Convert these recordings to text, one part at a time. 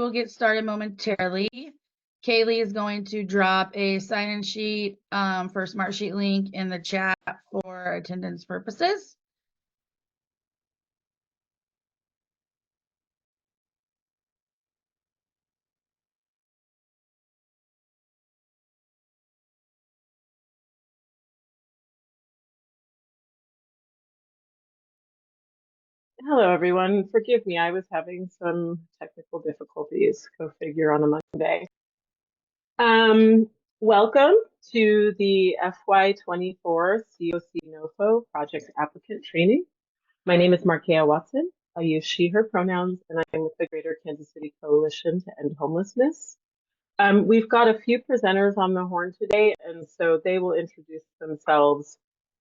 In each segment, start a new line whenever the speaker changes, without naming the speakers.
will get started momentarily. Kaylee is going to drop a sign-in sheet for Smartsheet link in the chat for attendance purposes.
Hello, everyone. Forgive me, I was having some technical difficulties. Go figure on a Monday. Welcome to the FY24 COC NOFO Project Applicant Training. My name is Markea Watson. I use she, her pronouns, and I'm with the Greater Kansas City Coalition to End Homelessness. We've got a few presenters on the horn today, and so they will introduce themselves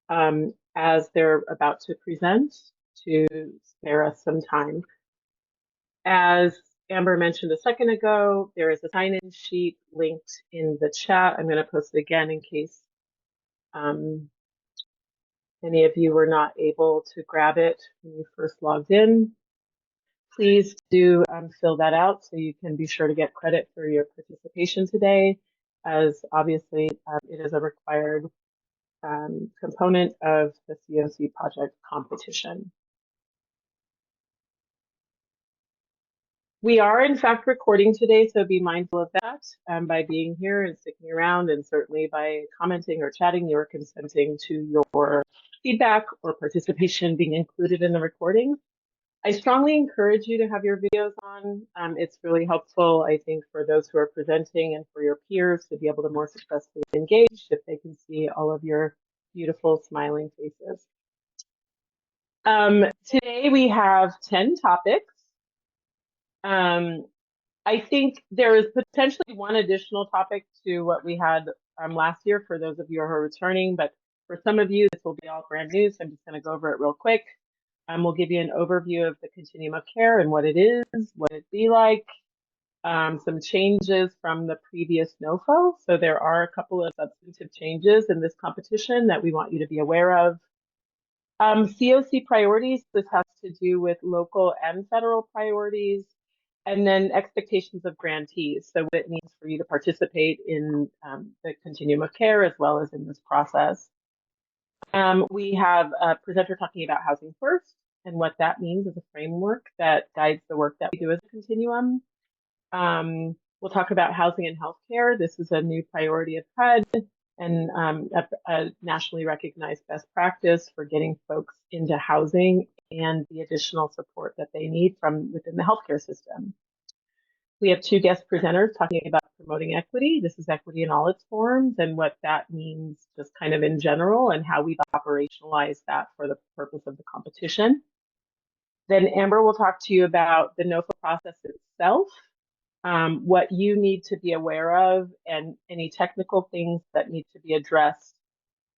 as they're about to present to spare us some time. As Amber mentioned a second ago, there is a sign-in sheet linked in the chat. I'm going to post it again in case any of you were not able to grab it when you first logged in. Please do fill that out so you can be sure to get credit for your participation today, as obviously it is a required component of the COC project competition. We are, in fact, recording today, so be mindful of that by being here and sticking around, and certainly by commenting or chatting, you're consenting to your feedback or participation being included in the recording. I strongly encourage you to have your videos on. It's really helpful, I think, for those who are presenting and for your peers to be able to more successfully engage if they can see all of your beautiful smiling faces. Today we have 10 topics. I think there is potentially one additional topic to what we had last year for those of you who are returning, but for some of you, this will be all brand new, so I'm just going to go over it real quick. We'll give you an overview of the continuum of care and what it is, what it'd be like, some changes from the previous NOFO. So there are a couple of substantive changes in this competition that we want you to be aware of. COC priorities, this has to do with local and federal priorities, and then expectations of grantees. So what it means for you to participate in the continuum of care as well as in this process. We have a presenter talking about housing first and what that means as a framework that guides the work that we do as a continuum. We'll talk about housing and healthcare. This is a new priority of HUD and a nationally recognized best practice for getting folks into housing and the additional support that they need from within the healthcare system. We have two guest presenters talking about promoting equity. This is equity in all its forms and what that means just kind of in general and how we've operationalized that for the purpose of the competition. Then Amber will talk to you about the NOFO process itself, what you need to be aware of and any technical things that need to be addressed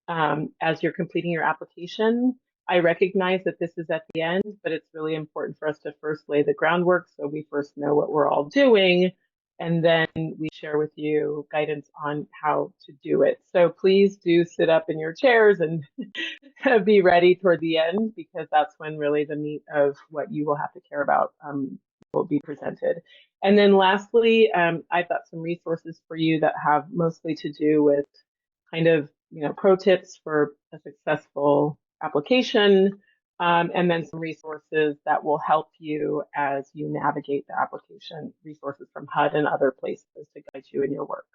as you're completing your application. I recognize that this is at the end, but it's really important for us to first lay the groundwork so we first know what we're all doing, and then we share with you guidance on how to do it. So please do sit up in your chairs and be ready toward the end, because that's when really the meat of what you will have to care about will be presented. And then lastly, I've got some resources for you that have mostly to do with kind of, pro tips for a successful application, and then some resources that will help you as you navigate the application, resources from HUD and other places to guide you in your work.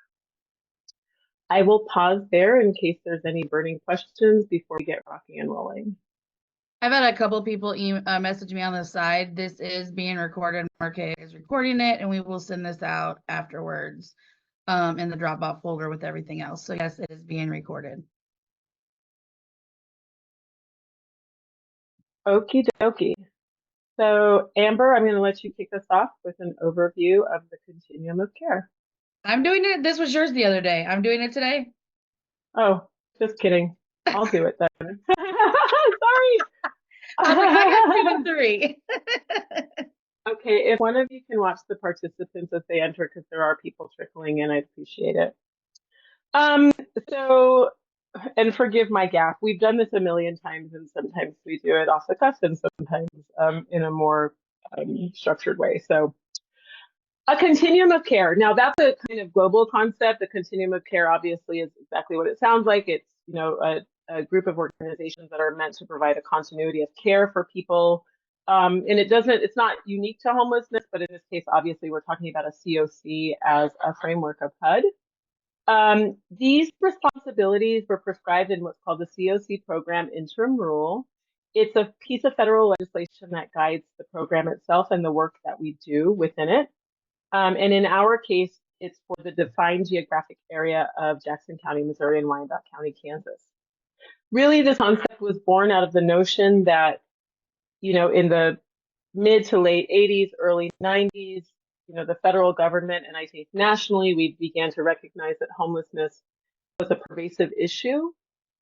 I will pause there in case there's any burning questions before we get rocking and rolling.
I've had a couple people message me on the side. This is being recorded. Markea is recording it, and we will send this out afterwards in the drop-off folder with everything else. So yes, it is being recorded. Okie dokie. So Amber, I'm going to let you kick us off with an overview of the continuum of care. I'm doing it. This was yours the other day. I'm doing it today. Oh, just kidding. I'll do it then. Sorry. I was like, I got 2 and 3. Okay, if one of you can watch the participants as they enter, because there are people trickling in, I'd appreciate it. So, and forgive my gaffe, we've done this a million times, and sometimes we do it off the cuff and sometimes in a more structured way. So
A continuum of care. Now that's a kind of global concept. The continuum of care obviously is exactly what it sounds like. It's, a group of organizations that are meant to provide a continuity of care for people. And it's not unique to homelessness, but in this case, obviously we're talking about a COC as a framework of HUD. These responsibilities were prescribed in what's called the COC program interim rule. It's a piece of federal legislation that guides the program itself and the work that we do within it. And in our case, it's for the defined geographic area of Jackson County, Missouri, and Wyandotte County, Kansas. Really, this concept was born out of the notion that, in the mid to late 80s, early 90s, the federal government, and I think nationally, we began to recognize that homelessness was a pervasive issue,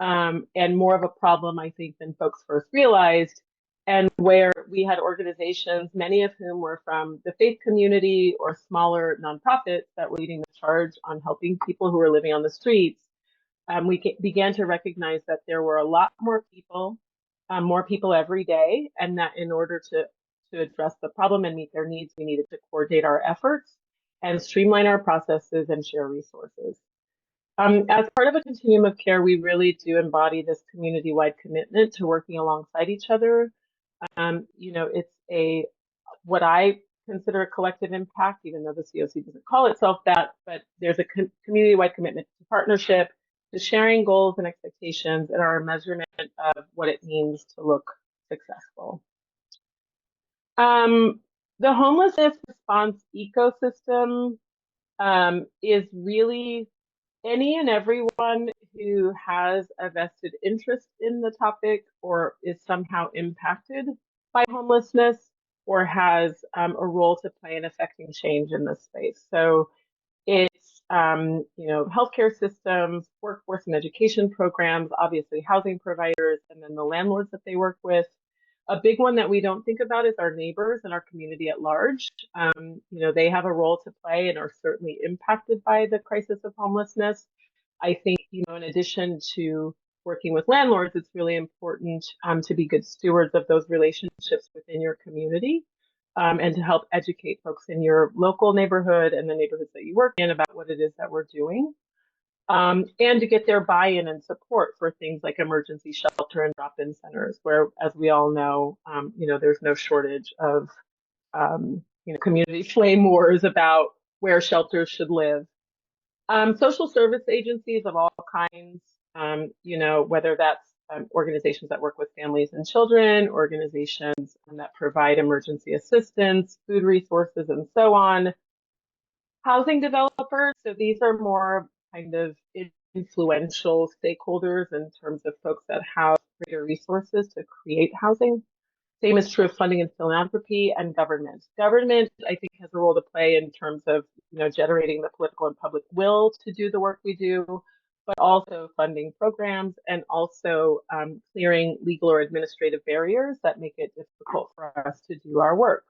and more of a problem, I think, than folks first realized. And where we had organizations, many of whom were from the faith community or smaller nonprofits that were leading the charge on helping people who were living on the streets, we began to recognize that there were a lot more people every day, and that in order to address the problem and meet their needs, we needed to coordinate our efforts and streamline our processes and share resources. As part of a continuum of care, we really do embody this community-wide commitment to working alongside each other. It's what I consider a collective impact, even though the COC doesn't call itself that, but there's a community-wide commitment to partnership, to sharing goals and expectations, and our measurement of what it means to look successful. The homelessness response ecosystem is really any and everyone who has a vested interest in the topic or is somehow impacted by homelessness or has a role to play in affecting change in this space. So it's, healthcare systems, workforce and education programs, obviously housing providers, and then the landlords that they work with. A big one that we don't think about is our neighbors and our community at large. They have a role to play and are certainly impacted by the crisis of homelessness. I think, in addition to working with landlords, it's really important to be good stewards of those relationships within your community, and to help educate folks in your local neighborhood and the neighborhoods that you work in about what it is that we're doing. And to get their buy-in and support for things like emergency shelter and drop-in centers, where, as we all know, there's no shortage of, community flame wars about where shelters should live. Social service agencies of all kinds, whether that's organizations that work with families and children, organizations that provide emergency assistance, food resources, and so on. Housing developers, so these are more kind of influential stakeholders in terms of folks that have greater resources to create housing. Same is true of funding and philanthropy and government. Government, I think, has a role to play in terms of, generating the political and public will to do the work we do, but also funding programs and also clearing legal or administrative barriers that make it difficult for us to do our work.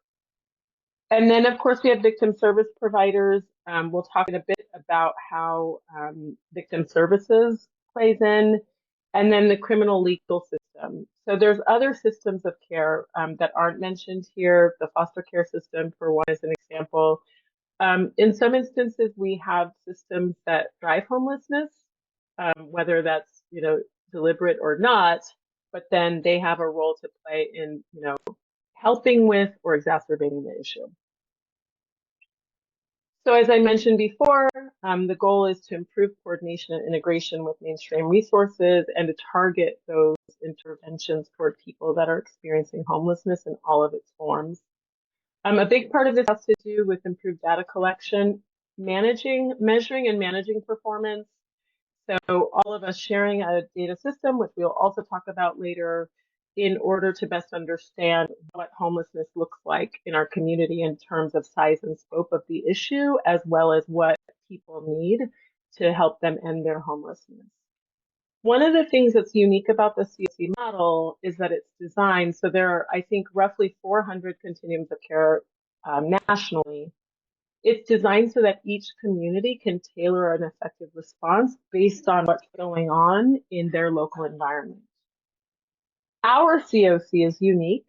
And then, of course, we have victim service providers. We'll talk in a bit about how victim services plays in, and then the criminal legal system. So there's other systems of care that aren't mentioned here. The foster care system, for one, is an example. In some instances, we have systems that drive homelessness, whether that's, deliberate or not, but then they have a role to play in, helping with or exacerbating the issue. So as I mentioned before, the goal is to improve coordination and integration with mainstream resources and to target those interventions toward people that are experiencing homelessness in all of its forms. A big part of this has to do with improved data collection, measuring and managing performance. So all of us sharing a data system, which we'll also talk about later, in order to best understand what homelessness looks like in our community in terms of size and scope of the issue, as well as what people need to help them end their homelessness. One of the things that's unique about the COC model is that it's designed, so there are, I think, roughly 400 continuums of care nationally. It's designed so that each community can tailor an effective response based on what's going on in their local environment. Our COC is unique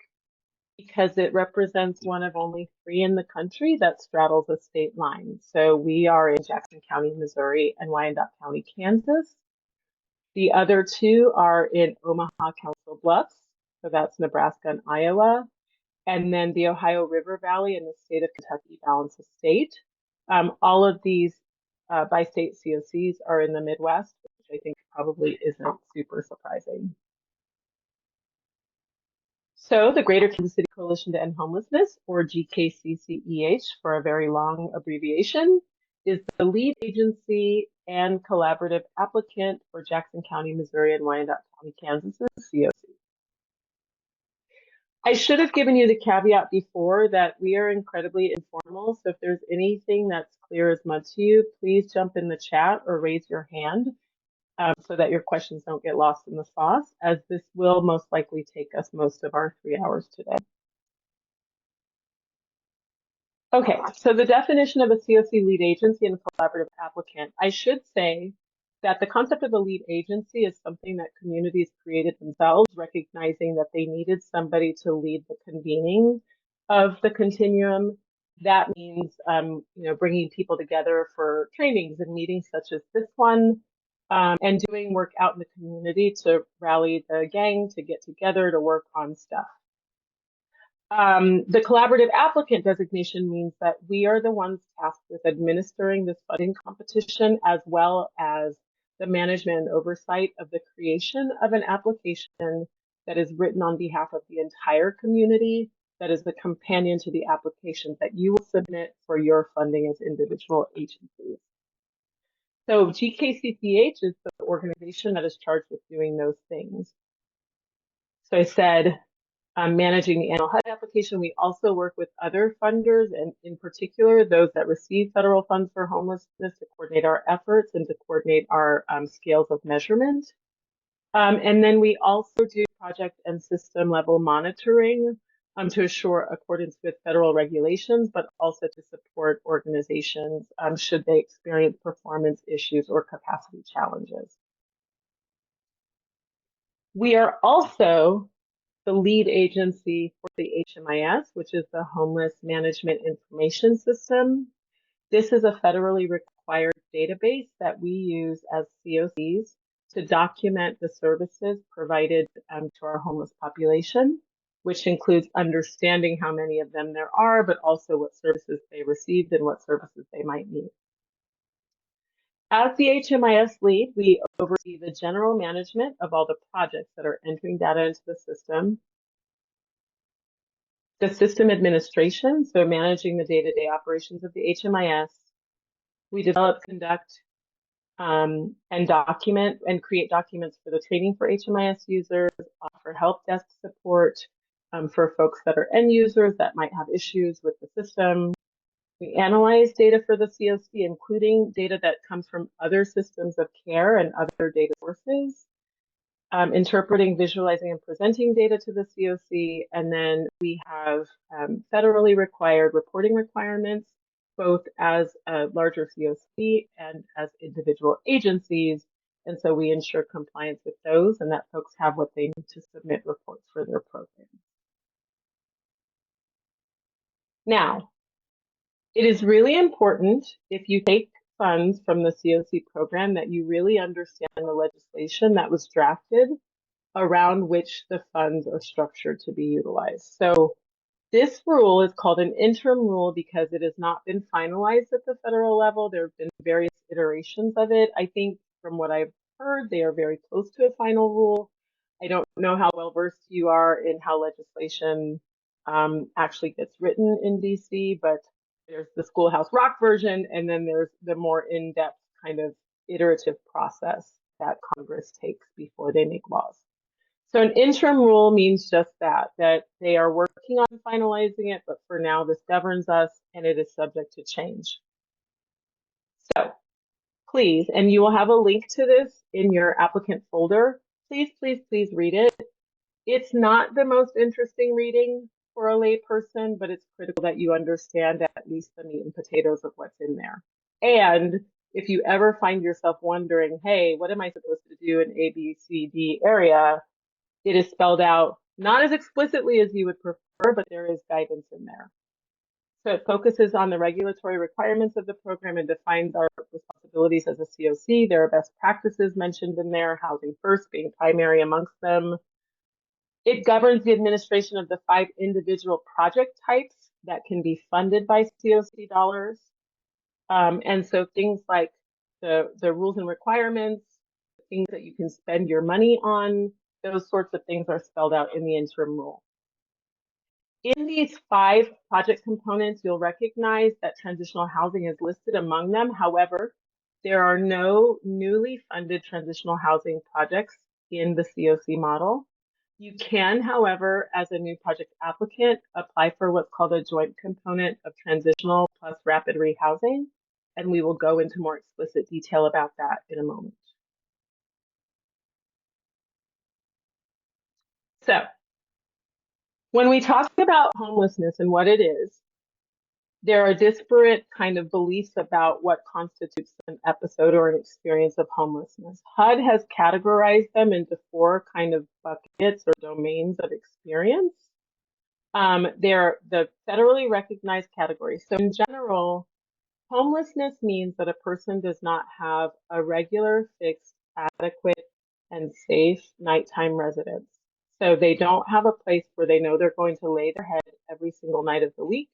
because it represents one of only 3 in the country that straddles a state line. So we are in Jackson County, Missouri, and Wyandotte County, Kansas. The other 2 are in Omaha, Council Bluffs, so that's Nebraska and Iowa. And then the Ohio River Valley and the state of Kentucky balance the state. All of these bi-state COCs are in the Midwest, which I think probably isn't super surprising. So the Greater Kansas City Coalition to End Homelessness, or GKCCEH for a very long abbreviation, is the lead agency and collaborative applicant for Jackson County, Missouri, and Wyandotte County, Kansas' COC. I should have given you the caveat before that we are incredibly informal. So if there's anything that's clear as mud to you, please jump in the chat or raise your hand so that your questions don't get lost in the sauce, as this will most likely take us most of our 3 hours today. Okay, so the definition of a COC lead agency and collaborative applicant, I should say that the concept of a lead agency is something that communities created themselves, recognizing that they needed somebody to lead the convening of the continuum. That means, bringing people together for trainings and meetings such as this one, and doing work out in the community to rally the gang to get together to work on stuff. The collaborative applicant designation means that we are the ones tasked with administering this funding competition, as well as the management and oversight of the creation of an application that is written on behalf of the entire community, that is the companion to the application that you will submit for your funding as individual agencies. So GKCCH is the organization that is charged with doing those things. So I said, managing the annual HUD application. We also work with other funders, and in particular, those that receive federal funds for homelessness, to coordinate our efforts and to coordinate our scales of measurement. And then we also do project and system level monitoring to assure accordance with federal regulations, but also to support organizations should they experience performance issues or capacity challenges. We are also the lead agency for the HMIS, which is the Homeless Management Information System. This is a federally required database that we use as COCs to document the services provided to our homeless population, which includes understanding how many of them there are, but also what services they received and what services they might need. As the HMIS lead, we oversee the general management of all the projects that are entering data into the system, the system administration, so managing the day-to-day operations of the HMIS. We develop, conduct, and document and create documents for the training for HMIS users, offer help desk support for folks that are end users that might have issues with the system. We analyze data for the COC, including data that comes from other systems of care and other data sources, interpreting, visualizing, and presenting data to the COC. And then we have federally required reporting requirements, both as a larger COC and as individual agencies. And so we ensure compliance with those and that folks have what they need to submit reports for their programs. Now, it is really important, if you take funds from the COC program, that you really understand the legislation that was drafted around which the funds are structured to be utilized. So this rule is called an interim rule because it has not been finalized at the federal level. There have been various iterations of it. I think from what I've heard, they are very close to a final rule. I don't know how well versed you are in how legislation actually gets written in DC, but there's the Schoolhouse Rock version, and then there's the more in-depth kind of iterative process that Congress takes before they make laws. So an interim rule means just that they are working on finalizing it, but for now this governs us and it is subject to change. So please, and you will have a link to this in your applicant folder, please, please, please read it. It's not the most interesting reading for a lay person, but it's critical that you understand at least the meat and potatoes of what's in there. And if you ever find yourself wondering, hey, what am I supposed to do in A, B, C, D area? It is spelled out not as explicitly as you would prefer, but there is guidance in there. So it focuses on the regulatory requirements of the program and defines our responsibilities as a COC. There are best practices mentioned in there, housing first being primary amongst them. It governs the administration of the 5 individual project types that can be funded by COC dollars. And so things like the rules and requirements, things that you can spend your money on, those sorts of things are spelled out in the interim rule. In these 5 project components, you'll recognize that transitional housing is listed among them. However, there are no newly funded transitional housing projects in the COC model. You can, however, as a new project applicant, apply for what's called a joint component of transitional plus rapid rehousing, and we will go into more explicit detail about that in a moment. So, when we talk about homelessness and what it is, there are disparate kind of beliefs about what constitutes an episode or an experience of homelessness. HUD has categorized them into 4 kind of buckets or domains of experience. They're the federally recognized categories. So in general, homelessness means that a person does not have a regular, fixed, adequate, and safe nighttime residence. So they don't have a place where they know they're going to lay their head every single night of the week,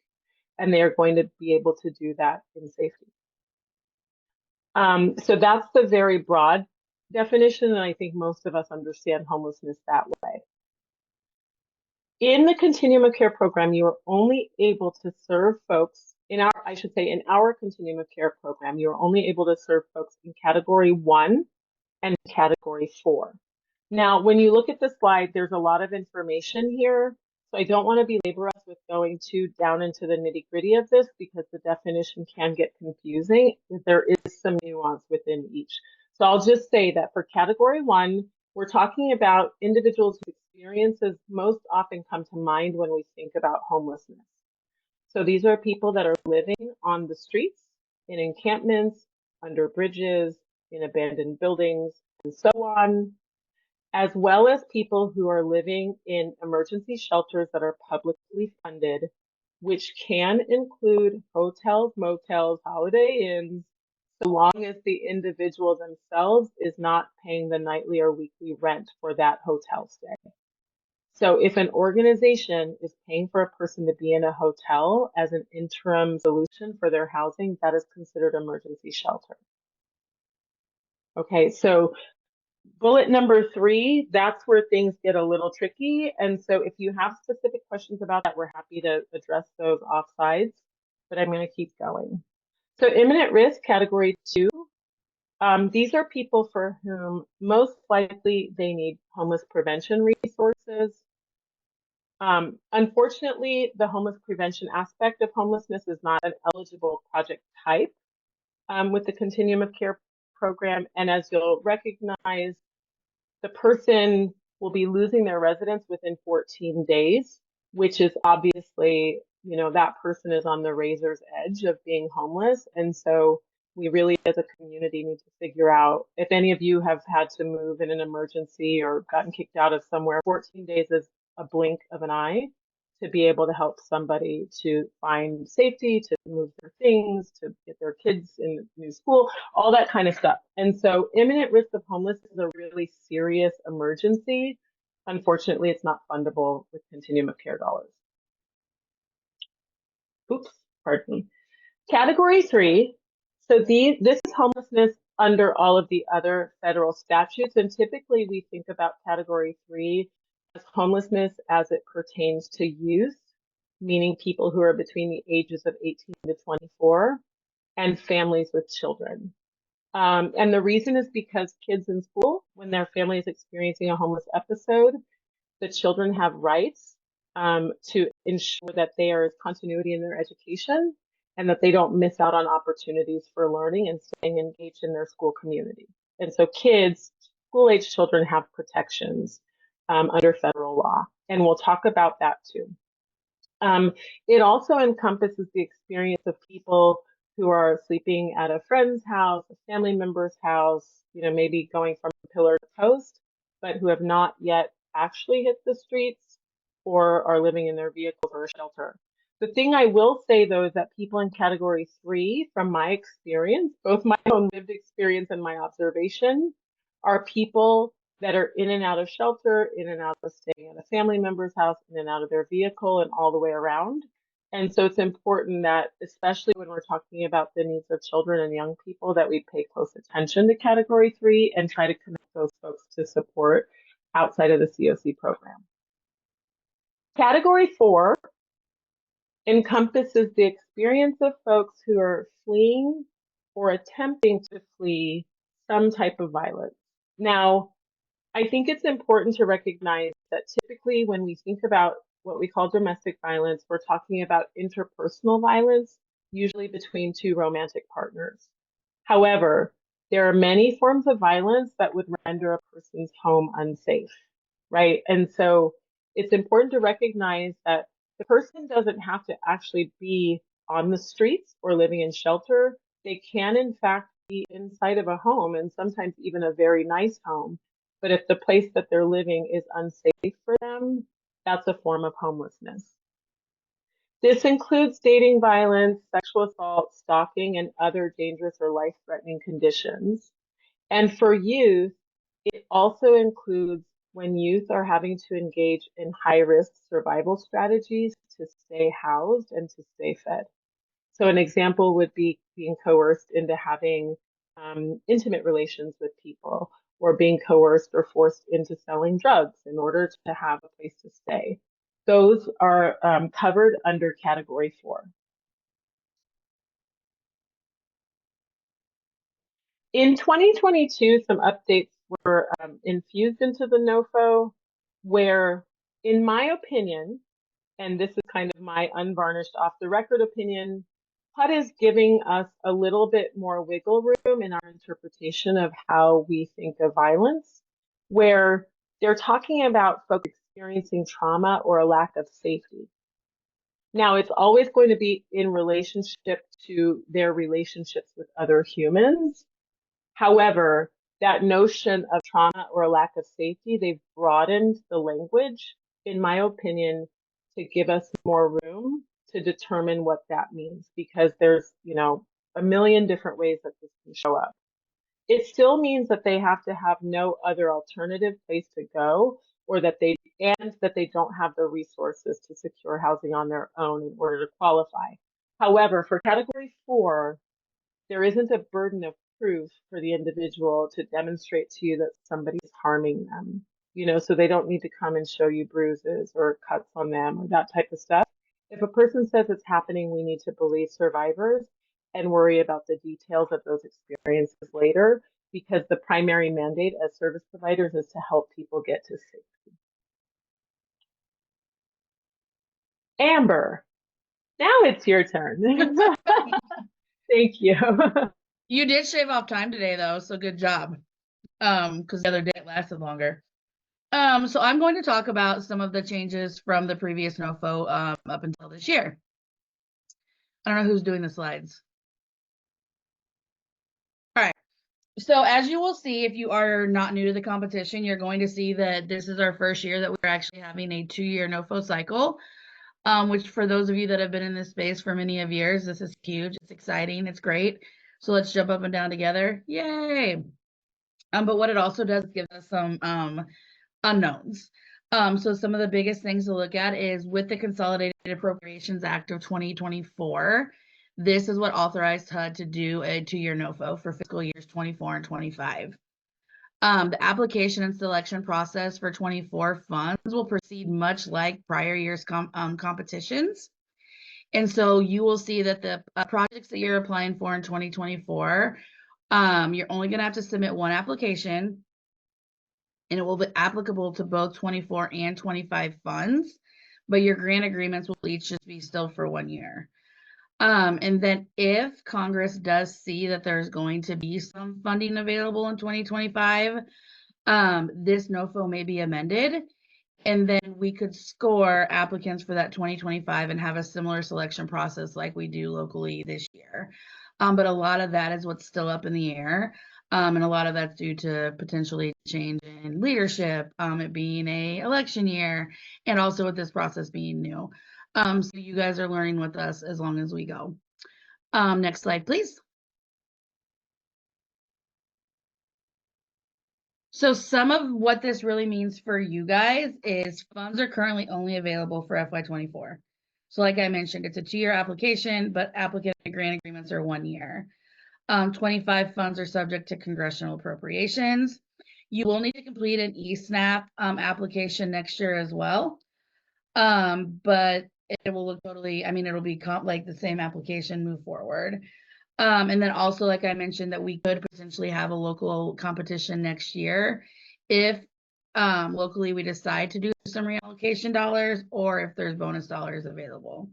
and they are going to be able to do that in safety. So that's the very broad definition, and I think most of us understand homelessness that way. In the Continuum of Care program, you are only able to serve folks in our Continuum of Care program, you are only able to serve folks in category 1 and category 4. Now, when you look at the slide, there's a lot of information here. So I don't want to belabor us with going too down into the nitty gritty of this because the definition can get confusing. There is some nuance within each. So I'll just say that for category 1, we're talking about individuals whose experiences most often come to mind when we think about homelessness. So these are people that are living on the streets, in encampments, under bridges, in abandoned buildings, and so on, as well as people who are living in emergency shelters that are publicly funded, which can include hotels, motels, holiday inns, so long as the individual themselves is not paying the nightly or weekly rent for that hotel stay. So if an organization is paying for a person to be in a hotel as an interim solution for their housing, that is considered emergency shelter. Okay, so bullet number 3, that's where things get a little tricky. And so if you have specific questions about that, we're happy to address those offsides, but I'm going to keep going. So imminent risk, category 2. These are people for whom most likely they need homeless prevention resources. Unfortunately, the homeless prevention aspect of homelessness is not an eligible project type with the Continuum of Care program. And as you'll recognize, the person will be losing their residence within 14 days, which is obviously, that person is on the razor's edge of being homeless. And so we really, as a community, need to figure out if any of you have had to move in an emergency or gotten kicked out of somewhere, 14 days is a blink of an eye to be able to help somebody to find safety, to move their things, to get their kids in new school, all that kind of stuff. And so imminent risk of homelessness is a really serious emergency. Unfortunately, it's not fundable with Continuum of Care dollars. Oops, pardon me. Category 3. So this is homelessness under all of the other federal statutes. And typically we think about category 3 as homelessness as it pertains to youth, meaning people who are between the ages of 18 to 24, and families with children. And the reason is because kids in school, when their family is experiencing a homeless episode, the children have rights to ensure that there is continuity in their education and that they don't miss out on opportunities for learning and staying engaged in their school community. And so kids, school-age children, have protections under federal law. And we'll talk about that too. It also encompasses the experience of people who are sleeping at a friend's house, a family member's house, maybe going from pillar to post, but who have not yet actually hit the streets. or are living in their vehicles or shelter. The thing I will say, though, is that people in category 3, from my experience, both my own lived experience and my observation, are people that are in and out of shelter, in and out of staying at a family member's house, in and out of their vehicle, and all the way around. And so it's important that, especially when we're talking about the needs of children and young people, that we pay close attention to category 3 and try to connect those folks to support outside of the COC program. Category 4 encompasses the experience of folks who are fleeing or attempting to flee some type of violence. Now, I think it's important to recognize that typically when we think about what we call domestic violence, we're talking about interpersonal violence, usually between two romantic partners. However, there are many forms of violence that would render a person's home unsafe, right? And so it's important to recognize that the person doesn't have to actually be on the streets or living in shelter. They can, in fact, be inside of a home, and sometimes even a very nice home. But if the place that they're living is unsafe for them, that's a form of homelessness. This includes dating violence, sexual assault, stalking, and other dangerous or life-threatening conditions. And for youth, it also includes when youth are having to engage in high-risk survival strategies to stay housed and to stay fed. So an example would be being coerced into having intimate relations with people, or being coerced or forced into selling drugs in order to have a place to stay. Those are covered under category 4. In 2022, some updates were infused into the NOFO, where, in my opinion, and this is kind of my unvarnished off the record opinion, HUD is giving us a little bit more wiggle room in our interpretation of how we think of violence, where they're talking about folks experiencing trauma or a lack of safety. Now, it's always going to be in relationship to their relationships with other humans. However, that notion of trauma or a lack of safety, they've broadened the language, in my opinion, to give us more room to determine what that means, because there's, a million different ways that this can show up. It still means that they have to have no other alternative place to go, or that they don't have the resources to secure housing on their own in order to qualify. However, for category 4, there isn't a burden of proof for the individual to demonstrate to you that somebody's harming them, so they don't need to come and show you bruises or cuts on them or that type of stuff. If a person says it's happening, we need to believe survivors and worry about the details of those experiences later, because the primary mandate as service providers is to help people get to safety. Amber, now it's your turn. Thank you.
You did shave off time today, though, so good job. Because the other day it lasted longer. So I'm going to talk about some of the changes from the previous NOFO up until this year. I don't know who's doing the slides. All right. So as you will see, if you are not new to the competition, you're going to see that this is our first year that we're actually having a 2-year NOFO cycle, which for those of you that have been in this space for many of years, this is huge. It's exciting. It's great. So let's jump up and down together. Yay. But what it also does is give us some unknowns. So some of the biggest things to look at is with the Consolidated Appropriations Act of 2024, this is what authorized HUD to do a 2-year NOFO for fiscal years 24 and 25. The application and selection process for 24 funds will proceed much like prior years' competitions. And so you will see that the projects that you're applying for in 2024, you're only going to have to submit one application, and it will be applicable to both 24 and 25 funds, but your grant agreements will each just be still for 1 year. And then if Congress does see that there's going to be some funding available in 2025, this NOFO may be amended, and then we could score applicants for that 2025 and have a similar selection process like we do locally this year. But a lot of that is what's still up in the air. And a lot of that's due to potentially change in leadership, it being a election year, and also with this process being new. So you guys are learning with us as long as we go. Next slide, please. So some of what this really means for you guys is funds are currently only available for FY24. So like I mentioned, it's a 2-year application, but applicant and grant agreements are 1 year. 25 funds are subject to congressional appropriations. You will need to complete an eSNAP application next year as well. But it will look totally, I mean, it'll be like the same application move forward. And then also, like I mentioned, that we could potentially have a local competition next year if locally we decide to do some reallocation dollars or if there's bonus dollars available.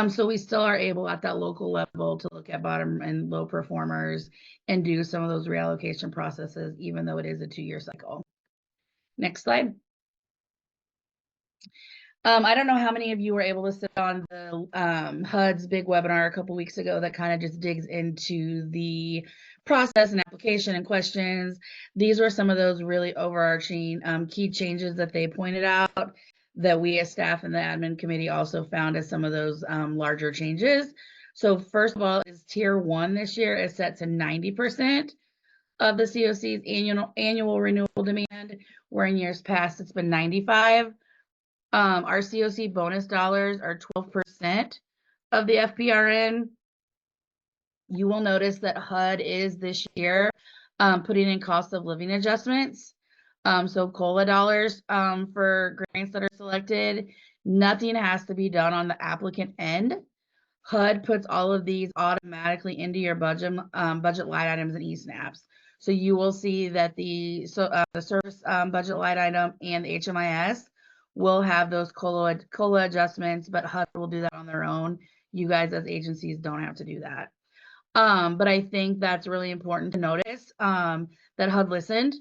So we still are able at that local level to look at bottom and low performers and do some of those reallocation processes, even though it is a 2-year cycle. Next slide. I don't know how many of you were able to sit on the HUD's big webinar a couple weeks ago that kind of just digs into the process and application and questions. These were some of those really overarching key changes that they pointed out that we as staff and the admin committee also found as some of those larger changes. So first of all, is Tier 1 this year is set to 90% of the COC's annual renewal demand, where in years past it's been 95%. Our COC bonus dollars are 12% of the FPRN. You will notice that HUD is this year putting in cost of living adjustments. So COLA dollars for grants that are selected. Nothing has to be done on the applicant end. HUD puts all of these automatically into your budget line items and eSNAPs. So you will see that the service budget line item and the HMIS will have those COLA adjustments, but HUD will do that on their own. You guys as agencies don't have to do that. But I think that's really important to notice that HUD listened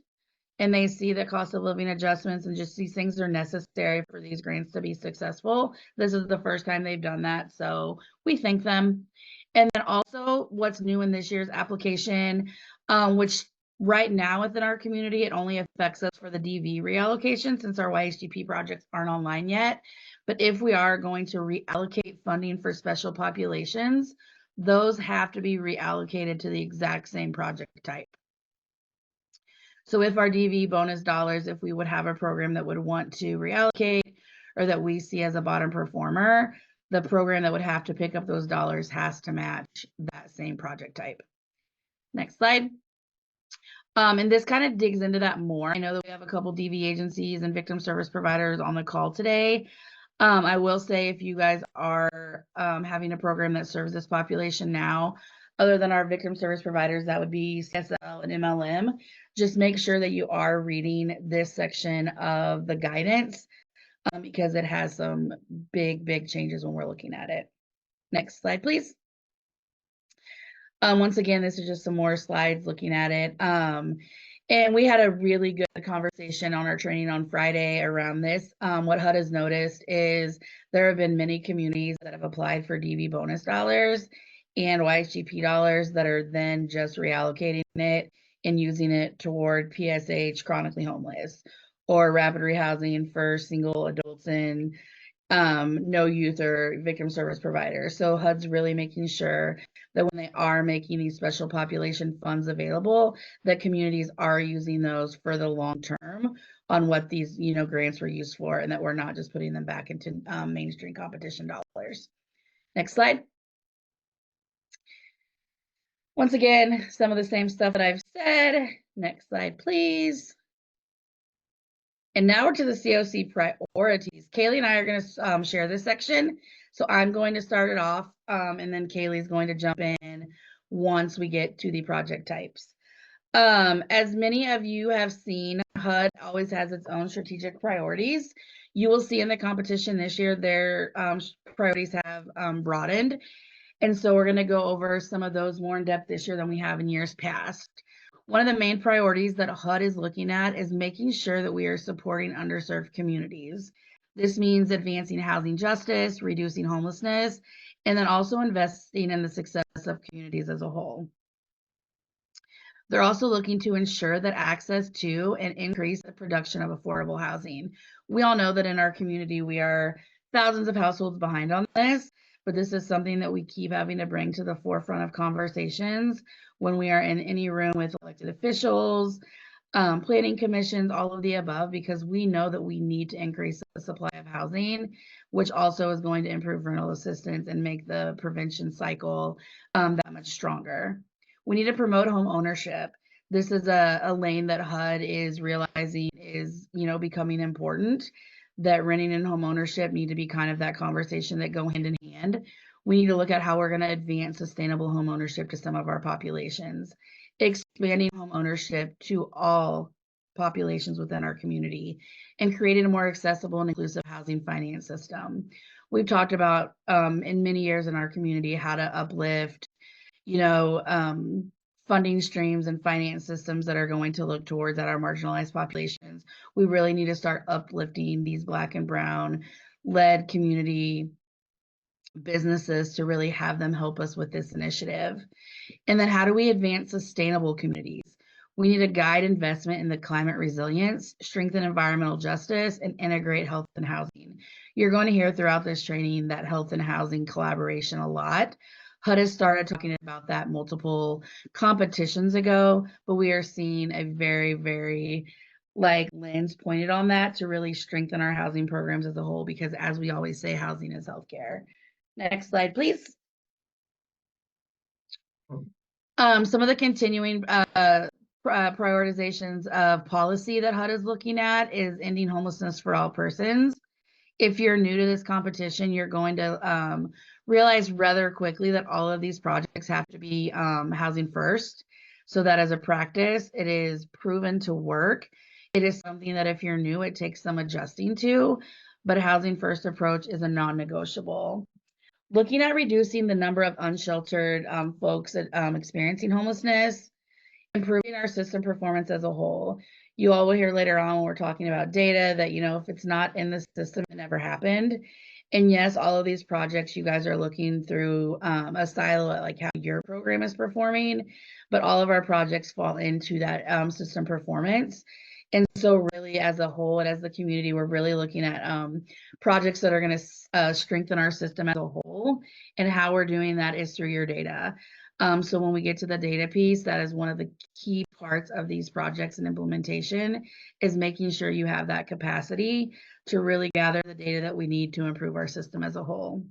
and they see that cost of living adjustments and just these things are necessary for these grants to be successful. This is the first time they've done that, so we thank them. And then also what's new in this year's application, which right now within our community, it only affects us for the DV reallocation since our YHGP projects aren't online yet. But if we are going to reallocate funding for special populations, those have to be reallocated to the exact same project type. So if our DV bonus dollars, if we would have a program that would want to reallocate or that we see as a bottom performer, the program that would have to pick up those dollars has to match that same project type. Next slide. And this kind of digs into that more. I know that we have a couple DV agencies and victim service providers on the call today. I will say if you guys are having a program that serves this population now, other than our victim service providers, that would be CSL and MLM, just make sure that you are reading this section of the guidance because it has some big changes when we're looking at it. Next slide, please. Once again, this is just some more slides looking at it. And we had a really good conversation on our training on Friday around this. What HUD has noticed is there have been many communities that have applied for DV bonus dollars and YHGP dollars that are then just reallocating it and using it toward PSH, chronically homeless, or rapid rehousing for single adults and no youth or victim service providers. So HUD's really making sure that when they are making these special population funds available, that communities are using those for the long term on what these grants were used for, and that we're not just putting them back into mainstream competition dollars. Next slide. Once again, some of the same stuff that I've said. Next slide, please. And now we're to the COC priorities. Kaylee and I are going to share this section. So I'm going to start it off, and then Kaylee's going to jump in once we get to the project types. As many of you have seen, HUD always has its own strategic priorities. You will see in the competition this year, their priorities have broadened. And so we're going to go over some of those more in depth this year than we have in years past. One of the main priorities that HUD is looking at is making sure that we are supporting underserved communities. This means advancing housing justice, reducing homelessness, and then also investing in the success of communities as a whole. They're also looking to ensure that access to and increase the production of affordable housing. We all know that in our community, we are thousands of households behind on this, but this is something that we keep having to bring to the forefront of conversations when we are in any room with elected officials, planning commissions, all of the above, because we know that we need to increase the supply of housing, which also is going to improve rental assistance and make the prevention cycle that much stronger. We need to promote home ownership. This is a lane that HUD is realizing is, becoming important, that renting and home ownership need to be kind of that conversation that go hand in hand. We need to look at how we're going to advance sustainable home ownership to some of our populations, expanding home ownership to all populations within our community, and creating a more accessible and inclusive housing finance system. We've talked about in many years in our community how to uplift, funding streams and finance systems that are going to look towards our marginalized populations. We really need to start uplifting these Black and Brown led community businesses to really have them help us with this initiative. And then how do we advance sustainable communities? We need to guide investment in the climate resilience, strengthen environmental justice, and integrate health and housing. You're going to hear throughout this training that health and housing collaboration a lot. HUD has started talking about that multiple competitions ago, but we are seeing a very, very lens pointed on that to really strengthen our housing programs as a whole, because as we always say, housing is healthcare. Next slide, please. Some of the continuing prioritizations of policy that HUD is looking at is ending homelessness for all persons. If you're new to this competition, you're going to realize rather quickly that all of these projects have to be housing first, so that as a practice, it is proven to work. It is something that if you're new, it takes some adjusting to, but a housing first approach is a non-negotiable. Looking at reducing the number of unsheltered folks experiencing homelessness, improving our system performance as a whole. You all will hear later on when we're talking about data that, if it's not in the system, it never happened. And yes, all of these projects, you guys are looking through a silo at how your program is performing, but all of our projects fall into that system performance. And so really as a whole and as the community, we're really looking at projects that are going to strengthen our system as a whole. And how we're doing that is through your data. So when we get to the data piece, that is one of the key parts of these projects and implementation, is making sure you have that capacity to really gather the data that we need to improve our system as a whole.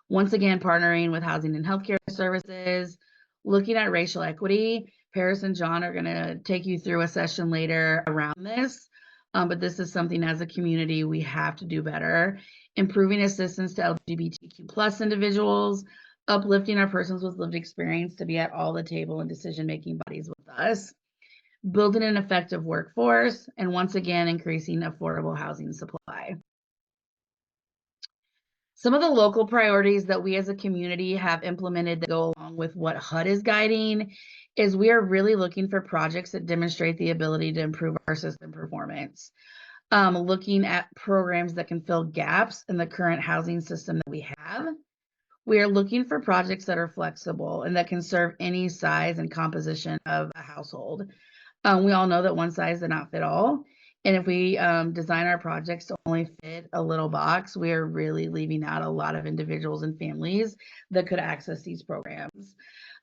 Once again, partnering with housing and healthcare services, looking at racial equity. Paris and John are going to take you through a session later around this, but this is something as a community we have to do better. Improving assistance to LGBTQ+ individuals, uplifting our persons with lived experience to be at all the table and decision-making bodies with us, building an effective workforce, and once again, increasing affordable housing supply. Some of the local priorities that we as a community have implemented that go along with what HUD is guiding is we are really looking for projects that demonstrate the ability to improve our system performance. Looking at programs that can fill gaps in the current housing system that we have. We are looking for projects that are flexible and that can serve any size and composition of a household. We all know that one size does not fit all. And if we design our projects to only fit a little box, we are really leaving out a lot of individuals and families that could access these programs.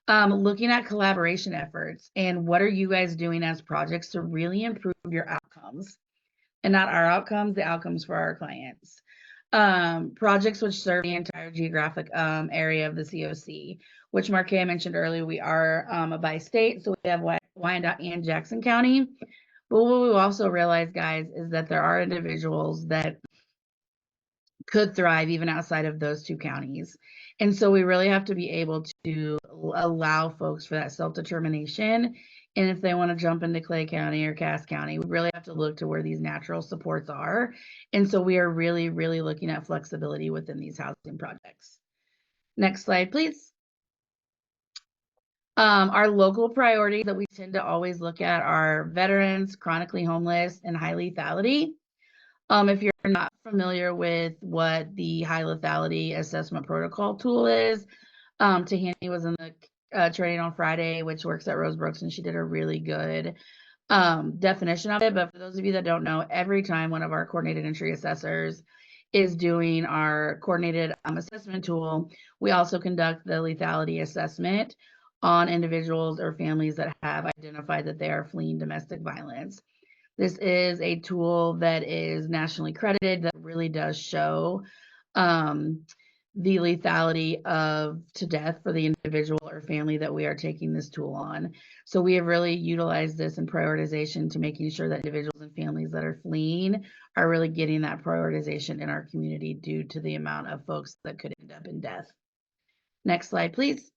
Looking at collaboration efforts and what are you guys doing as projects to really improve your outcomes, and not our outcomes, the outcomes for our clients. Projects which serve the entire geographic area of the COC, which Marquea mentioned earlier, we are a bi-state, so we have Wyandotte and Jackson County. But what we also realize, guys, is that there are individuals that could thrive even outside of those two counties. And so we really have to be able to allow folks for that self-determination. And if they want to jump into Clay County or Cass County, we really have to look to where these natural supports are. And so we are really, really looking at flexibility within these housing projects. Next slide, please. Our local priorities that we tend to always look at are veterans, chronically homeless, and high lethality. If you're not familiar with what the high lethality assessment protocol tool is, Tahani was in the training on Friday, which works at Rosebrooks, and she did a really good definition of it. But for those of you that don't know, every time one of our coordinated entry assessors is doing our coordinated assessment tool, we also conduct the lethality assessment on individuals or families that have identified that they are fleeing domestic violence. This is a tool that is nationally credited that really does show the lethality of to death for the individual or family that we are taking this tool on. So we have really utilized this in prioritization to making sure that individuals and families that are fleeing are really getting that prioritization in our community due to the amount of folks that could end up in death. Next slide, please.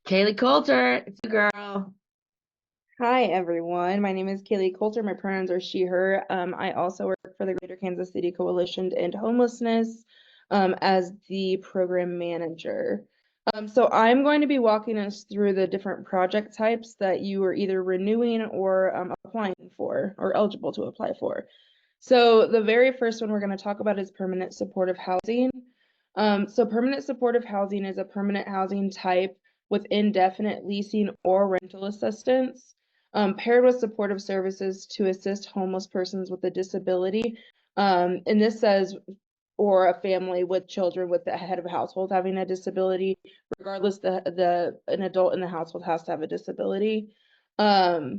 Kaylee Coulter, it's a girl.
Hi, everyone. My name is Kaylee Coulter. My pronouns are she, her. I also work for the Greater Kansas City Coalition to End Homelessness as the program manager. So I'm going to be walking us through the different project types that you are either renewing or applying for or eligible to apply for. So the very first one we're going to talk about is permanent supportive housing. So permanent supportive housing is a permanent housing type with indefinite leasing or rental assistance, paired with supportive services to assist homeless persons with a disability. And this says, or a family with children with the head of a household having a disability, regardless, an adult in the household has to have a disability. To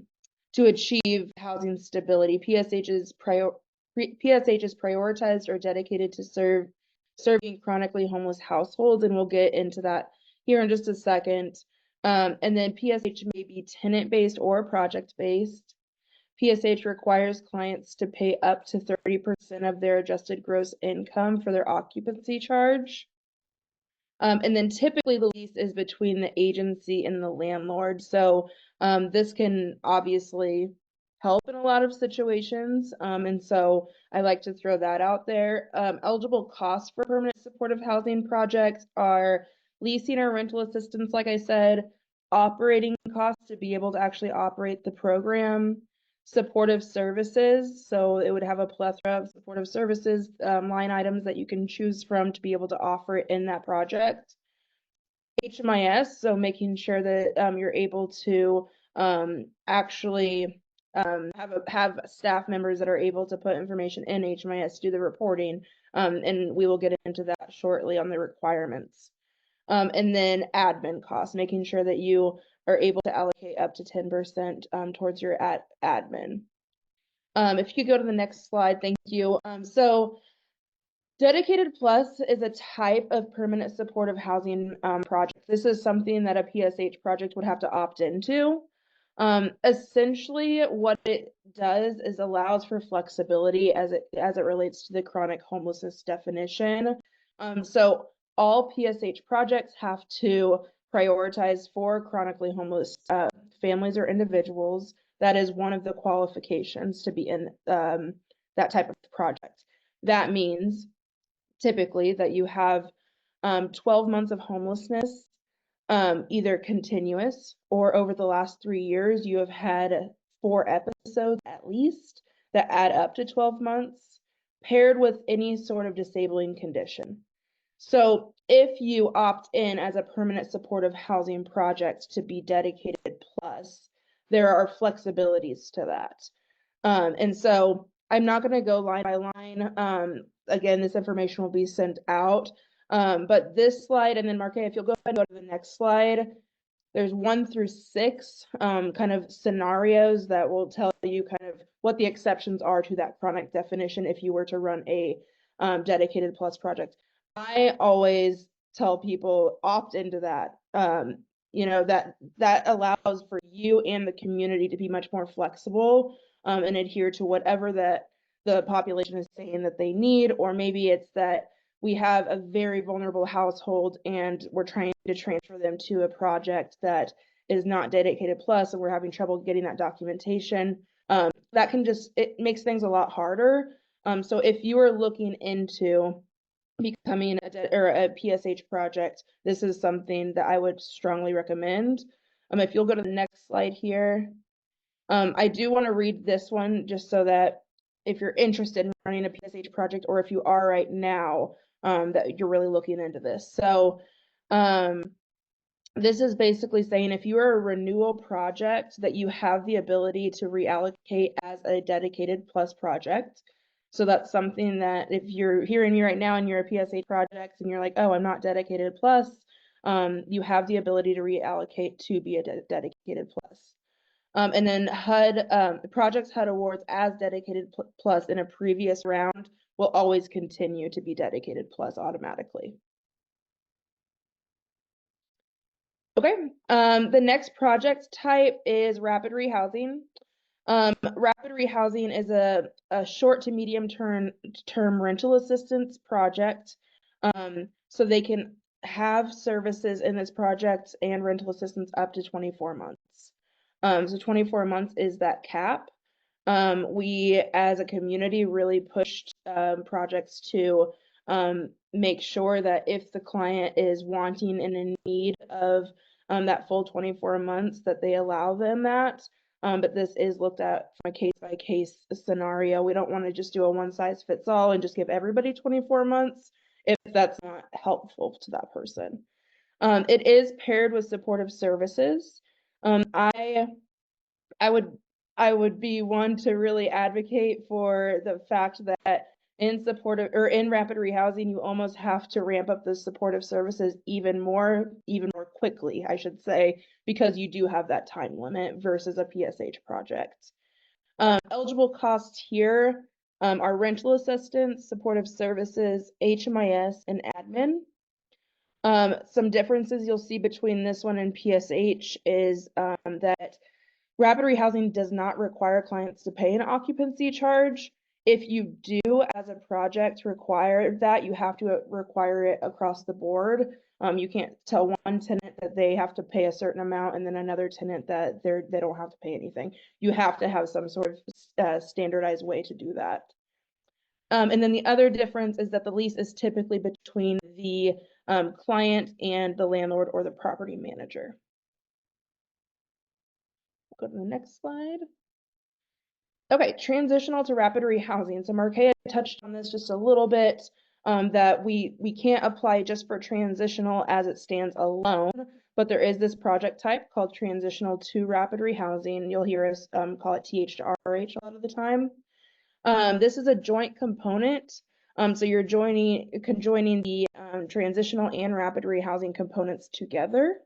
achieve housing stability, PSH is prioritized or dedicated to serving chronically homeless households, and we'll get into that here in just a second. And then PSH may be tenant-based or project-based. PSH requires clients to pay up to 30% of their adjusted gross income for their occupancy charge. And then typically the lease is between the agency and the landlord. So this can obviously help in a lot of situations. And so I like to throw that out there. Eligible costs for permanent supportive housing projects are leasing or rental assistance, like I said, operating costs to be able to actually operate the program, supportive services. So it would have a plethora of supportive services line items that you can choose from to be able to offer it in that project. HMIS, so making sure that you're able to actually have staff members that are able to put information in HMIS, do the reporting, and we will get into that shortly on the requirements. And then admin costs, making sure that you are able to allocate up to 10% towards your admin. If you could go to the next slide, thank you. So Dedicated Plus is a type of permanent supportive housing project. This is something that a PSH project would have to opt into. Essentially, what it does is allows for flexibility as it relates to the chronic homelessness definition. So all PSH projects have to prioritize for chronically homeless families or individuals. That is one of the qualifications to be in that type of project. That means typically that you have 12 months of homelessness, either continuous or over the last 3 years, you have had 4 episodes at least that add up to 12 months, paired with any sort of disabling condition. So if you opt in as a permanent supportive housing project to be dedicated plus, there are flexibilities to that. And so I'm not going to go line by line. Again, this information will be sent out. But this slide, and then Marque, if you'll go ahead and go to the next slide, there's 1 through 6 kind of scenarios that will tell you kind of what the exceptions are to that chronic definition if you were to run a dedicated plus project. I always tell people opt into that. You know, that allows for you and the community to be much more flexible and adhere to whatever that the population is saying that they need, or maybe it's that we have a very vulnerable household and we're trying to transfer them to a project that is not dedicated plus and we're having trouble getting that documentation. That can just, it makes things a lot harder. So if you are looking into becoming a PSH project, this is something that I would strongly recommend. If you'll go to the next slide here, I do want to read this one just so that if you're interested in running a PSH project, or if you are right now, that you're really looking into this. So This is basically saying if you are a renewal project that you have the ability to reallocate as a dedicated plus project. So that's something that if you're hearing me right now and you're a PSH project and you're like, oh, I'm not dedicated plus, you have the ability to reallocate to be a dedicated plus. And then projects HUD awards as dedicated plus in a previous round will always continue to be dedicated plus automatically. Okay, the next project type is rapid rehousing. Rapid rehousing is a short to medium term rental assistance project. So they can have services in this project and rental assistance up to 24 months. So 24 months is that cap. We as a community really pushed projects to make sure that if the client is wanting and in need of that full 24 months, that they allow them that. But this is looked at from a case-by-case scenario. We don't want to just do a one-size-fits-all and just give everybody 24 months if that's not helpful to that person. It is paired with supportive services. I would be one to really advocate for the fact that in supportive or in rapid rehousing, you almost have to ramp up the supportive services even more quickly, I should say, because you do have that time limit versus a PSH project. Eligible costs here are rental assistance, supportive services, HMIS, and admin. Some differences you'll see between this one and PSH is that rapid rehousing does not require clients to pay an occupancy charge. If you do, as a project, require that, you have to require it across the board. You can't tell one tenant that they have to pay a certain amount and then another tenant that they don't have to pay anything. You have to have some sort of standardized way to do that. And then the other difference is that the lease is typically between the client and the landlord or the property manager. Go to the next slide. Okay, transitional to rapid rehousing. So Markeia touched on this just a little bit, that we can't apply just for transitional as it stands alone, but there is this project type called transitional to rapid rehousing. You'll hear us call it TH to RH a lot of the time. This is a joint component. So you're conjoining the transitional and rapid rehousing components together.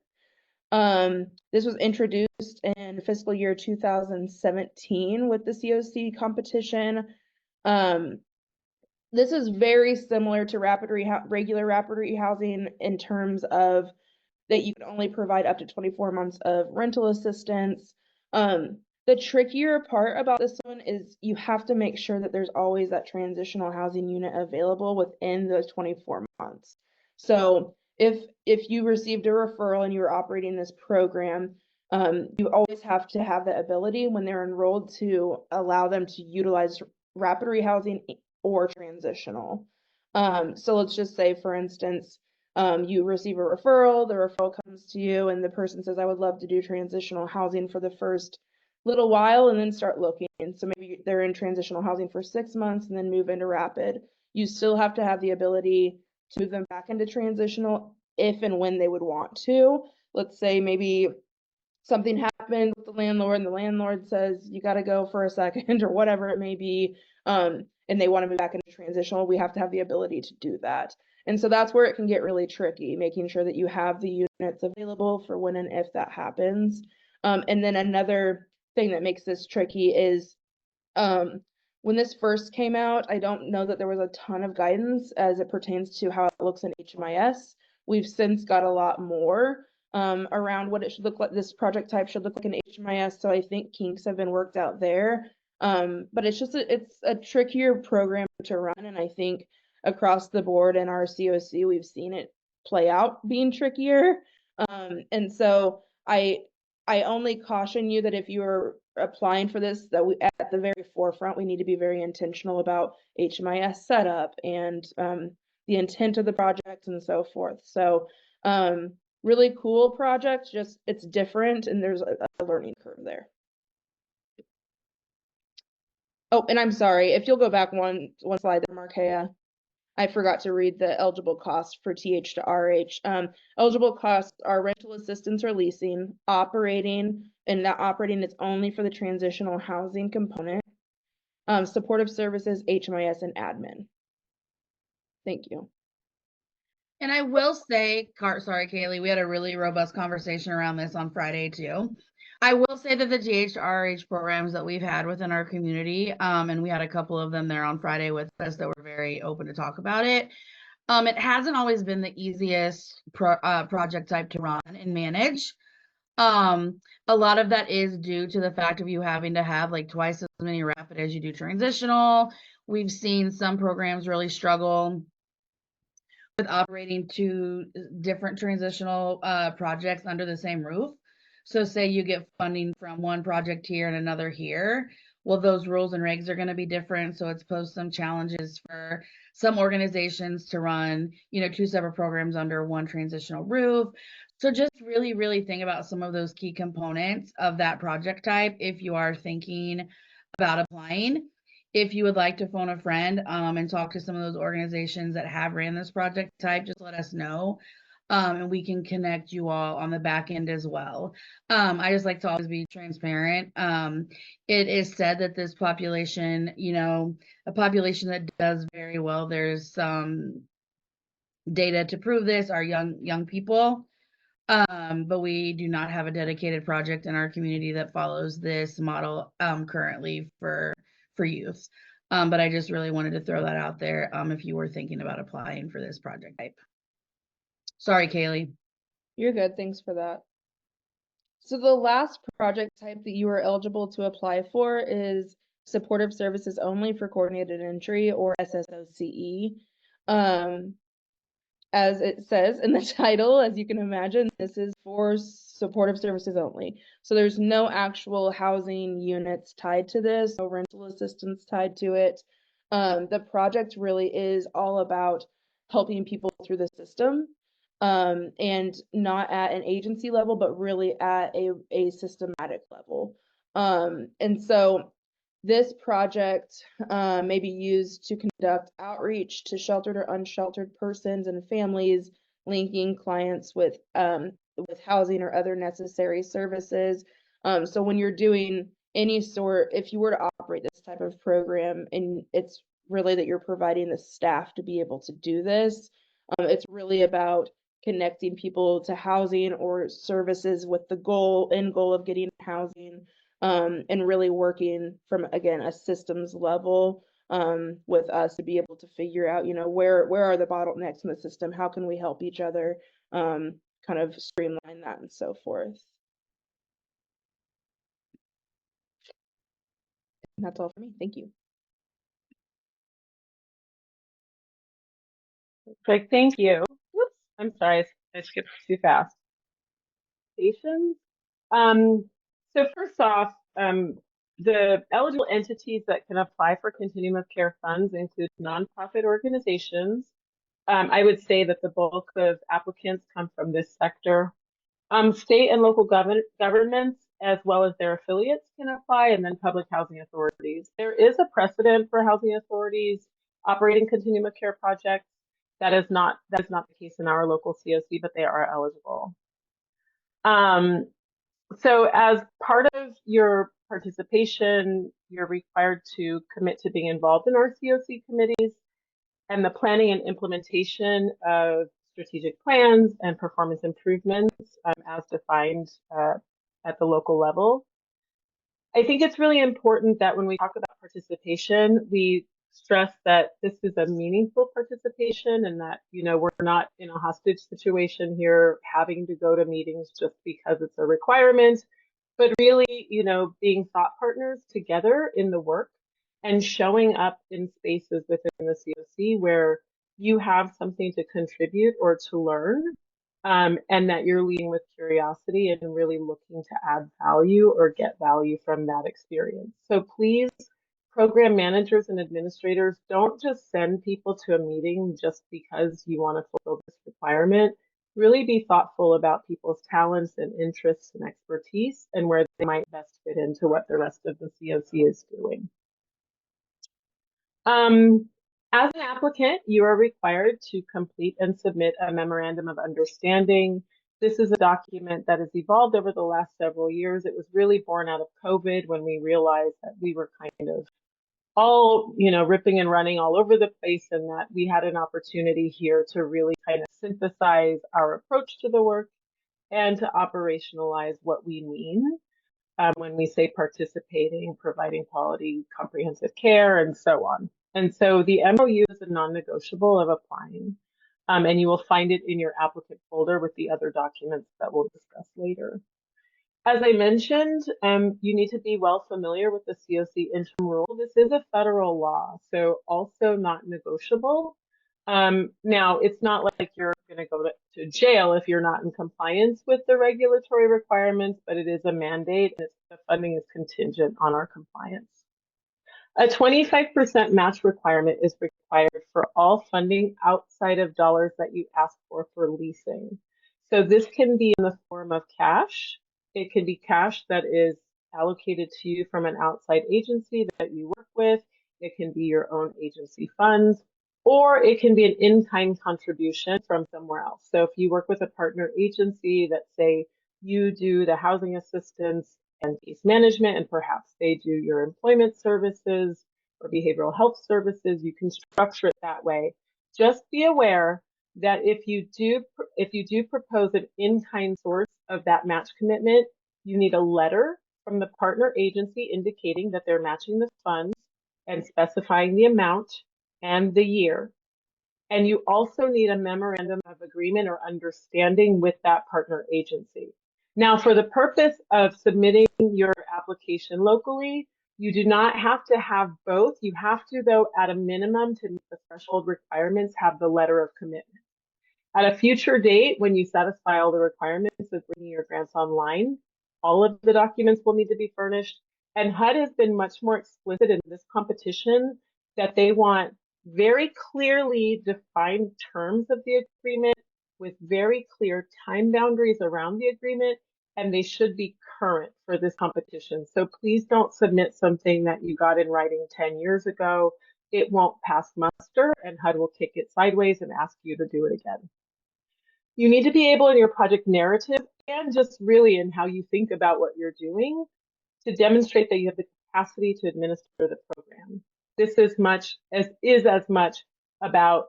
This was introduced in fiscal year 2017 with the COC competition. This is very similar to regular rapid rehousing in terms of that you can only provide up to 24 months of rental assistance. The trickier part about this one is you have to make sure that there's always that transitional housing unit available within those 24 months. So if you received a referral and you were operating this program, you always have to have the ability when they're enrolled to allow them to utilize rapid rehousing or transitional. So let's just say, for instance, you receive a referral, the referral comes to you and the person says, I would love to do transitional housing for the first little while and then start looking. So maybe they're in transitional housing for 6 months and then move into rapid. You still have to have the ability to move them back into transitional if and when they would want to. Let's say maybe something happened with the landlord and the landlord says you got to go for a second or whatever it may be, and they want to move back into transitional. We have to have the ability to do that. And so that's where it can get really tricky, making sure that you have the units available for when and if that happens. And then another thing that makes this tricky is when this first came out, I don't know that there was a ton of guidance as it pertains to how it looks in HMIS. We've since got a lot more around what it should look like. This project type should look like an HMIS. So I think kinks have been worked out there. But it's just it's a trickier program to run, and I think across the board in our COC we've seen it play out being trickier. And so I only caution you that if you are applying for this, that we at the very forefront we need to be very intentional about HMIS setup and the intent of the project and so forth. So really cool project, just it's different and there's a learning curve there. Oh, and I'm sorry, if you'll go back one slide there, Markeia. I forgot to read the eligible costs for TH to RH. Eligible costs are rental assistance or leasing, operating, and that operating is only for the transitional housing component, supportive services, HMIS, and admin. Thank you.
And I will say, sorry, Kaylee, we had a really robust conversation around this on Friday too. I will say that the GHRH programs that we've had within our community, and we had a couple of them there on Friday with us that were very open to talk about it. It hasn't always been the easiest project type to run and manage. A lot of that is due to the fact of you having to have like twice as many rapid as you do transitional. We've seen some programs really struggle with operating two different transitional projects under the same roof. So say you get funding from one project here and another here. Well, those rules and regs are going to be different. So it's posed some challenges for some organizations to run, two separate programs under one transitional roof. So just really, really think about some of those key components of that project type if you are thinking about applying. If you would like to phone a friend and talk to some of those organizations that have ran this project type, just let us know. And we can connect you all on the back end as well. I just like to always be transparent. It is said that this population, a population that does very well, there's some data to prove this, are young people. But we do not have a dedicated project in our community that follows this model currently for youth. But I just really wanted to throw that out there if you were thinking about applying for this project type. Sorry, Kaylee.
You're good. Thanks for that. So the last project type that you are eligible to apply for is supportive services only for coordinated entry, or SSOCE. As it says in the title, as you can imagine, this is for supportive services only. So there's no actual housing units tied to this, no rental assistance tied to it. The project really is all about helping people through the system, and not at an agency level, but really at a systematic level. And so this project may be used to conduct outreach to sheltered or unsheltered persons and families, linking clients with housing or other necessary services. So when you're doing any sort, if you were to operate this type of program, and it's really that you're providing the staff to be able to do this, it's really about connecting people to housing or services with the end goal of getting housing. And really working from, again, a systems level with us to be able to figure out, where are the bottlenecks in the system? How can we help each other kind of streamline that and so forth. And that's all for me. Thank you.
Perfect. Thank you. Whoops. I'm sorry. I skipped too fast. So first off, the eligible entities that can apply for continuum of care funds include nonprofit organizations. I would say that the bulk of applicants come from this sector. State and local governments, as well as their affiliates, can apply, and then public housing authorities. There is a precedent for housing authorities operating continuum of care projects. That is not the case in our local COC, but they are eligible. So as part of your participation, you're required to commit to being involved in our COC committees and the planning and implementation of strategic plans and performance improvements as defined at the local level. I think it's really important that when we talk about participation, we stress that this is a meaningful participation and that, we're not in a hostage situation here having to go to meetings just because it's a requirement, but really, being thought partners together in the work and showing up in spaces within the COC where you have something to contribute or to learn, and that you're leading with curiosity and really looking to add value or get value from that experience. So please, program managers and administrators, don't just send people to a meeting just because you want to fulfill this requirement. Really be thoughtful about people's talents and interests and expertise and where they might best fit into what the rest of the COC is doing. As an applicant, you are required to complete and submit a memorandum of understanding. This is a document that has evolved over the last several years. It was really born out of COVID when we realized that we were kind of all, ripping and running all over the place, and that we had an opportunity here to really kind of synthesize our approach to the work and to operationalize what we mean when we say participating, providing quality, comprehensive care, and so on. And so the MOU is a non-negotiable of applying, and you will find it in your applicant folder with the other documents that we'll discuss later. As I mentioned, you need to be well familiar with the COC interim rule. This is a federal law, so also not negotiable. Now, it's not like you're going to go to jail if you're not in compliance with the regulatory requirements, but it is a mandate, and the funding is contingent on our compliance. A 25% match requirement is required for all funding outside of dollars that you ask for leasing. So this can be in the form of cash. It can be cash that is allocated to you from an outside agency that you work with. It can be your own agency funds, or it can be an in-kind contribution from somewhere else. So if you work with a partner agency that, say, you do the housing assistance and case management, and perhaps they do your employment services or behavioral health services, you can structure it that way. Just be aware that if you do propose an in-kind source of that match commitment, you need a letter from the partner agency indicating that they're matching the funds and specifying the amount and the year. And you also need a memorandum of agreement or understanding with that partner agency. Now, for the purpose of submitting your application locally, you do not have to have both. You have to, though, at a minimum, to meet the threshold requirements, have the letter of commitment. At a future date, when you satisfy all the requirements of bringing your grants online, all of the documents will need to be furnished. And HUD has been much more explicit in this competition that they want very clearly defined terms of the agreement with very clear time boundaries around the agreement, and they should be current for this competition. So please don't submit something that you got in writing 10 years ago. It won't pass muster, and HUD will kick it sideways and ask you to do it again. You need to be able in your project narrative, and just really in how you think about what you're doing, to demonstrate that you have the capacity to administer the program. This is as much about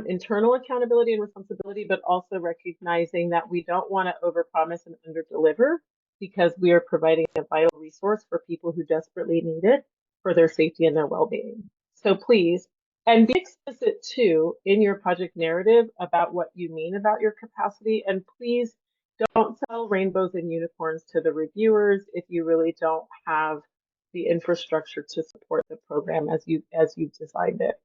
internal accountability and responsibility, but also recognizing that we don't want to overpromise and underdeliver, because we are providing a vital resource for people who desperately need it for their safety and their well-being. So please, and be explicit too in your project narrative about what you mean about your capacity, and please don't sell rainbows and unicorns to the reviewers if you really don't have the infrastructure to support the program as you've designed it.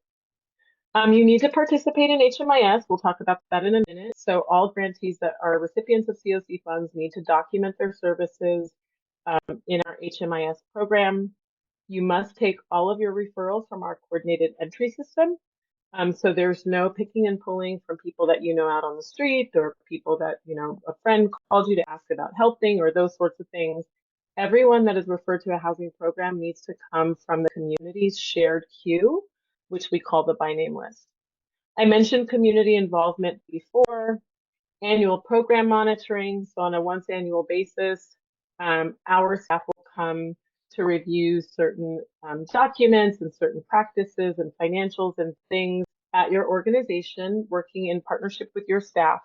You need to participate in HMIS. We'll talk about that in a minute. So all grantees that are recipients of COC funds need to document their services in our HMIS program. You must take all of your referrals from our coordinated entry system. So there's no picking and pulling from people that you know out on the street, or people that, a friend called you to ask about helping, or those sorts of things. Everyone that is referred to a housing program needs to come from the community's shared queue, which we call the by name list. I mentioned community involvement before. Annual program monitoring. So on a once annual basis, our staff will come to review certain documents and certain practices and financials and things at your organization, working in partnership with your staff.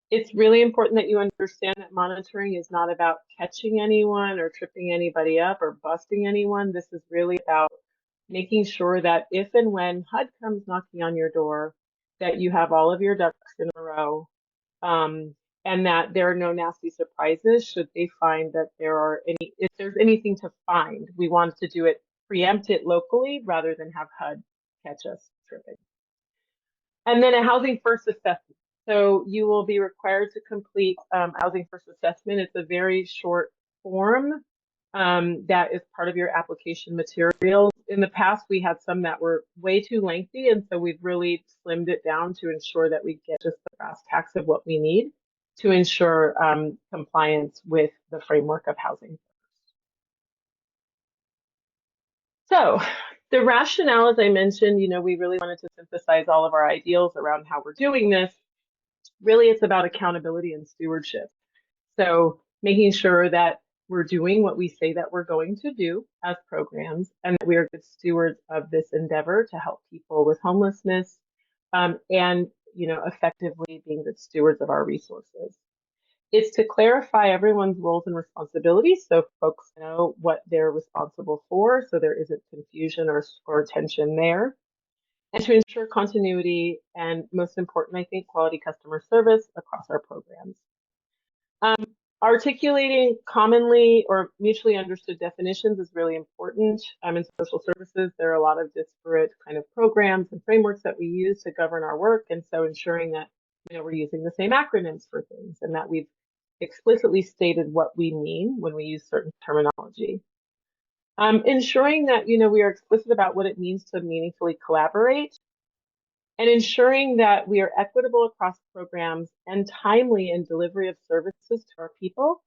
It's really important that you understand that monitoring is not about catching anyone or tripping anybody up or busting anyone. This is really about making sure that if and when HUD comes knocking on your door, that you have all of your ducks in a row, and that there are no nasty surprises should they find that if there's anything to find. We want to do it, preempt it locally rather than have HUD catch us tripping. And then a housing first assessment. So you will be required to complete housing first assessment. It's a very short form that is part of your application materials. In the past, we had some that were way too lengthy, and so we've really slimmed it down to ensure that we get just the brass tacks of what we need to ensure compliance with the framework of housing first. So The rationale, as I mentioned, we really wanted to synthesize all of our ideals around how we're doing this. Really, it's about accountability and stewardship. So making sure that we're doing what we say that we're going to do as programs, and that we are good stewards of this endeavor to help people with homelessness, and effectively being good stewards of our resources. It's to clarify everyone's roles and responsibilities so folks know what they're responsible for, so there isn't confusion or tension there, and to ensure continuity and, most important, I think, quality customer service across our programs. Articulating commonly or mutually understood definitions is really important. In social services, there are a lot of disparate kind of programs and frameworks that we use to govern our work, and so ensuring that we're using the same acronyms for things and that we've explicitly stated what we mean when we use certain terminology. Ensuring that we are explicit about what it means to meaningfully collaborate, and ensuring that we are equitable across programs and timely in delivery of services to our people.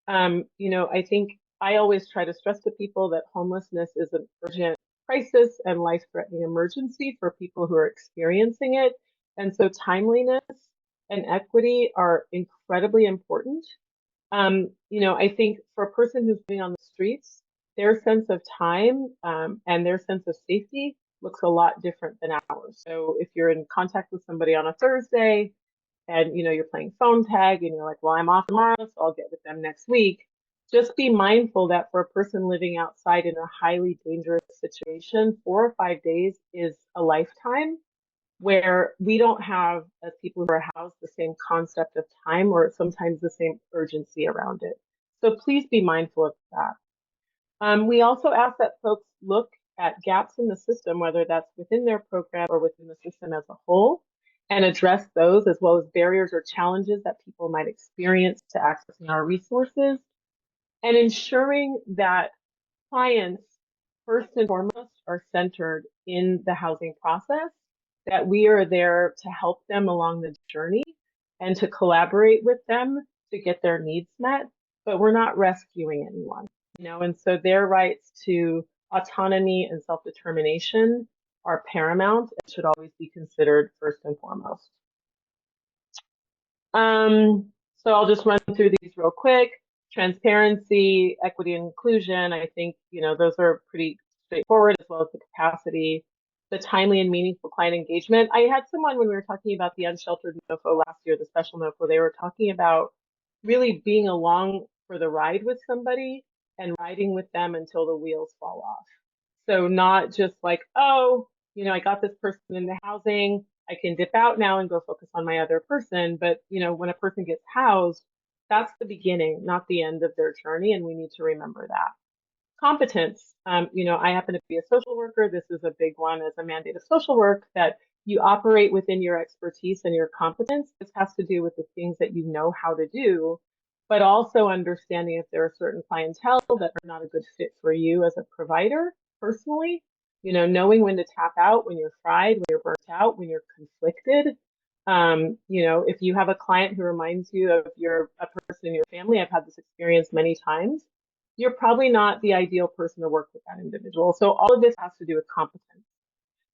I think I always try to stress to people that homelessness is an urgent crisis and life-threatening emergency for people who are experiencing it. And so timeliness and equity are incredibly important. I think for a person who's living on the streets, their sense of time and their sense of safety looks a lot different than ours. So if you're in contact with somebody on a Thursday and you're playing phone tag and you're like, well, I'm off tomorrow, so I'll get with them next week. Just be mindful that for a person living outside in a highly dangerous situation, 4 or 5 days is a lifetime, where we don't have, as people who are housed, the same concept of time or sometimes the same urgency around it. So please be mindful of that. We also ask that folks look at gaps in the system, whether that's within their program or within the system as a whole, and address those, as well as barriers or challenges that people might experience to accessing our resources, and ensuring that clients, first and foremost, are centered in the housing process, that we are there to help them along the journey and to collaborate with them to get their needs met, but we're not rescuing anyone, and so their rights to autonomy and self-determination are paramount and should always be considered first and foremost. So I'll just run through these real quick. Transparency, equity, and inclusion, I think, those are pretty straightforward, as well as the capacity, the timely and meaningful client engagement. I had someone, when we were talking about the unsheltered NOFO last year, the special NOFO, they were talking about really being along for the ride with somebody and riding with them until the wheels fall off. So not just like, oh, I got this person in the housing, I can dip out now and go focus on my other person. But, when a person gets housed, that's the beginning, not the end of their journey. And we need to remember that. Competence. I happen to be a social worker. This is a big one as a mandate of social work, that you operate within your expertise and your competence. This has to do with the things that you know how to do, but also understanding if there are certain clientele that are not a good fit for you as a provider personally, knowing when to tap out, when you're fried, when you're burnt out, when you're conflicted. If you have a client who reminds you of a person in your family, I've had this experience many times, you're probably not the ideal person to work with that individual. So all of this has to do with competence.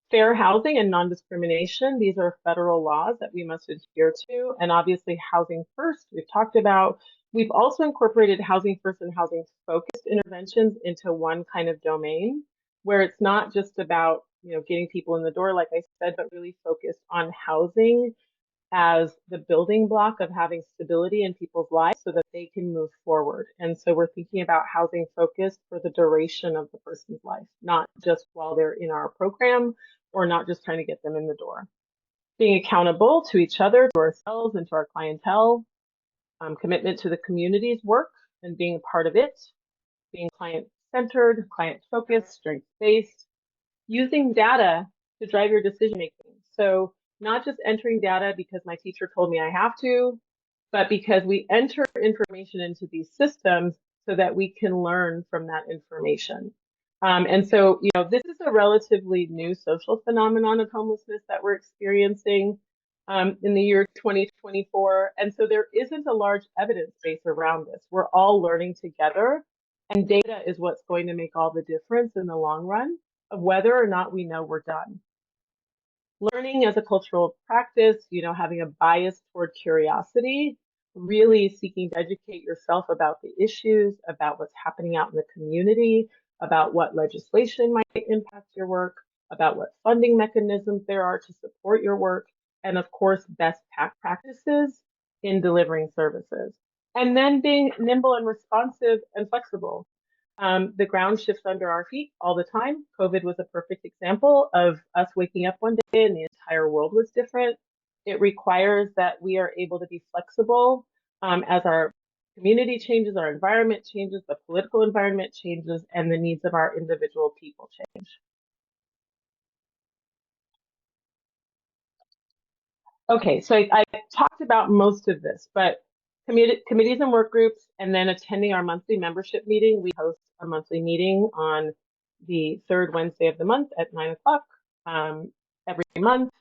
Fair housing and non-discrimination, these are federal laws that we must adhere to. And obviously housing first, we've talked about. We've also incorporated housing first and housing focused interventions into one kind of domain, where it's not just about getting people in the door, like I said, but really focused on housing as the building block of having stability in people's lives so that they can move forward. And so we're thinking about housing focused for the duration of the person's life, not just while they're in our program or not just trying to get them in the door. Being accountable to each other, to ourselves, and to our clientele. Commitment to the community's work and being a part of it. Being client-centered, client-focused, strength-based. Using data to drive your decision-making. So not just entering data because my teacher told me I have to, but because we enter information into these systems so that we can learn from that information. And so, this is a relatively new social phenomenon of homelessness that we're experiencing in the year 2024. And so there isn't a large evidence base around this. We're all learning together, and data is what's going to make all the difference in the long run of whether or not we know we're done. Learning as a cultural practice, having a bias toward curiosity, really seeking to educate yourself about the issues, about what's happening out in the community, about what legislation might impact your work, about what funding mechanisms there are to support your work, and of course, best practices in delivering services. And then being nimble and responsive and flexible. The ground shifts under our feet all the time. COVID was a perfect example of us waking up one day and the entire world was different. It requires that we are able to be flexible as our community changes, our environment changes, the political environment changes, and the needs of our individual people change. Okay, so I talked about most of this, but committees and work groups, and then attending our monthly membership meeting. We host a monthly meeting on the third Wednesday of the month at 9 o'clock every month.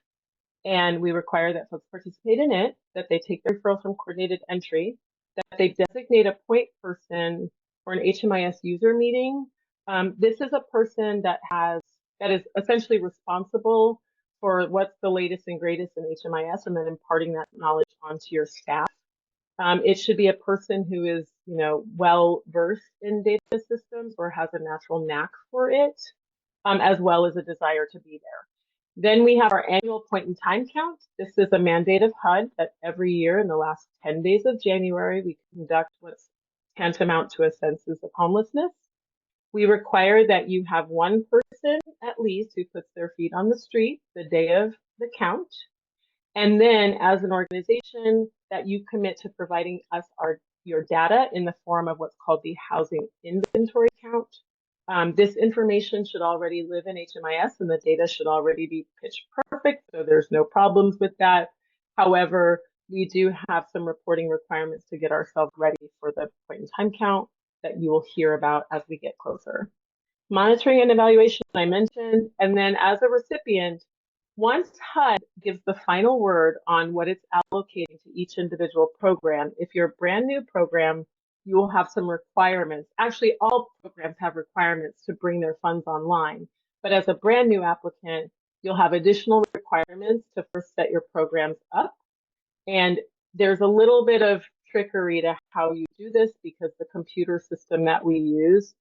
And we require that folks participate in it, that they take their referral from coordinated entry, that they designate a point person for an HMIS user meeting. This is a person that is essentially responsible for what's the latest and greatest in HMIS and then imparting that knowledge onto your staff. It should be a person who is, well versed in data systems or has a natural knack for it, as well as a desire to be there. Then we have our annual point in time count. This is a mandate of HUD that every year in the last 10 days of January, we conduct what's tantamount to a census of homelessness. We require that you have one person at least who puts their feet on the street the day of the count. And then as an organization that you commit to providing us your data in the form of what's called the housing inventory count. This information should already live in HMIS and the data should already be pitch perfect, so there's no problems with that. However, we do have some reporting requirements to get ourselves ready for the point in time count that you will hear about as we get closer. Monitoring and evaluation, I mentioned, and then as a recipient, once HUD gives the final word on what it's allocating to each individual program, if you're a brand new program, you will have some requirements. Actually, all programs have requirements to bring their funds online. But as a brand new applicant, you'll have additional requirements to first set your programs up. And there's a little bit of trickery to how you do this because the computer system that we use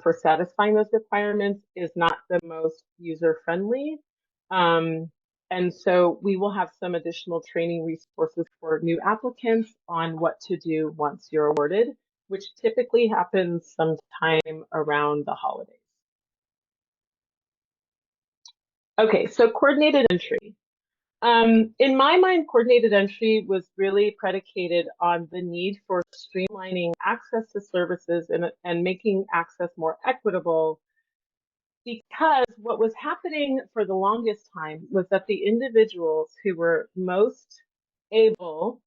for satisfying those requirements is not the most user-friendly. And so we will have some additional training resources for new applicants on what to do once you're awarded, which typically happens sometime around the holidays. Okay, so coordinated entry. In my mind, coordinated entry was really predicated on the need for streamlining access to services and making access more equitable, because what was happening for the longest time was that the individuals who were most able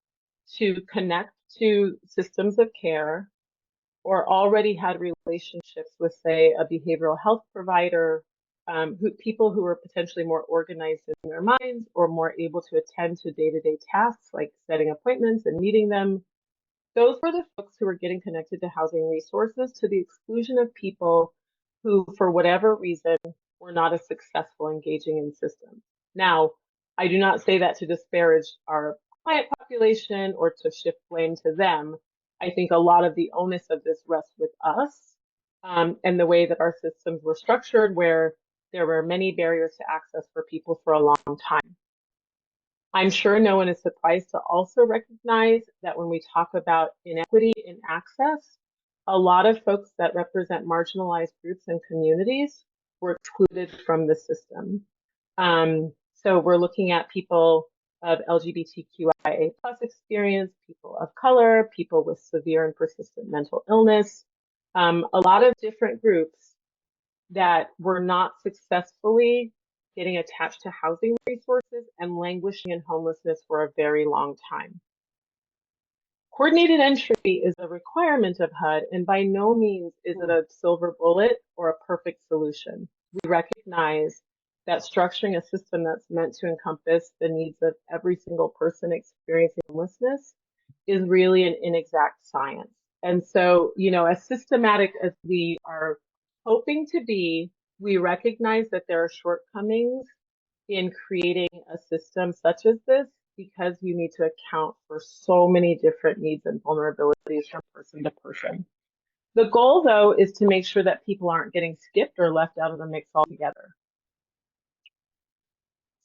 to connect to systems of care or already had relationships with, say, a behavioral health provider, people who were potentially more organized in their minds or more able to attend to day-to-day tasks like setting appointments and meeting them. Those were the folks who were getting connected to housing resources to the exclusion of people who, for whatever reason, were not as successful engaging in systems. Now, I do not say that to disparage our client population or to shift blame to them. I think a lot of the onus of this rests with us and the way that our systems were structured, where there were many barriers to access for people for a long time. I'm sure no one is surprised to also recognize that when we talk about inequity in access, a lot of folks that represent marginalized groups and communities were excluded from the system. So we're looking at people of LGBTQIA+ experience, people of color, people with severe and persistent mental illness, a lot of different groups that were not successfully getting attached to housing resources and languishing in homelessness for a very long time. Coordinated entry is a requirement of HUD, and by no means is it a silver bullet or a perfect solution. We recognize that structuring a system that's meant to encompass the needs of every single person experiencing homelessness is really an inexact science. And so, as systematic as we are hoping to be We recognize that there are shortcomings in creating a system such as this because you need to account for so many different needs and vulnerabilities from person to person. The goal, though, is to make sure that people aren't getting skipped or left out of the mix altogether.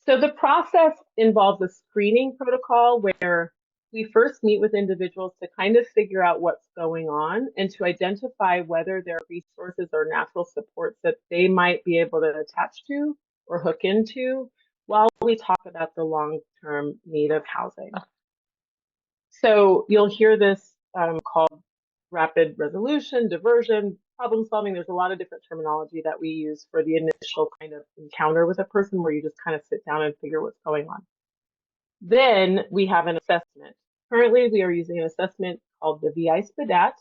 So the process involves a screening protocol where we first meet with individuals to kind of figure out what's going on and to identify whether there are resources or natural supports that they might be able to attach to or hook into while we talk about the long-term need of housing. So you'll hear this called rapid resolution, diversion, problem solving. There's a lot of different terminology that we use for the initial kind of encounter with a person where you just kind of sit down and figure what's going on. Then we have an assessment. Currently, we are using an assessment called the VI-SPDAT.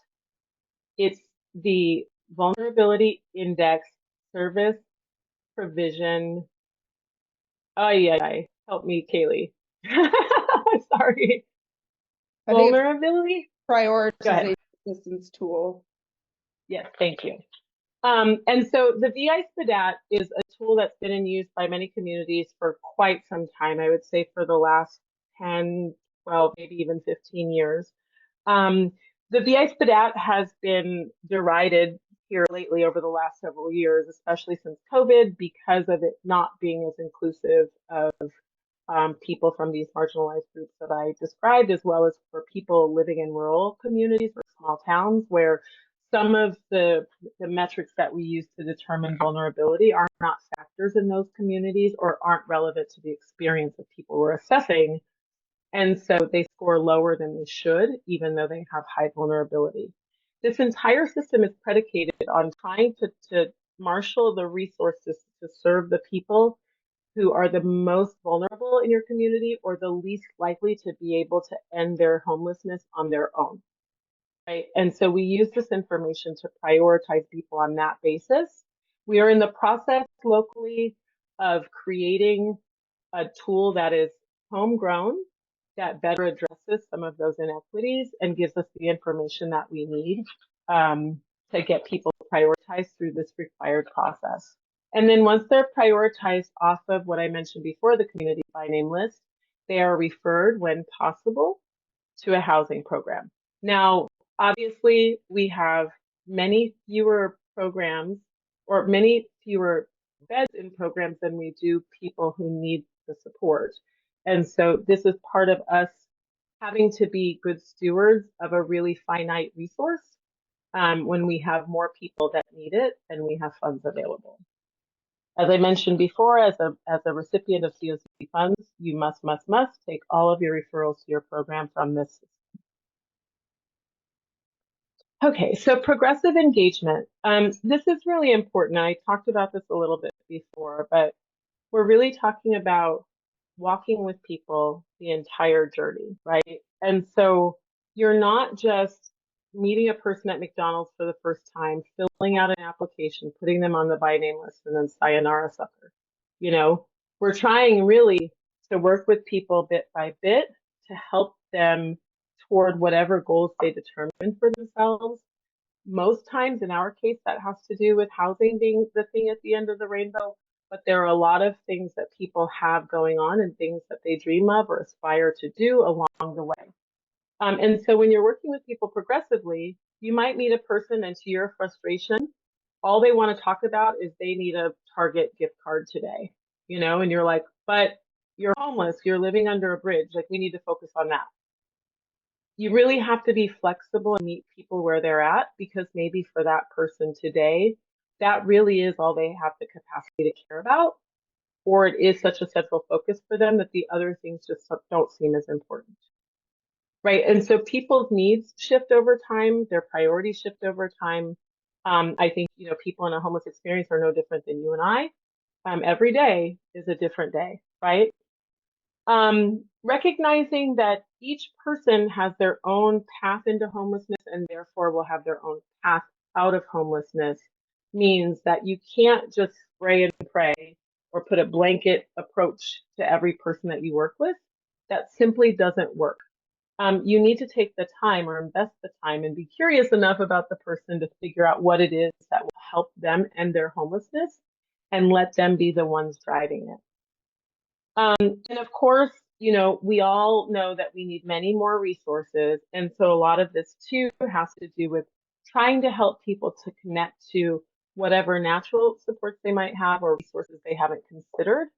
It's the Vulnerability Index Service Provision. Oh, yeah. Help me, Kaylee. Sorry. Vulnerability?
Prioritization assistance tool.
Yes, thank you. And so the VI-SPDAT is a tool that's been in use by many communities for quite some time. I would say for the last 10, 12, maybe even 15 years. The VI-SPDAT has been derided here lately over the last several years, especially since COVID, because of it not being as inclusive of people from these marginalized groups that I described, as well as for people living in rural communities or small towns where some of the metrics that we use to determine vulnerability are not factors in those communities or aren't relevant to the experience of people we're assessing. And so they score lower than they should, even though they have high vulnerability. This entire system is predicated on trying to marshal the resources to serve the people who are the most vulnerable in your community or the least likely to be able to end their homelessness on their own. Right? And so we use this information to prioritize people on that basis. We are in the process locally of creating a tool that is homegrown that better addresses some of those inequities and gives us the information that we need to get people prioritized through this required process. And then once they're prioritized off of what I mentioned before, the community by name list, they are referred when possible to a housing program. Now, obviously, we have many fewer programs or many fewer beds in programs than we do people who need the support. And so this is part of us having to be good stewards of a really finite resource when we have more people that need it and we have funds available. As I mentioned before, as a recipient of COC funds, you must take all of your referrals to your program from this system. Okay, so progressive engagement. This is really important. I talked about this a little bit before, but we're really talking about walking with people the entire journey, right? And so you're not just meeting a person at McDonald's for the first time, filling out an application, putting them on the by name list, and then sayonara sucker. You know, we're trying really to work with people bit by bit to help them toward whatever goals they determine for themselves. Most times in our case, that has to do with housing being the thing at the end of the rainbow, but there are a lot of things that people have going on and things that they dream of or aspire to do along the way. And so when you're working with people progressively, you might meet a person and to your frustration, all they want to talk about is they need a Target gift card today, you know, and you're like, but you're homeless, you're living under a bridge, like we need to focus on that. You really have to be flexible and meet people where they're at because maybe for that person today, that really is all they have the capacity to care about, or it is such a central focus for them that the other things just don't seem as important. Right. And so people's needs shift over time, their priorities shift over time. I think, you know, people in a homeless experience are no different than you and I. Every day is a different day, right? Recognizing that each person has their own path into homelessness and therefore will have their own path out of homelessness means that you can't just spray and pray or put a blanket approach to every person that you work with. That simply doesn't work. You need to take the time or invest the time and be curious enough about the person to figure out what it is that will help them end their homelessness and let them be the ones driving it. And of course, you know, we all know that we need many more resources. And so a lot of this too has to do with trying to help people to connect to whatever natural supports they might have or resources they haven't considered,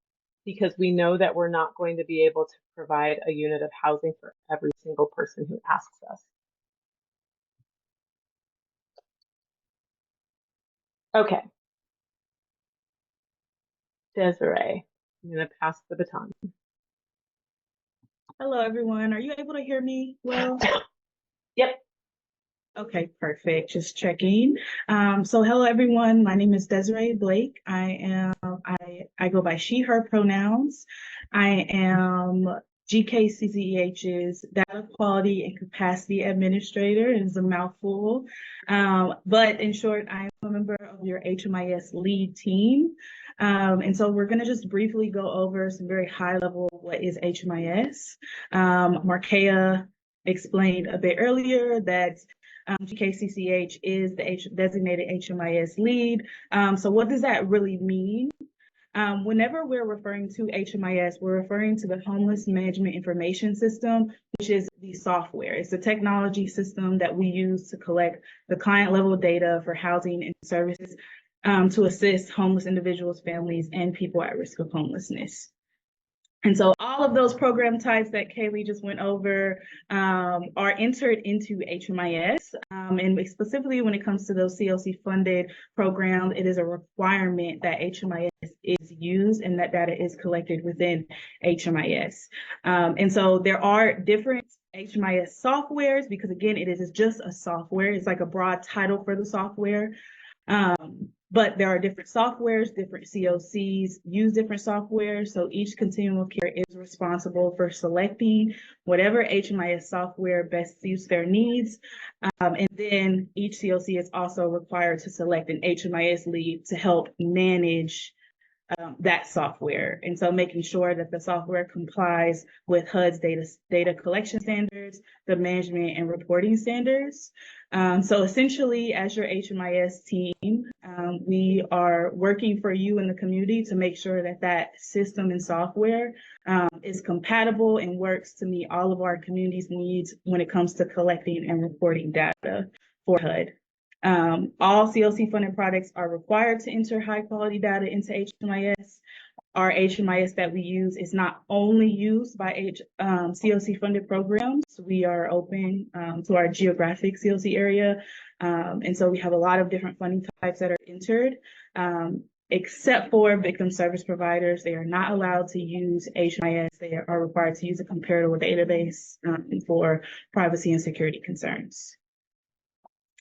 because we know that we're not going to be able to provide a unit of housing for every single person who asks us. Okay. Desiree, I'm going to pass the baton.
Hello, everyone. Are you able to hear me well?
Yep.
Okay, perfect. Just checking. So hello, everyone. My name is Desiree Blake. I go by she, her pronouns. I am GKCCEH's Data Quality and Capacity Administrator. It is a mouthful. But in short, I am a member of your HMIS lead team. And so we're going to just briefly go over some very high level what is HMIS. Markeia explained a bit earlier that GKCCH is the designated HMIS lead. So what does that really mean? Whenever we're referring to HMIS, we're referring to the Homeless Management Information System, which is the software. It's a technology system that we use to collect the client level data for housing and services to assist homeless individuals, families, and people at risk of homelessness. And so all of those program types that Kaylee just went over are entered into HMIS. And specifically when it comes to those CLC funded programs, it is a requirement that HMIS is used and that data is collected within HMIS. And so there are different HMIS softwares because again, it is just a software. It's like a broad title for the software. But there are different softwares, different COCs use different softwares. So each continuum of care is responsible for selecting whatever HMIS software best suits their needs. And then each COC is also required to select an HMIS lead to help manage that software. And so making sure that the software complies with HUD's data collection standards, the management and reporting standards. So essentially, as your HMIS team, we are working for you in the community to make sure that that system and software is compatible and works to meet all of our community's needs when it comes to collecting and reporting data for HUD. All CLC funded products are required to enter high quality data into HMIS. Our HMIS that we use is not only used by CLC funded programs. We are open to our geographic CLC area. And so we have a lot of different funding types that are entered. Except for victim service providers, they are not allowed to use HMIS. They are required to use a comparable database for privacy and security concerns.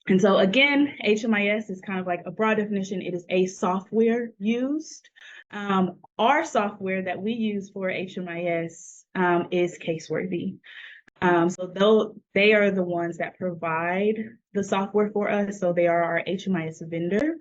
And so again, HMIS is kind of like a broad definition. It is a software used. Our software that we use for HMIS is Caseworthy. So though they are the ones that provide the software for us, so they are our HMIS vendor.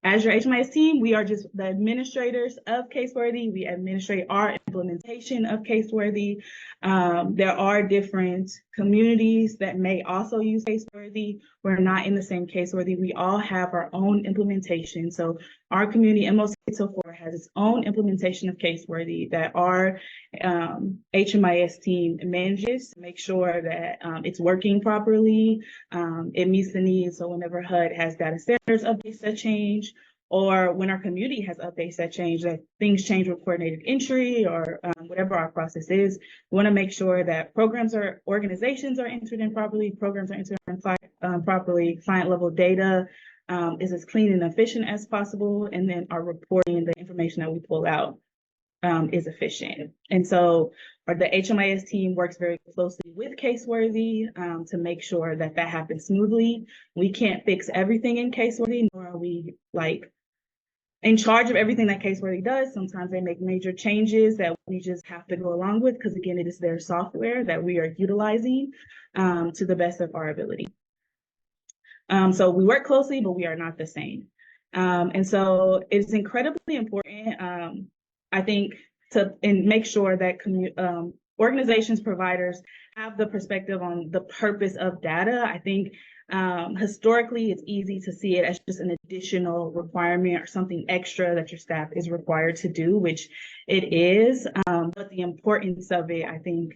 As your HMIS team, we are just the administrators of Caseworthy. We administrate our implementation of Caseworthy. There are different communities that may also use Caseworthy. We're not in the same Caseworthy. We all have our own implementation. So our community, MOC 604, has its own implementation of Caseworthy that our HMIS team manages to make sure that it's working properly, it meets the needs. So whenever HUD has data standards updates that change, or when our community has updates that change, that things change with coordinated entry or whatever our process is, we want to make sure that organizations are entered in properly, programs are entered in properly, client level data is as clean and efficient as possible, and then our reporting, the information that we pull out is efficient. And so the HMIS team works very closely with Caseworthy to make sure that that happens smoothly. We can't fix everything in Caseworthy, nor are we like in charge of everything that Caseworthy does. Sometimes they make major changes that we just have to go along with because again, it is their software that we are utilizing to the best of our ability. So we work closely, but we are not the same. And so it's incredibly important, I think, to make sure that organizations, providers have the perspective on the purpose of data. I think Historically, it's easy to see it as just an additional requirement or something extra that your staff is required to do, which it is. But the importance of it, I think,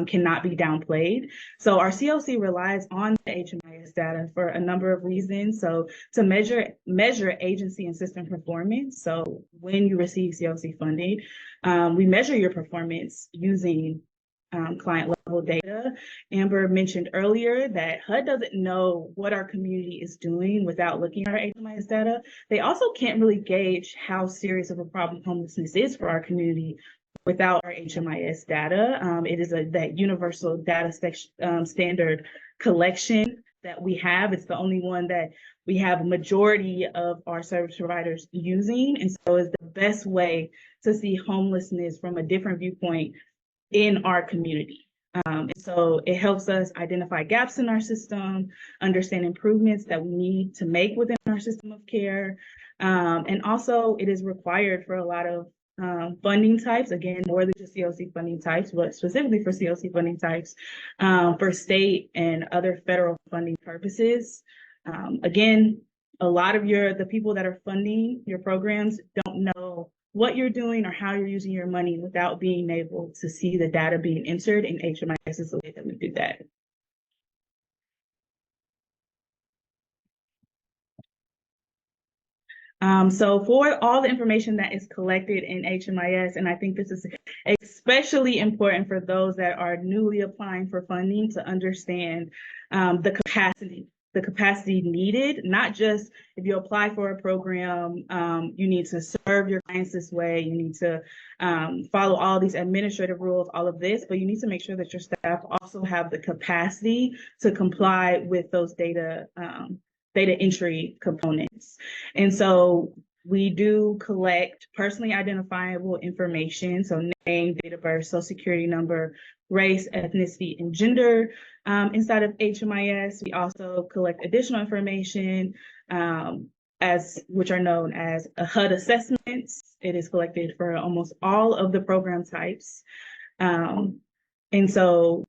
cannot be downplayed. So our COC relies on the HMIS data for a number of reasons. So to measure agency and system performance. So when you receive COC funding, we measure your performance using client level data. Amber mentioned earlier that HUD doesn't know what our community is doing without looking at our HMIS data. They also can't really gauge how serious of a problem homelessness is for our community without our HMIS data. It is that universal data standard collection that we have. It's the only one that we have a majority of our service providers using. And so it's the best way to see homelessness from a different viewpoint in our community. And so it helps us identify gaps in our system, understand improvements that we need to make within our system of care. And also it is required for a lot of funding types, again, more than just COC funding types, but specifically for COC funding types, for state and other federal funding purposes. Again, a lot of the people that are funding your programs don't know what you're doing or how you're using your money without being able to see the data being entered, and HMIS is the way that we do that. So for all the information that is collected in HMIS, and I think this is especially important for those that are newly applying for funding to understand the capacity needed, not just if you apply for a program, you need to serve your clients this way, you need to follow all these administrative rules, all of this, but you need to make sure that your staff also have the capacity to comply with those data entry components. And so we do collect personally identifiable information, so name, date of birth, social security number, race, ethnicity, and gender. Inside of HMIS, we also collect additional information which are known as HUD assessments. It is collected for almost all of the program types. And so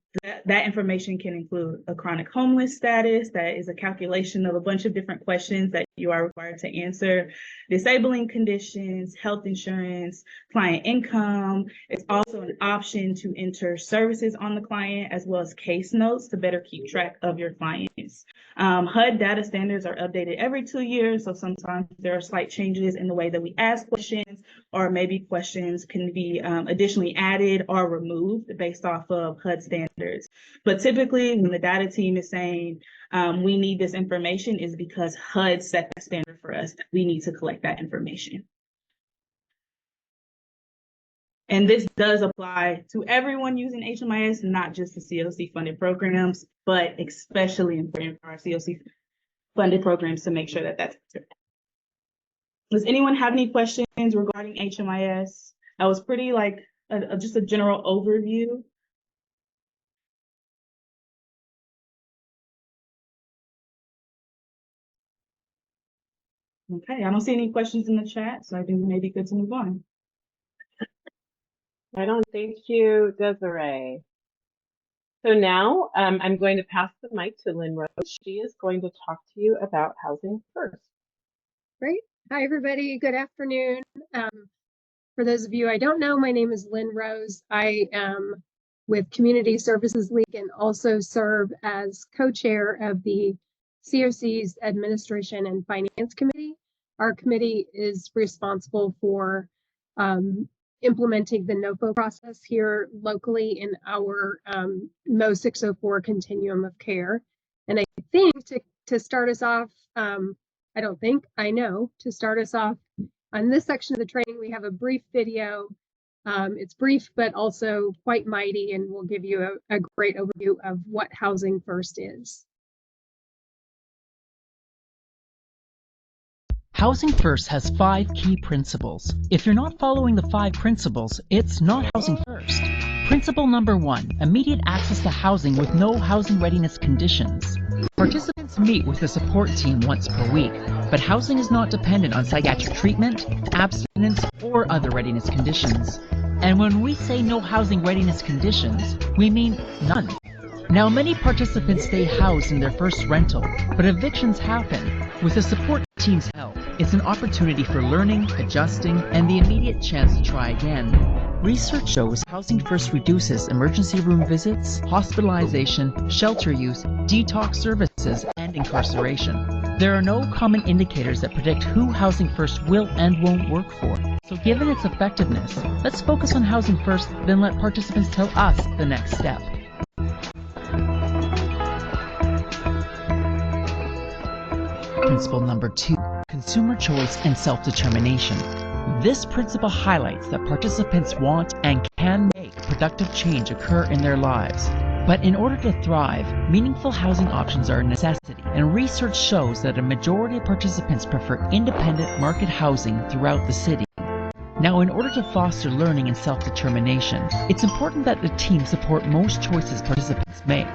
that information can include a chronic homeless status. That is a calculation of a bunch of different questions that you are required to answer. Disabling conditions, health insurance, client income. It's also an option to enter services on the client as well as case notes to better keep track of your clients. HUD data standards are updated every 2 years, so sometimes there are slight changes in the way that we ask questions, or maybe questions can be additionally added or removed based off of HUD standards. But typically when the data team is saying we need this information is because HUD set that standard for us. We need to collect that information. And this does apply to everyone using HMIS, not just the COC funded programs, but especially important for our COC funded programs to make sure that that's true. Does anyone have any questions regarding HMIS? That was pretty like just a general overview. Okay, I don't see any questions in the chat, so I think we may be good to move on.
I don't thank you, Desiree. So now I'm going to pass the mic to Lynn Rose. She is going to talk to you about Housing First.
Great. Hi, everybody. Good afternoon. For those of you I don't know, my name is Lynn Rose. I am with Community Services League and also serve as co-chair of the COC's Administration and Finance Committee. Our committee is responsible for implementing the NOFO process here locally in our MO 604 continuum of care. And I think to start us off, I know to start us off on this section of the training, we have a brief video. It's brief, but also quite mighty, and will give you a great overview of what Housing First is.
Housing First has 5 key principles. If you're not following the 5 principles, it's not Housing First. Principle number 1, immediate access to housing with no housing readiness conditions. Participants meet with the support team once per week, but housing is not dependent on psychiatric treatment, abstinence, or other readiness conditions. And when we say no housing readiness conditions, we mean none. Now, many participants stay housed in their first rental, but evictions happen. With the support team's help, it's an opportunity for learning, adjusting, and the immediate chance to try again. Research shows Housing First reduces emergency room visits, hospitalization, shelter use, detox services, and incarceration. There are no common indicators that predict who Housing First will and won't work for. So given its effectiveness, let's focus on Housing First, then let participants tell us the next step. Principle number 2, consumer choice and self-determination. This principle highlights that participants want and can make productive change occur in their lives. But in order to thrive, meaningful housing options are a necessity, and research shows that a majority of participants prefer independent market housing throughout the city. Now, in order to foster learning and self-determination, it's important that the team support most choices participants make.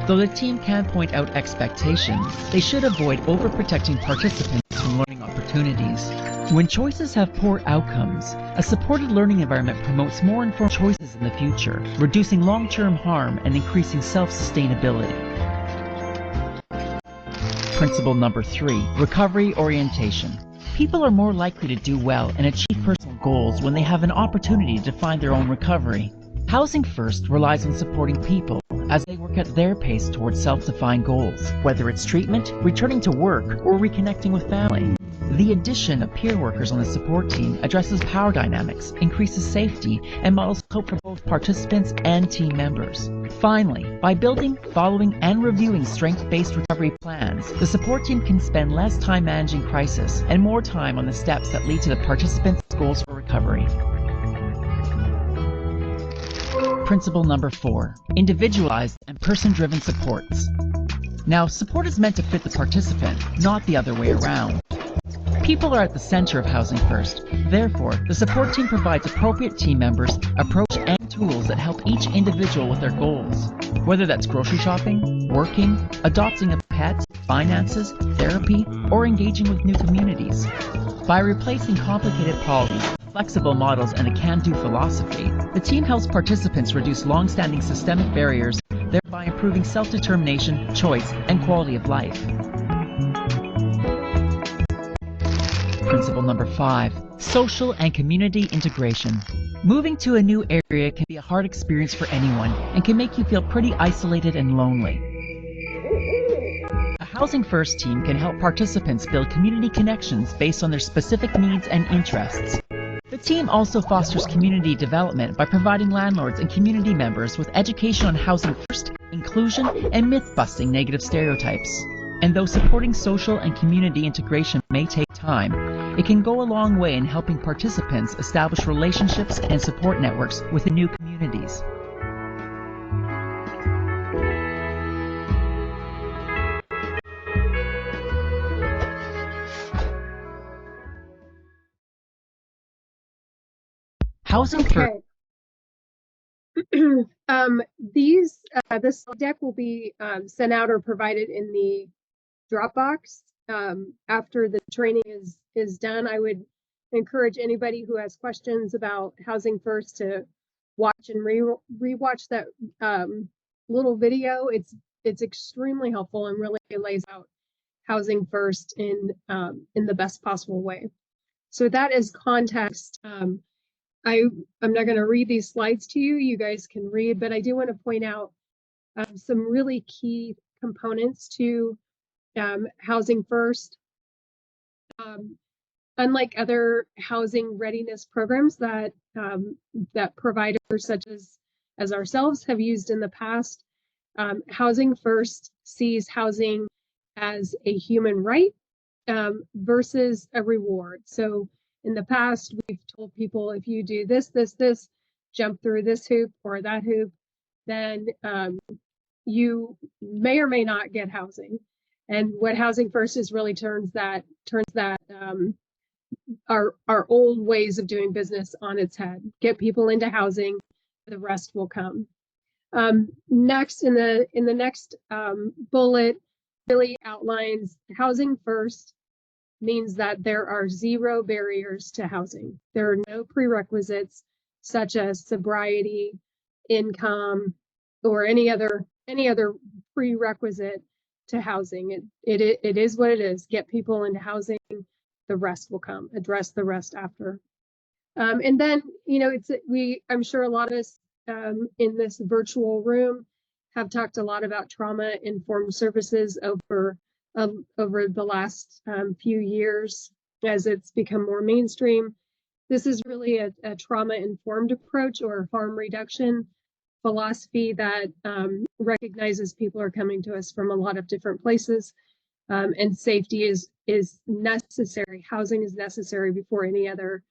Though the team can point out expectations, they should avoid overprotecting participants from learning opportunities. When choices have poor outcomes, a supported learning environment promotes more informed choices in the future, reducing long-term harm and increasing self-sustainability. Principle number 3, recovery orientation. People are more likely to do well and achieve personal goals when they have an opportunity to find their own recovery. Housing First relies on supporting people as they work at their pace towards self-defined goals, whether it's treatment, returning to work, or reconnecting with family. The addition of peer workers on the support team addresses power dynamics, increases safety, and models hope for both participants and team members. Finally, by building, following, and reviewing strength-based recovery plans, the support team can spend less time managing crisis and more time on the steps that lead to the participants' goals for recovery. Principle number 4, individualized and person-driven supports. Now, support is meant to fit the participant, not the other way around. People are at the center of Housing First. Therefore, the support team provides appropriate team members, approach, and tools that help each individual with their goals. Whether that's grocery shopping, working, adopting a pet, finances, therapy, or engaging with new communities. By replacing complicated policies, flexible models, and a can-do philosophy, the team helps participants reduce long-standing systemic barriers, thereby improving self-determination, choice, and quality of life. Principle number 5, social and community integration. Moving to a new area can be a hard experience for anyone and can make you feel pretty isolated and lonely. A Housing First team can help participants build community connections based on their specific needs and interests. The team also fosters community development by providing landlords and community members with education on Housing First, inclusion, and myth-busting negative stereotypes. And though supporting social and community integration may take time, it can go a long way in helping participants establish relationships and support networks within new communities. Housing First.
This deck will be sent out or provided in the Dropbox after the training is done. I would encourage anybody who has questions about Housing First to watch and rewatch that little video. It's extremely helpful and really lays out Housing First in the best possible way. So with that as context, I'm not going to read these slides to you. You guys can read, but I do want to point out some really key components to Housing First. Unlike other housing readiness programs that providers such as ourselves have used in the past, Housing First sees housing as a human right versus a reward. So in the past, we've told people if you do this, jump through this hoop or that hoop, then you may or may not get housing. And what Housing First is really turns that our old ways of doing business on its head. Get people into housing, the rest will come. Next, in the next bullet, really outlines Housing First means that there are zero barriers to housing. There are no prerequisites such as sobriety, income, or any other any other prerequisite to housing. It is what it is. Get people into housing, the rest will come. Address the rest after. And then, you know, I'm sure a lot of us in this virtual room have talked a lot about trauma-informed services over the last few years as it's become more mainstream. This is really a trauma-informed approach or harm reduction philosophy that recognizes people are coming to us from a lot of different places, and safety is necessary. Housing is necessary before any other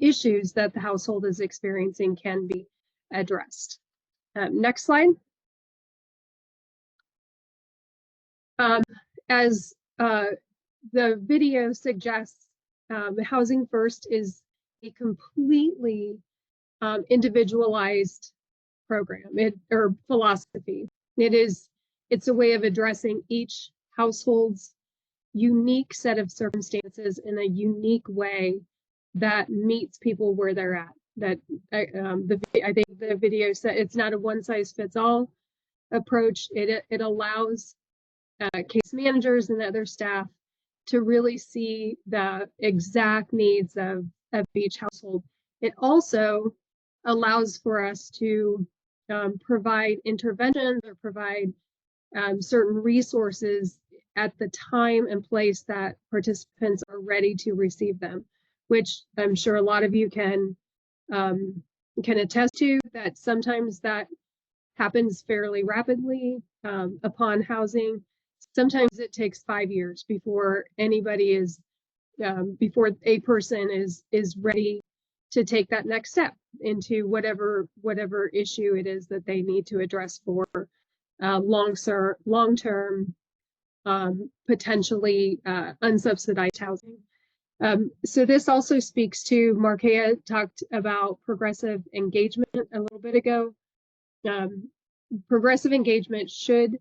issues that the household is experiencing can be addressed. Next slide. As the video suggests, Housing First is a completely individualized program or philosophy. It's a way of addressing each household's unique set of circumstances in a unique way that meets people where they're at. That I think the video said it's not a one-size-fits-all approach. It allows case managers and other staff to really see the exact needs of each household. It also allows for us to provide interventions or provide certain resources at the time and place that participants are ready to receive them, which I'm sure a lot of you can attest to, that sometimes that happens fairly rapidly upon housing. Sometimes it takes 5 years before anybody is, before a person is ready to take that next step into whatever issue it is that they need to address for long-term, potentially unsubsidized housing. So this also speaks to, Markea talked about progressive engagement a little bit ago. Progressive engagement should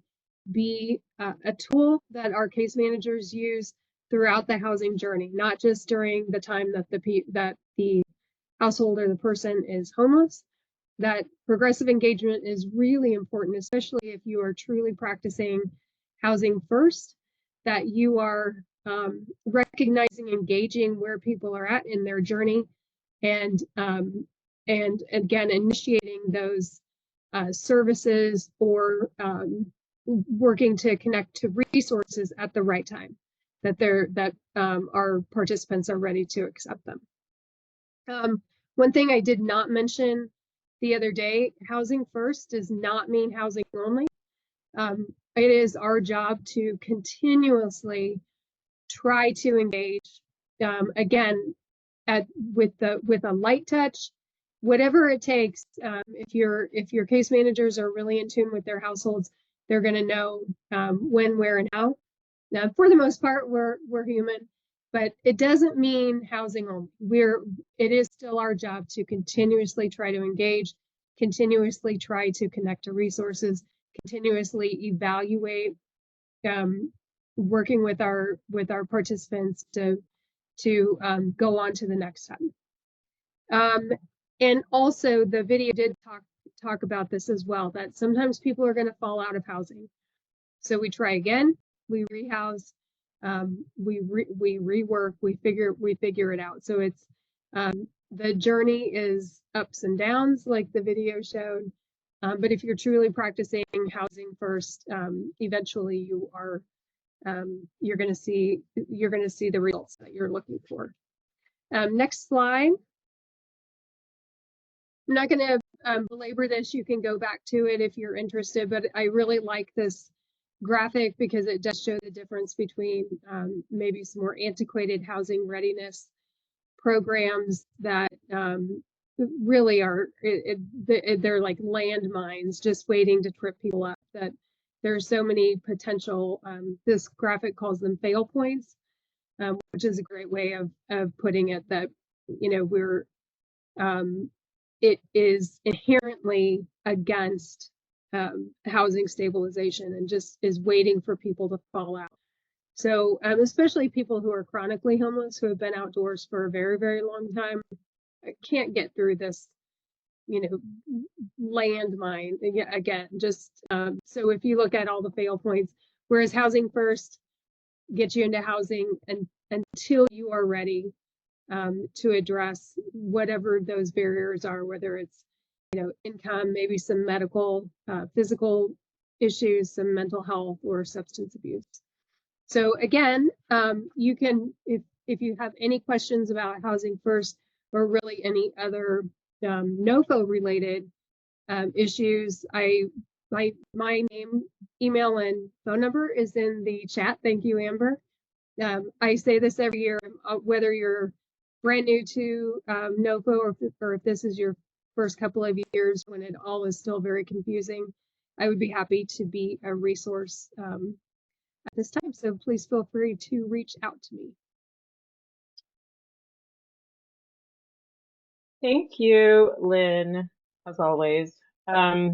be a tool that our case managers use throughout the housing journey, not just during the time that the household or the person is homeless. That progressive engagement is really important, especially if you are truly practicing housing first, that you are recognizing, engaging where people are at in their journey, and again, initiating those services or working to connect to resources at the right time, that our participants are ready to accept them. One thing I did not mention the other day, Housing First does not mean housing only. It is our job to continuously try to engage, again, with a light touch, whatever it takes. If your case managers are really in tune with their households, they're going to know when, where, and how. Now, for the most part, we're human, but it doesn't mean housing only. It is still our job to continuously try to engage, continuously try to connect to resources, continuously evaluate, working with our participants to go on to the next step. And also the video did talk about this as well, that sometimes people are going to fall out of housing. So we try again, we rehouse, we rework, we figure it out. So it's the journey is ups and downs, like the video showed. But if you're truly practicing housing first, eventually you are you're going to see the results that you're looking for. Next slide. I'm not going to belabor this. You can go back to it if you're interested, but I really like this graphic because it does show the difference between maybe some more antiquated housing readiness programs that really are, they're like landmines just waiting to trip people up, that there are so many potential, this graphic calls them fail points, which is a great way of putting it, that, you know, it is inherently against housing stabilization and just is waiting for people to fall out. So especially people who are chronically homeless, who have been outdoors for a very, very long time, can't get through this landmine again. Just so if you look at all the fail points, whereas Housing First gets you into housing and until you are ready to address whatever those barriers are, whether it's income, maybe some medical, physical issues, some mental health, or substance abuse. So again, you can, if you have any questions about Housing First or really any other NOFO related issues, my name, email, and phone number is in the chat. Thank you, Amber. I say this every year, whether you're brand new to NOFO or if this is your first couple of years when it all is still very confusing, I would be happy to be a resource at this time. So please feel free to reach out to me.
Thank you, Lynn, as always. I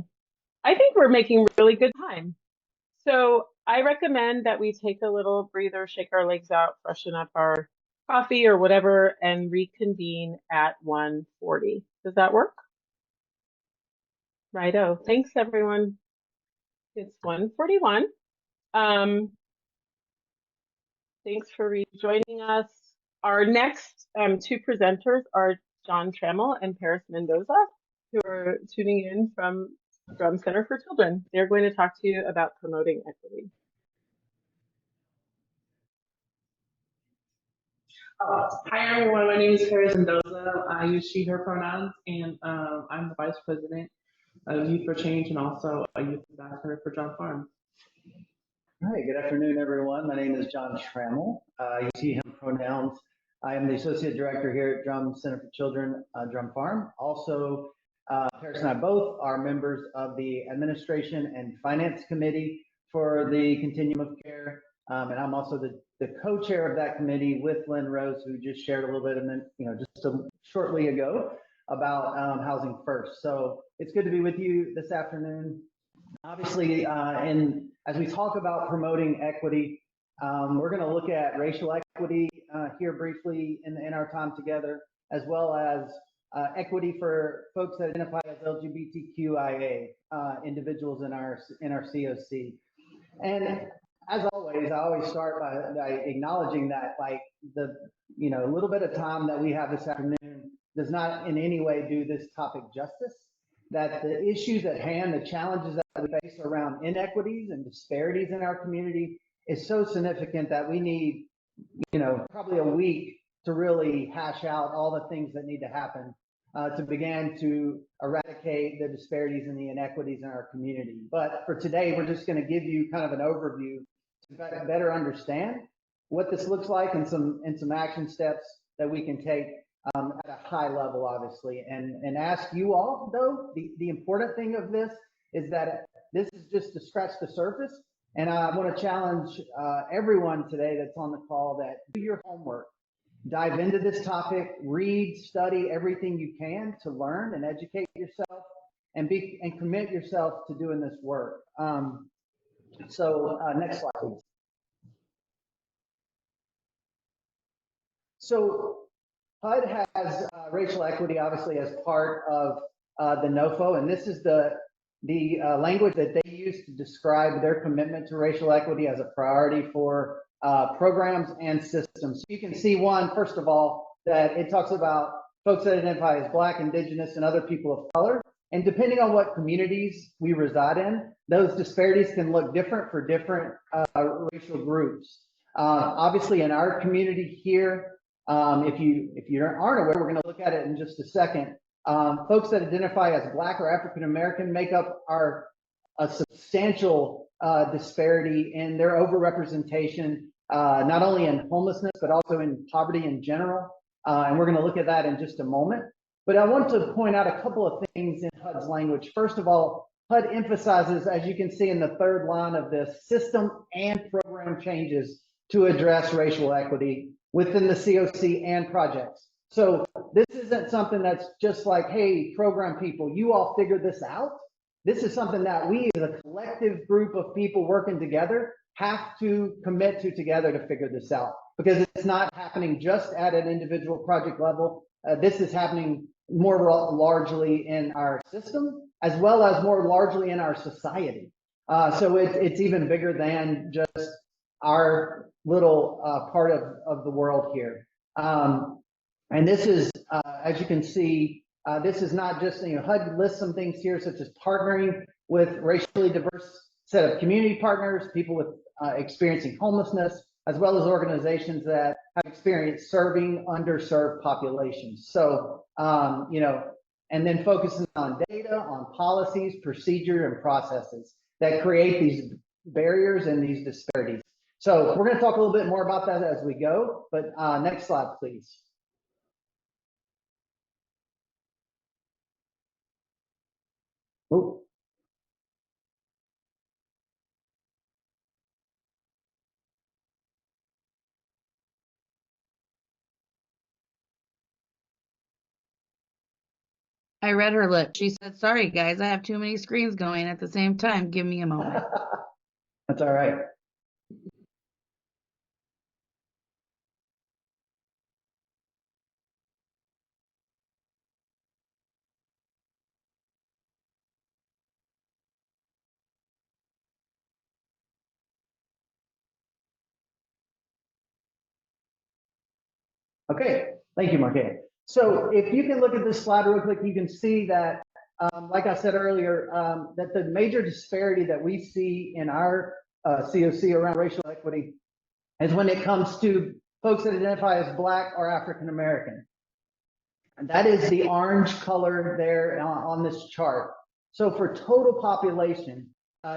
think we're making really good time. So I recommend that we take a little breather, shake our legs out, freshen up our coffee or whatever, and reconvene at 1:40. Does that work? Righto. Thanks, everyone. It's 1:41. Thanks for rejoining us. Our next two presenters are John Trammell and Paris Mendoza, who are tuning in from Drum Center for Children. They're going to talk to you about promoting equity.
Hi everyone, my name is Paris Mendoza. I use she, her pronouns, and I'm the Vice President of Youth for Change and also a Youth Ambassador for Drum Farm.
Hi, good afternoon everyone. My name is John Trammell. I use he, him pronouns. I am the Associate Director here at Drum Center for Children, Drum Farm. Also, Paris and I both are members of the Administration and Finance Committee for the Continuum of Care. And I'm also the co-chair of that committee with Lynn Rose, who just shared a little bit of shortly ago about Housing First. So it's good to be with you this afternoon. Obviously, as we talk about promoting equity, we're going to look at racial equity here briefly in our time together, as well as equity for folks that identify as LGBTQIA individuals in our COC. And as always, I always start by acknowledging that, like, the little bit of time that we have this afternoon does not in any way do this topic justice. That the issues at hand, the challenges that we face around inequities and disparities in our community is so significant that we need, probably a week to really hash out all the things that need to happen to begin to eradicate the disparities and the inequities in our community. But for today, we're just going to give you kind of an overview to better understand what this looks like and some action steps that we can take at a high level, obviously, and ask you all, though, the important thing of this is that this is just to scratch the surface. And I want to challenge everyone today that's on the call that do your homework, dive into this topic, read, study everything you can to learn and educate yourself and commit yourself to doing this work. So next slide, please. So HUD has racial equity, obviously, as part of the NOFO, and this is the language that they use to describe their commitment to racial equity as a priority for programs and systems. So you can see first of all, that it talks about folks that identify as Black, Indigenous, and other people of color. And depending on what communities we reside in, those disparities can look different for different racial groups. Obviously, in our community here, if you aren't aware, we're going to look at it in just a second. Folks that identify as Black or African American make up a substantial disparity in their overrepresentation, not only in homelessness, but also in poverty in general. And we're going to look at that in just a moment. But I want to point out a couple of things in HUD's language. First of all, HUD emphasizes, as you can see in the third line of this, system and program changes to address racial equity within the COC and projects. So this isn't something that's just like, hey, program people, you all figure this out. This is something that we as a collective group of people working together have to commit to together to figure this out, because it's not happening just at an individual project level. This is happening more largely in our system, as well as more largely in our society. So it's even bigger than just our little part of the world here. And this is, as you can see, this is not just, HUD lists some things here, such as partnering with racially diverse set of community partners, people with experiencing homelessness, as well as organizations that have experienced serving underserved populations. So, and then focusing on data, on policies, procedure, and processes that create these barriers and these disparities. So we're going to talk a little bit more about that as we go, but next slide, please. Ooh.
I read her lip. She said, sorry, guys, I have too many screens going at the same time. Give me a moment.
That's all right. Okay, thank you, Marquette. So if you can look at this slide real quick, you can see that, like I said earlier, that the major disparity that we see in our COC around racial equity is when it comes to folks that identify as Black or African American. And that is the orange color there on this chart. So for total population,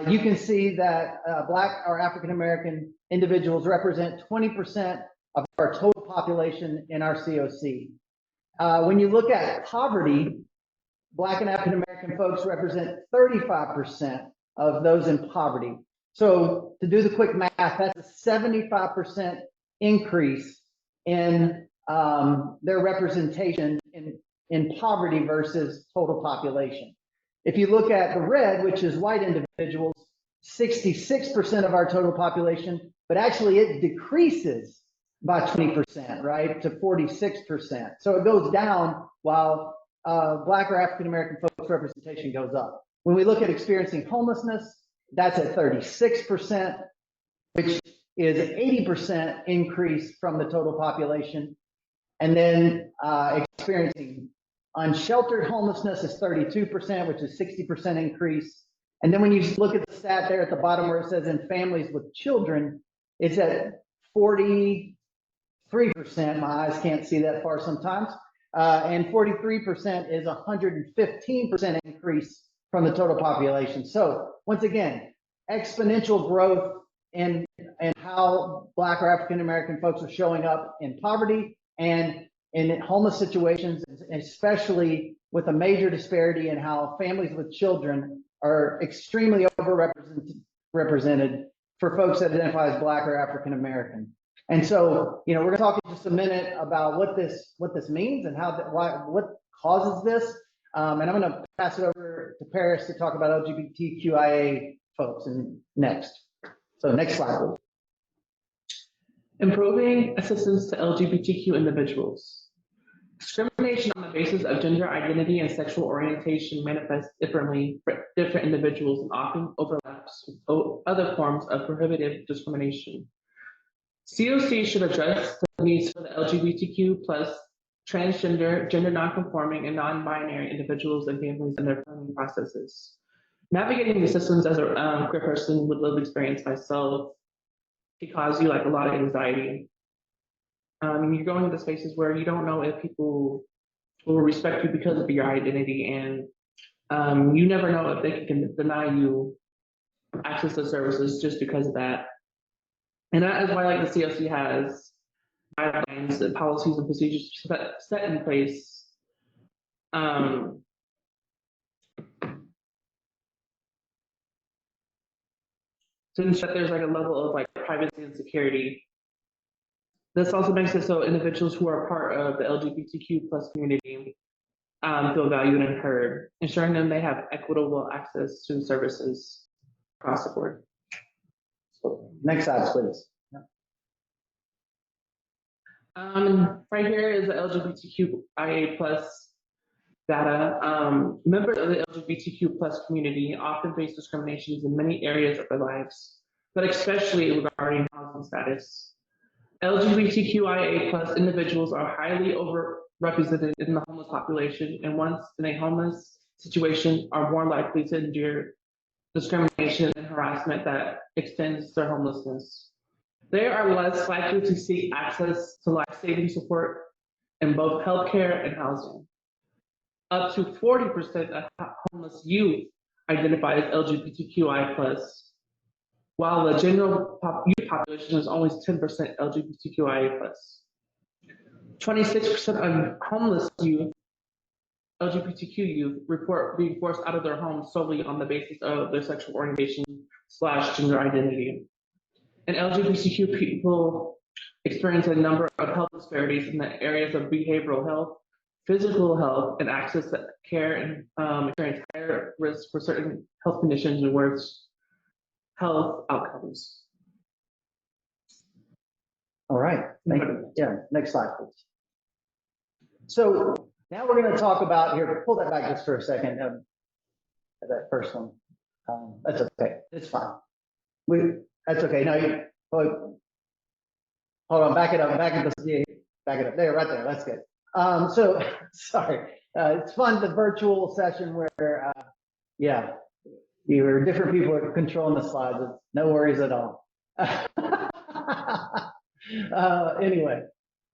you can see that Black or African American individuals represent 20% of our total population in our COC. When you look at poverty, Black and African American folks represent 35% of those in poverty. So to do the quick math, that's a 75% increase in their representation in poverty versus total population. If you look at the red, which is white individuals, 66% of our total population, but actually it decreases by 20%, right, to 46%. So it goes down while Black or African American folks representation goes up. When we look at experiencing homelessness, that's at 36%, which is 80% increase from the total population. And then experiencing unsheltered homelessness is 32%, which is 60% increase. And then when you look at the stat there at the bottom where it says in families with children, it's at 43%. My eyes can't see that far sometimes. And 43% is 115% increase from the total population. So once again, exponential growth in how Black or African American folks are showing up in poverty and in homeless situations, especially with a major disparity in how families with children are extremely overrepresented for folks that identify as Black or African American. And so, we're going to talk in just a minute about what this means and what causes this. And I'm going to pass it over to Paris to talk about LGBTQIA folks. And next. So next slide, please.
Improving assistance to LGBTQ individuals. Discrimination on the basis of gender identity and sexual orientation manifests differently for different individuals and often overlaps with other forms of prohibited discrimination. COC should address the needs for the LGBTQ plus transgender, gender nonconforming, and non-binary individuals and families in their planning processes. Navigating the systems as a queer person with lived experience myself can cause you like a lot of anxiety. You're going into spaces where you don't know if people will respect you because of your identity, and you never know if they can deny you access to services just because of that. And that is why like the COC has guidelines and policies and procedures set in place to ensure that there's like a level of like privacy and security. This also makes it so individuals who are part of the LGBTQ plus community feel valued and heard, ensuring them they have equitable access to services across the board.
So, next slide, please.
Right here is the LGBTQIA plus data, members of the LGBTQ plus community often face discriminations in many areas of their lives, but especially regarding housing status. LGBTQIA plus individuals are highly overrepresented in the homeless population, and once in a homeless situation are more likely to endure discrimination and harassment that extends their homelessness. They are less likely to seek access to life-saving support in both healthcare and housing. Up to 40% of homeless youth identify as LGBTQI+, while the general youth population is only 10% LGBTQIA+. 26% of homeless youth, LGBTQ youth, report being forced out of their homes solely on the basis of their sexual orientation / gender identity. And LGBTQ people experience a number of health disparities in the areas of behavioral health, physical health, and access to care, and experience higher risk for certain health conditions and worse health outcomes.
All right, thank you. Yeah, next slide, please. So now we're going to talk about, here, pull that back just for a second, that first one. That's okay, it's fine. That's okay, now you, hold on, back it up, back it up, there, right there, that's good. So, sorry, it's fun, the virtual session where, yeah, different people are controlling the slides, no worries at all. Anyway,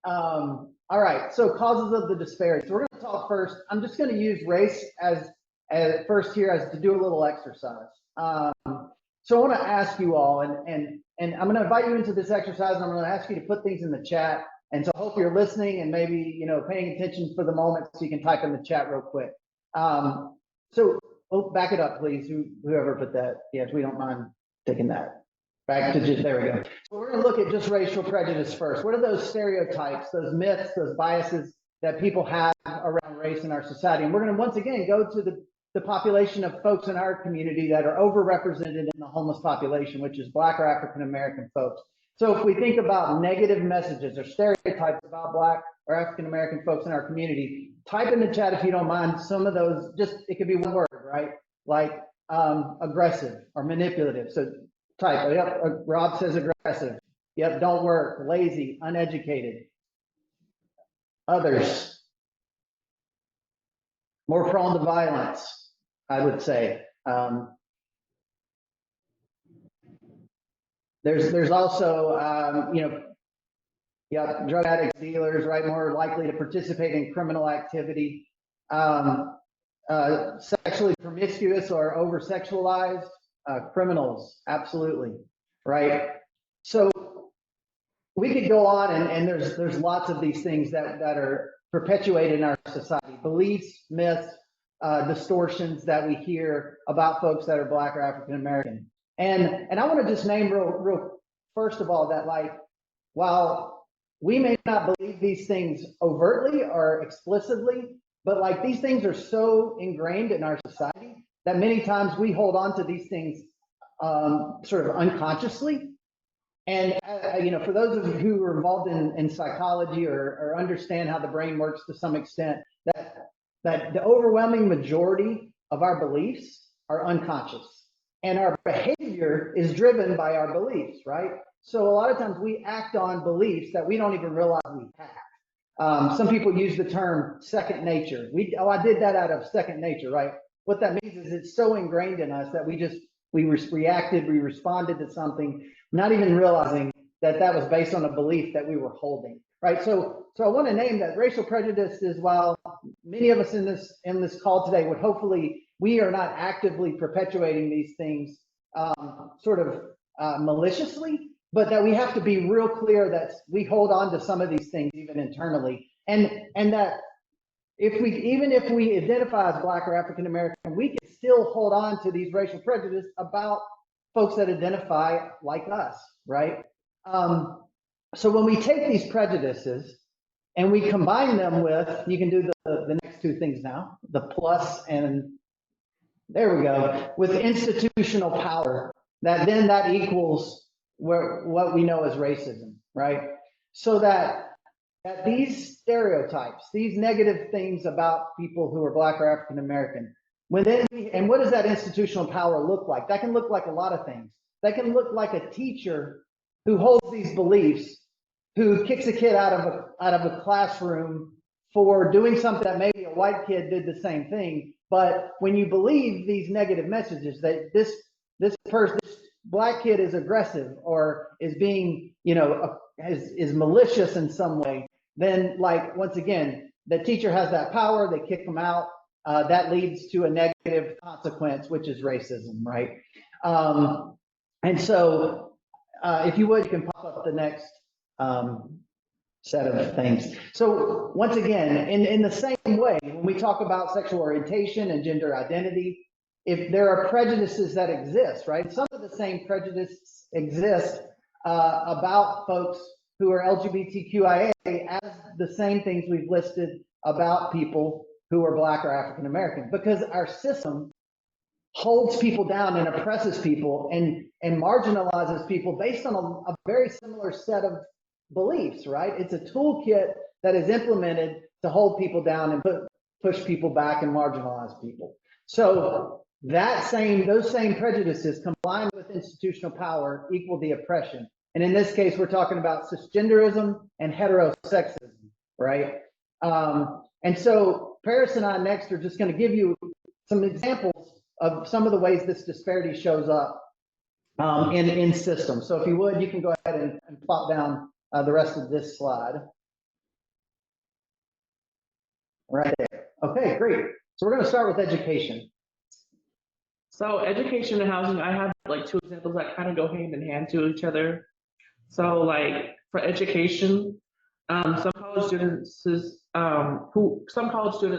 all right, so causes of the disparity. So we're going to talk first. I'm just going to use race as first here as to do a little exercise. So I want to ask you all, and I'm going to invite you into this exercise, and I'm going to ask you to put things in the chat. And so I hope you're listening and maybe, paying attention for the moment so you can type in the chat real quick. Back it up, please, whoever put that. Yes, we don't mind taking that. Back to just, there we go. So we're going to look at just racial prejudice first. What are those stereotypes, those myths, those biases that people have around race in our society? And we're going to once again go to the population of folks in our community that are overrepresented in the homeless population, which is Black or African American folks. So if we think about negative messages or stereotypes about Black or African American folks in our community, type in the chat if you don't mind some of those. Just, it could be one word, right? Like aggressive or manipulative. So type, yep, Rob says aggressive. Yep, don't work, lazy, uneducated. Others, more prone to violence, I would say. There's also, yeah, drug addicts, dealers, right, more likely to participate in criminal activity. Sexually promiscuous or over-sexualized, criminals, absolutely, right? So we could go on, and there's lots of these things that are perpetuated in our society, beliefs, myths, distortions that we hear about folks that are Black or African American. And I want to just name real first of all that, like, while we may not believe these things overtly or explicitly, but like these things are so ingrained in our society that many times we hold on to these things sort of unconsciously. And for those of you who are involved in psychology or understand how the brain works to some extent, that the overwhelming majority of our beliefs are unconscious. And our behavior is driven by our beliefs, right? So a lot of times we act on beliefs that we don't even realize we have. Some people use the term second nature. I did that out of second nature, right? What that means is it's so ingrained in us that we responded to something, not even realizing that was based on a belief that we were holding, right? So I want to name that racial prejudice is, while many of us in this call today would hopefully, we are not actively perpetuating these things maliciously, but that we have to be real clear that we hold on to some of these things even internally, and that even if we identify as Black or African American, we can still hold on to these racial prejudice about folks that identify like us, right? So when we take these prejudices and we combine them with, you can do the next two things now, the plus, and there we go, with institutional power, that equals what we know as racism, right? So that that these stereotypes, these negative things about people who are Black or African American, and what does that institutional power look like? That can look like a lot of things. That can look like a teacher who holds these beliefs, who kicks a kid out of a classroom for doing something that maybe a white kid did the same thing. But when you believe these negative messages that this Black kid is aggressive or is being, is malicious in some way, then like, once again, the teacher has that power, they kick them out. That leads to a negative consequence, which is racism, right? And so if you would, you can pop up the next set of things. So once again, in the same way, when we talk about sexual orientation and gender identity, if there are prejudices that exist, right? Some of the same prejudices exist about folks who are LGBTQIA as the same things we've listed about people who are Black or African American, because our system holds people down and oppresses people and marginalizes people based on a very similar set of beliefs, right? It's a toolkit that is implemented to hold people down and push people back and marginalize people. So those same prejudices combined with institutional power equal the oppression. And in this case, we're talking about cisgenderism and heterosexism, right? And so Paris and I next are just going to give you some examples of some of the ways this disparity shows up in systems. So if you would, you can go ahead and plop down the rest of this slide. Right there. Okay, great. So we're going to start with education.
So education and housing, I have like two examples that kind of go hand in hand to each other. So like for education, some college students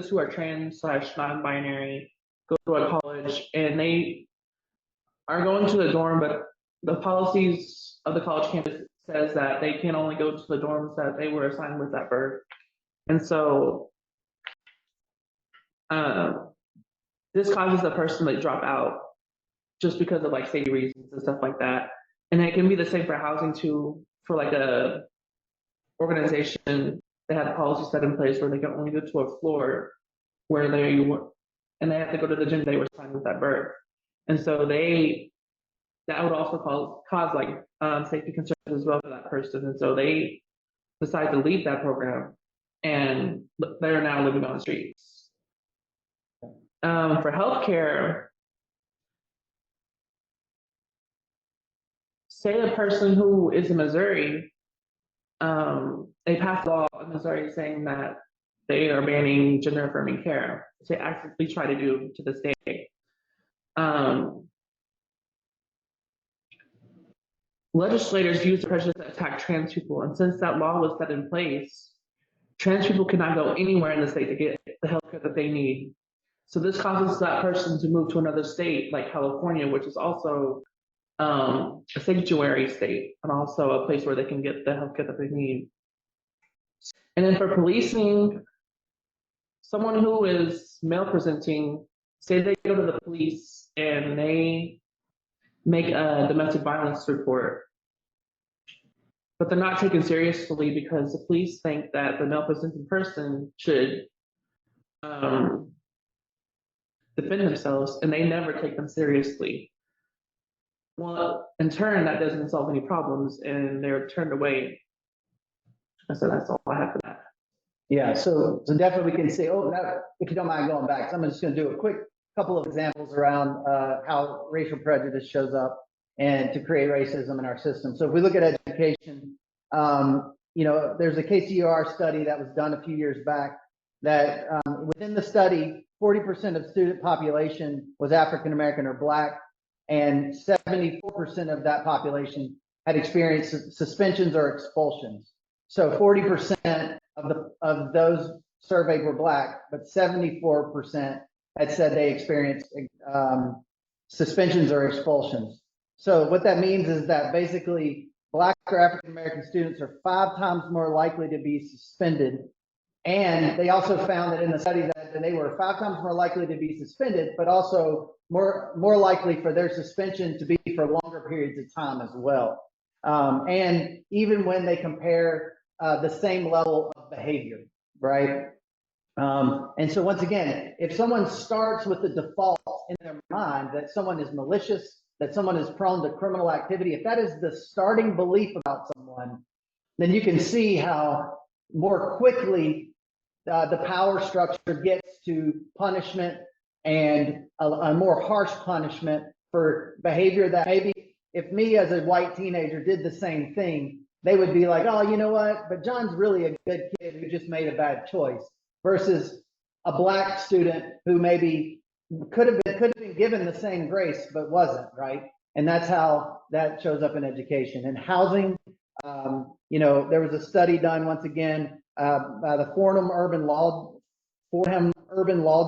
who are trans/non-binary go to a college and they are going to the dorm, but the policies of the college campus says that they can only go to the dorms that they were assigned with at birth. And so this causes the person to drop out just because of like safety reasons and stuff like that. And it can be the same for housing too, for like a organization, they have a policy set in place where they can only go to a floor where they were, and they have to go to the gym they were assigned with at birth. And so that would also cause like safety concerns as well for that person. And so they decide to leave that program and they're now living on the streets. For healthcare, say a person who is in Missouri, they passed a law in Missouri saying that they are banning gender affirming care, which they actively try to do to this day. Legislators use the prejudice to attack trans people, and since that law was set in place, trans people cannot go anywhere in the state to get the healthcare that they need. So this causes that person to move to another state like California, which is also a sanctuary state and also a place where they can get the healthcare that they need. And then for policing, someone who is male presenting, say they go to the police and they make a domestic violence report, but they're not taken seriously because the police think that the male presenting person should defend themselves, and they never take them seriously. Well, in turn, that doesn't solve any problems, and they're turned away. And so that's all I have for that.
Yeah, so definitely we can see, if you don't mind going back, so I'm just going to do a quick couple of examples around how racial prejudice shows up and to create racism in our system. So if we look at education, there's a KCUR study that was done a few years back that within the study, 40% of student population was African American or Black, and 74% of that population had experienced suspensions or expulsions. So 40% of those surveyed were Black, but 74% had said they experienced suspensions or expulsions. So what that means is that basically Black or African American students are 5 times more likely to be suspended. And they also found that in the study that they were 5 times more likely to be suspended, but also more likely for their suspension to be for longer periods of time as well. And even when they compare the same level of behavior, right? And so once again, if someone starts with the default in their mind that someone is malicious, that someone is prone to criminal activity, if that is the starting belief about someone, then you can see how more quickly the power structure gets to punishment and a more harsh punishment for behavior that maybe if me as a white teenager did the same thing, they would be like, oh, you know what? But John's really a good kid who just made a bad choice, versus a black student who maybe could have been given the same grace but wasn't, right? And that's how that shows up in education and housing. There was a study done once again by the Fordham Urban Law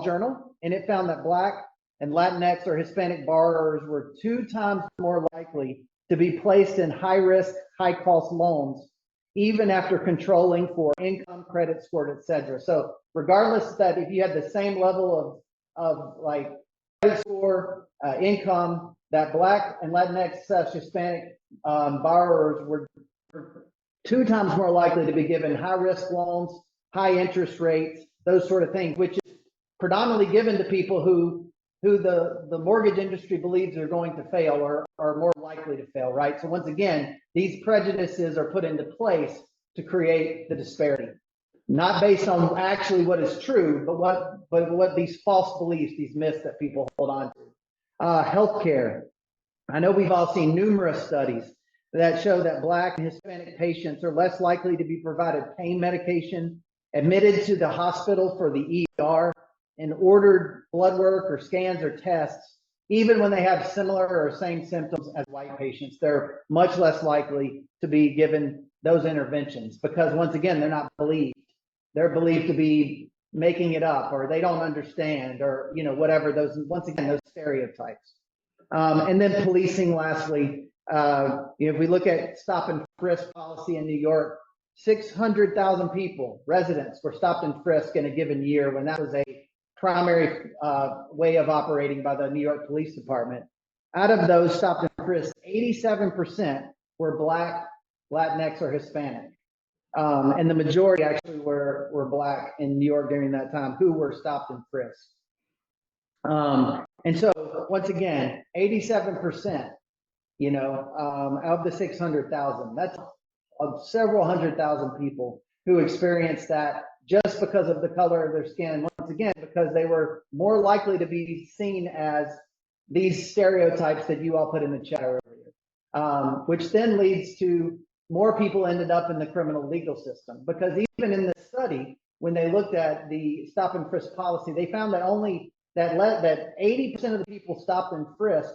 Journal, and it found that Black and Latinx or Hispanic borrowers were 2 times more likely to be placed in high-risk, high-cost loans, even after controlling for income, credit score, etc. So regardless that if you had the same level of like credit score, income, that Black and Latinx Hispanic borrowers were 2 times more likely to be given high-risk loans, high interest rates, those sort of things, which is predominantly given to people who the mortgage industry believes are going to fail or are more likely to fail, right? So once again, these prejudices are put into place to create the disparity, not based on actually what is true, but what these false beliefs, these myths that people hold on to. Healthcare. I know we've all seen numerous studies that show that Black and Hispanic patients are less likely to be provided pain medication, admitted to the hospital for the ER, and ordered blood work or scans or tests, even when they have similar or same symptoms as white patients. They're much less likely to be given those interventions because, once again, they're not believed. They're believed to be making it up, or they don't understand, or whatever. Those, once again, those stereotypes. And then policing. Lastly, if we look at stop and frisk policy in New York, 600,000 people, residents, were stopped and frisked in a given year when that was a primary way of operating by the New York Police Department. Out of those stopped and frisked, 87% were Black, Latinx, or Hispanic. And the majority actually were Black in New York during that time who were stopped and frisked. And so once again, 87%, of the 600,000, that's several 100,000 people who experienced that just because of the color of their skin. Once again, because they were more likely to be seen as these stereotypes that you all put in the chat earlier, which then leads to more people ended up in the criminal legal system. Because even in this study, when they looked at the stop and frisk policy, they found that only that 80% of the people stopped and frisked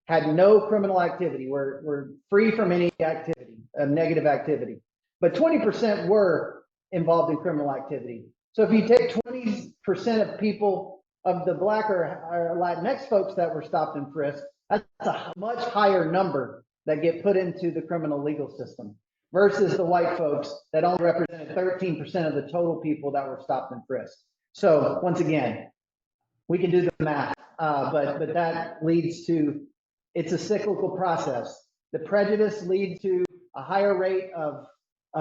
had no criminal activity, were free from any activity, negative activity. But 20% were involved in criminal activity. So if you take 20% of people, of the Black or Latinx folks that were stopped and frisked, that's a much higher number that get put into the criminal legal system versus the white folks that only represented 13% of the total people that were stopped and frisked. So once again, we can do the math, but that leads to, it's a cyclical process. The prejudice leads to a higher rate of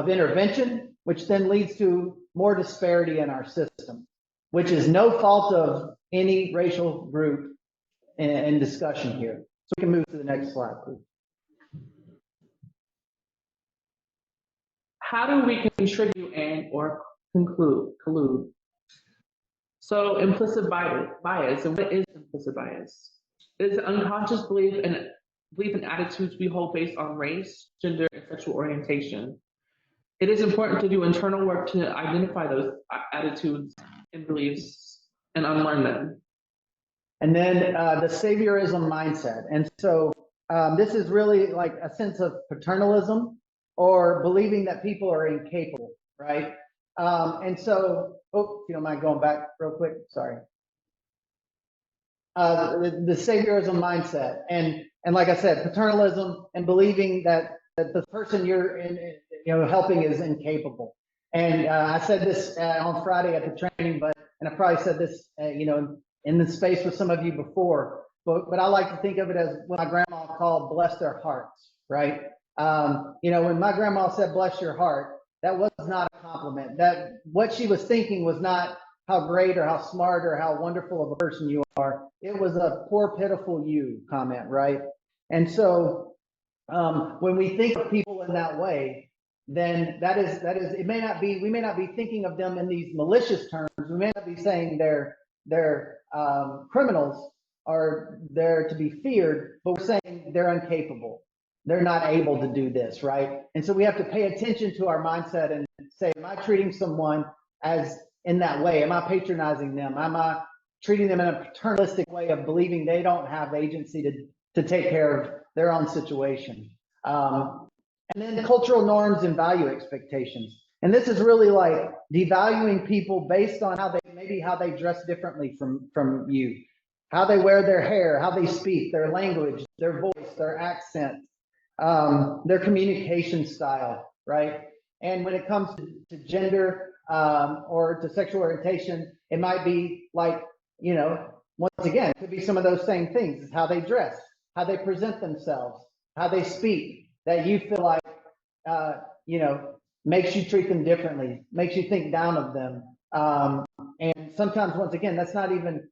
intervention, which then leads to more disparity in our system, which is no fault of any racial group in discussion here. So we can move to the next slide, please.
How do we contribute and or collude? So implicit bias, and what is implicit bias? It is an unconscious belief and attitudes we hold based on race, gender, and sexual orientation. It is important to do internal work to identify those attitudes and beliefs and unlearn them.
And then the saviorism mindset. And so this is really like a sense of paternalism or believing that people are incapable, right? And so, if you don't mind going back real quick, sorry. The saviorism mindset. And like I said, paternalism and believing that the person you're helping is incapable. And I said this on Friday at the training, and I probably said this, in the space with some of you before, but I like to think of it as what my grandma called bless their hearts, right? When my grandma said, bless your heart, that was not a compliment. That what she was thinking was not how great or how smart or how wonderful of a person you are. It was a poor, pitiful you comment, right? And so when we think of people in that way, then that is, we may not be thinking of them in these malicious terms. We may not be saying they're criminals or they're to be feared, but we're saying they're incapable. They're not able to do this, right? And so we have to pay attention to our mindset and say, am I treating someone as in that way? Am I patronizing them? Am I treating them in a paternalistic way of believing they don't have agency to take care of their own situation? And then cultural norms and value expectations. And this is really like devaluing people based on how they dress differently from you, how they wear their hair, how they speak, their language, their voice, their accent, their communication style, right? And when it comes to gender or to sexual orientation, it might be like, once again, it could be some of those same things: how they dress, how they present themselves, how they speak, that you feel like, makes you treat them differently, makes you think down of them. And sometimes, once again, that's not even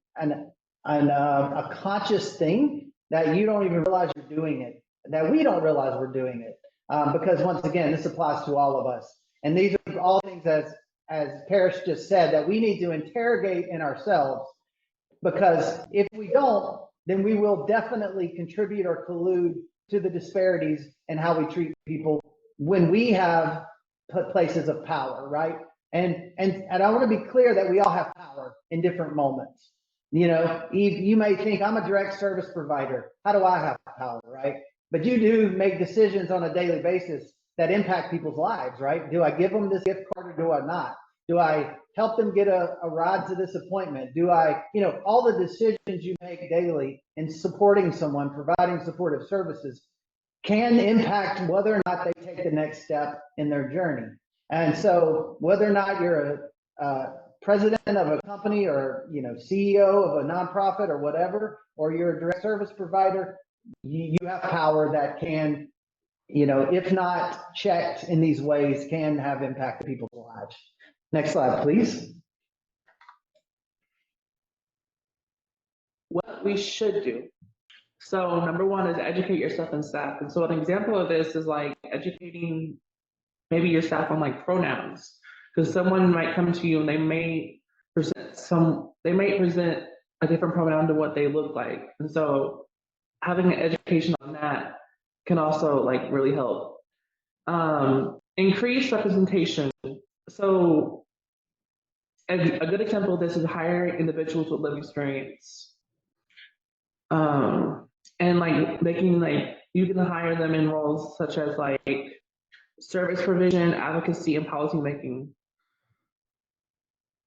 a conscious thing, that you don't even realize you're doing it, that we don't realize we're doing it. Because once again, this applies to all of us. And these are all things, as Parrish just said, that we need to interrogate in ourselves, because if we don't, then we will definitely contribute or collude to the disparities in how we treat people when we have places of power, right? And I want to be clear that we all have power in different moments. You may think, I'm a direct service provider. How do I have power, right? But you do make decisions on a daily basis that impact people's lives, right? Do I give them this gift card or do I not? Do I help them get a ride to this appointment? Do I, all the decisions you make daily in supporting someone, providing supportive services, can impact whether or not they take the next step in their journey. And so whether or not you're a president of a company or, CEO of a nonprofit or whatever, or you're a direct service provider, you have power that can, if not checked in these ways, can have impact on people's lives. Next slide, please.
What we should do. So number one is educate yourself and staff. And so an example of this is like educating maybe your staff on like pronouns, because someone might come to you and they may present a different pronoun to what they look like. And so having an education on that can also like really help. Increase representation. So a good example of this is hiring individuals with lived experience. And like you can hire them in roles such as like service provision, advocacy, and policy making.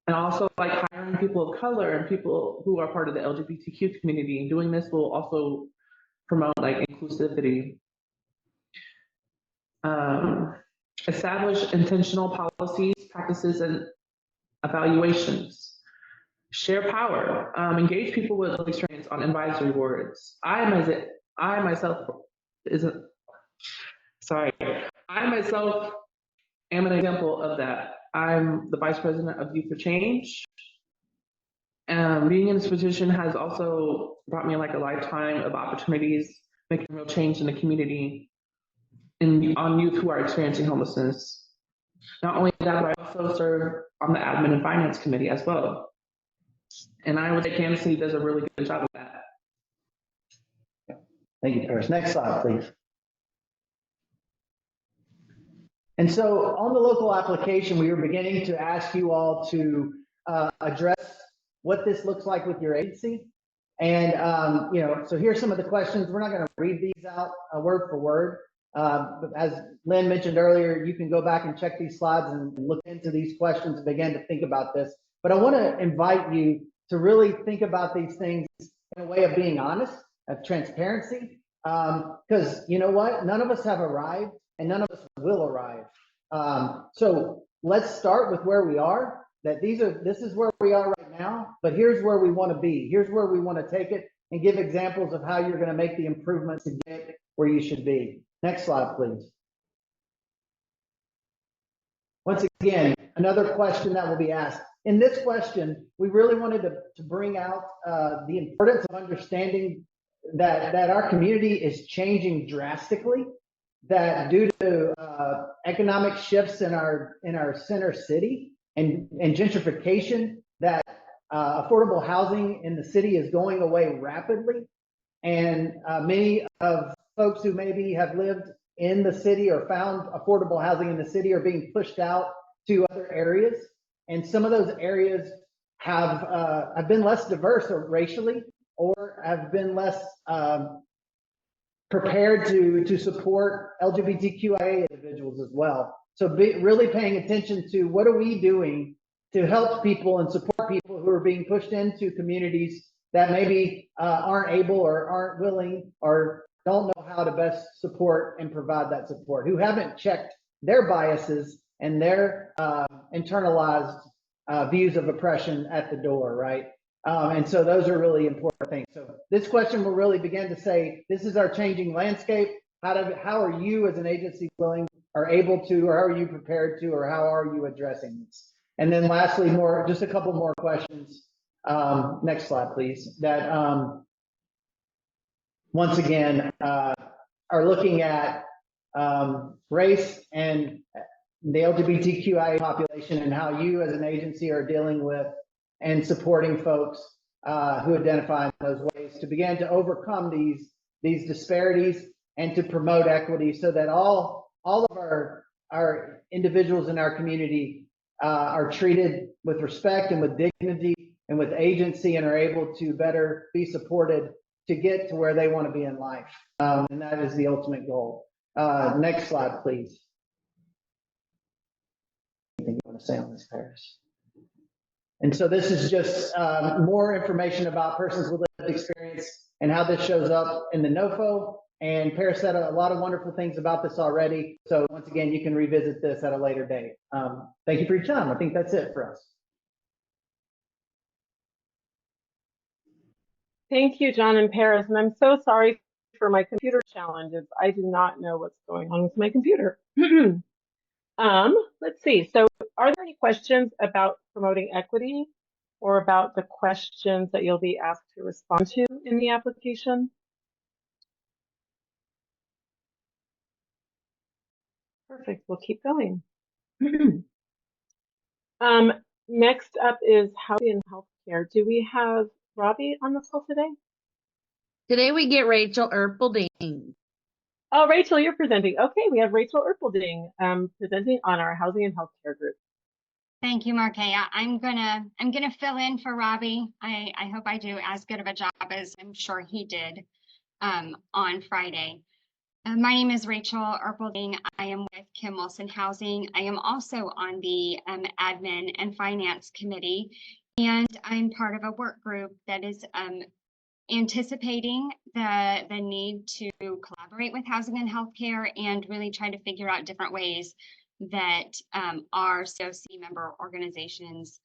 And also like hiring people of color and people who are part of the LGBTQ community. And doing this will also promote like inclusivity. Establish intentional policies, practices, and evaluations. Share power. Engage people with experience on advisory boards. I myself am an example of that. I'm the vice president of Youth for Change. Being in this position has also brought me like a lifetime of opportunities, making real change in the community on youth who are experiencing homelessness. Not only that, but I also serve on the admin and finance committee as well. And I would say Kansas City does a really good job of that.
Thank you, Paris. Next slide, please. And so on the local application, we were beginning to ask you all to address what this looks like with your agency. And, so here's some of the questions. We're not going to read these out word for word. But as Lynn mentioned earlier, you can go back and check these slides and look into these questions and begin to think about this. But I want to invite you to really think about these things in a way of being honest, of transparency, because you know what? None of us have arrived and none of us will arrive. So let's start with where we are, that this is where we are right now, but here's where we want to be. Here's where we want to take it, and give examples of how you're going to make the improvements to get where you should be. Next slide, please. Once again, another question that will be asked. In this question, we really wanted to bring out the importance of understanding that our community is changing drastically, that due to economic shifts in our center city and gentrification, that affordable housing in the city is going away rapidly. And many of folks who maybe have lived in the city or found affordable housing in the city are being pushed out to other areas. And some of those areas have been less diverse or racially, or have been less prepared to support LGBTQIA individuals as well. So really paying attention to what are we doing to help people and support people who are being pushed into communities that maybe aren't able or aren't willing or don't know how to best support and provide that support, who haven't checked their biases and their internalized views of oppression at the door, right? And so those are really important things. So this question will really begin to say, this is our changing landscape. How are you as an agency willing or able to, or how are you prepared to, or how are you addressing this? And then lastly, just a couple more questions. Next slide, please. That once again are looking at race and the LGBTQIA population and how you as an agency are dealing with and supporting folks who identify in those ways to begin to overcome these disparities and to promote equity so that all of our individuals in our community are treated with respect and with dignity and with agency and are able to better be supported to get to where they want to be in life. And that is the ultimate goal. Next slide, please. Anything you want to say on this, Paris? And so this is just more information about persons with lived experience and how this shows up in the NOFO. And Paris said a lot of wonderful things about this already. So once again, you can revisit this at a later date. Thank you for your time. I think that's it for us.
Thank you, John and Paris. And I'm so sorry for my computer challenges. I do not know what's going on with my computer. Let's see. So are there any questions about promoting equity or about the questions that you'll be asked to respond to in the application? Perfect. We'll keep going. Next up is housing and healthcare. Do we have Robbie on the call today?
Today we get Rachel Erpelding.
Oh, Rachel, you're presenting. Okay, we have Rachel Erpelding presenting on our housing and healthcare group.
Thank you, Markea. I'm gonna fill in for Robbie. I hope I do as good of a job as I'm sure he did on Friday. My name is Rachel Erpelding. I am with Kim Wilson Housing. I am also on the admin and finance committee, and I'm part of a work group that is anticipating the need to collaborate with housing and healthcare and really try to figure out different ways that our COC member organizations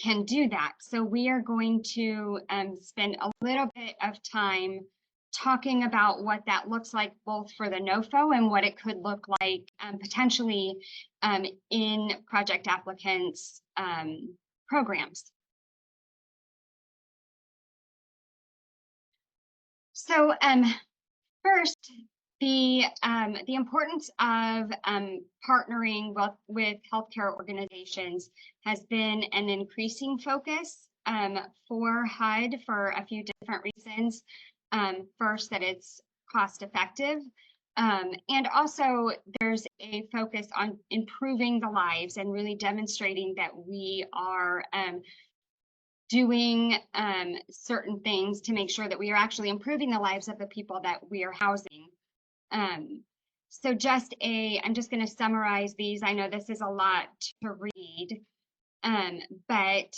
can do that. So we are going to spend a little bit of time talking about what that looks like both for the NOFO and what it could look like potentially in project applicants programs. So first, the importance of partnering with healthcare organizations has been an increasing focus for HUD for a few different reasons. First, that it's cost effective, and also there's a focus on improving the lives and really demonstrating that we are doing certain things to make sure that we are actually improving the lives of the people that we are housing. So I'm just going to summarize these. I know this is a lot to read, but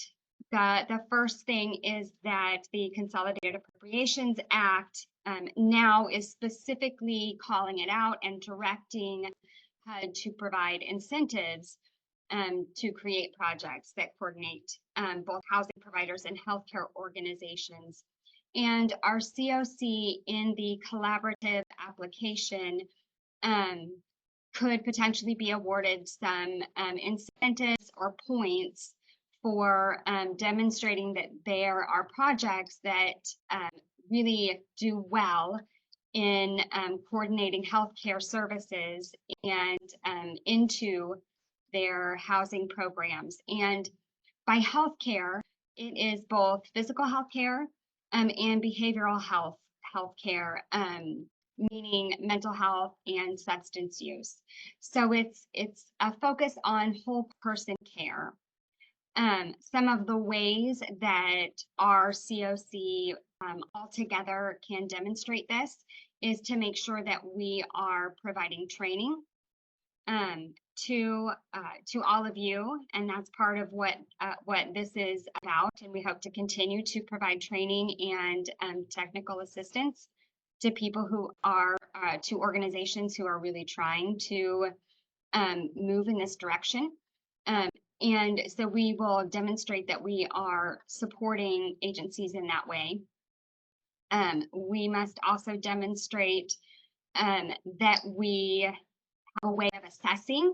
the first thing is that the Consolidated Appropriations Act now is specifically calling it out and directing HUD to provide incentives to create projects that coordinate both housing providers and healthcare organizations. And our COC in the collaborative application could potentially be awarded some incentives or points for demonstrating that there are projects that really do well in coordinating healthcare services and into their housing programs. And by healthcare, it is both physical healthcare and behavioral healthcare, meaning mental health and substance use. So it's a focus on whole person care. Some of the ways that our COC altogether can demonstrate this is to make sure that we are providing training to all of you, and that's part of what this is about. And we hope to continue to provide training and technical assistance to people who are to organizations who are really trying to move in this direction. And so we will demonstrate that we are supporting agencies in that way. We must also demonstrate that we have a way of assessing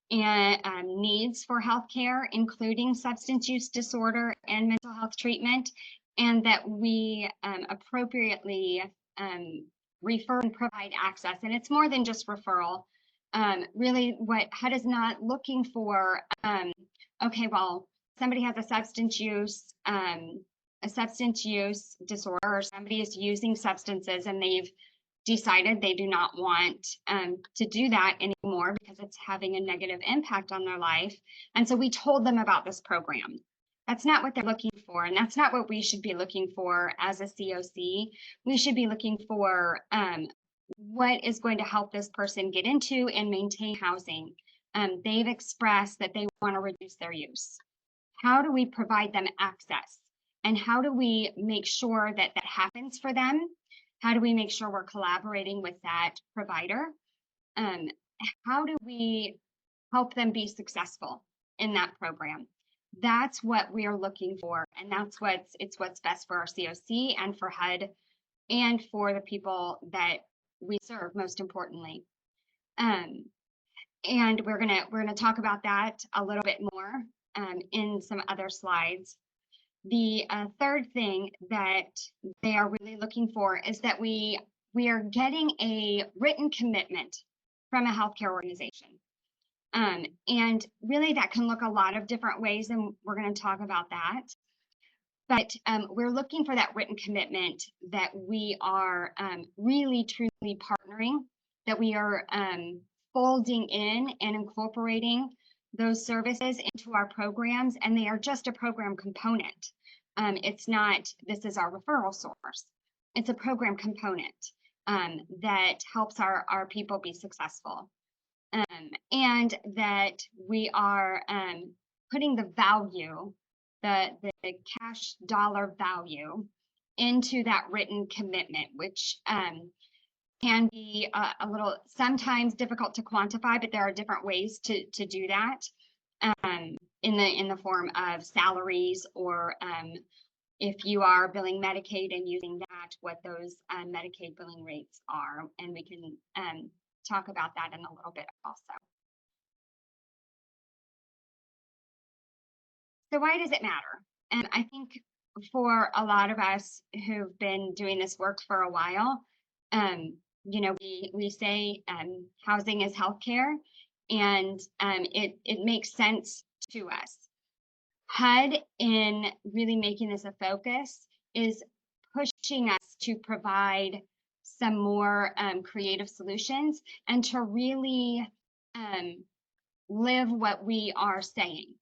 and needs for healthcare, including substance use disorder and mental health treatment, and that we appropriately refer and provide access. And it's more than just referral. Really, what HUD is not looking for, okay, well, somebody has a substance use disorder, or somebody is using substances and they've decided they do not want to do that anymore because it's having a negative impact on their life. And so we told them about this program. That's not what they're looking for, and that's not what we should be looking for as a COC. We should be looking for what is going to help this person get into and maintain housing. They've expressed that they want to reduce their use. How do we provide them access? And how do we make sure that that happens for them? How do we make sure we're collaborating with that provider? How do we help them be successful in that program? That's what we are looking for, and that's what's best for our COC and for HUD and for the people that we serve, most importantly. And we're gonna talk about that a little bit more in some other slides. The third thing that they are really looking for is that we are getting a written commitment from a healthcare organization. And really that can look a lot of different ways, and we're going to talk about that. But we're looking for that written commitment that we are really, truly partnering, that we are folding in and incorporating those services into our programs, and they are just a program component. It's not, this is our referral source. It's a program component that helps our people be successful. And that we are putting the value, the cash dollar value into that written commitment, which can be a little sometimes difficult to quantify, but there are different ways to do that in the form of salaries, or if you are billing Medicaid and using that, what those Medicaid billing rates are, and we can talk about that in a little bit also. So why does it matter? And I think for a lot of us who've been doing this work for a while, you know, we say housing is healthcare, and it makes sense to us. HUD, in really making this a focus, is pushing us to provide some more creative solutions and to really live what we are saying.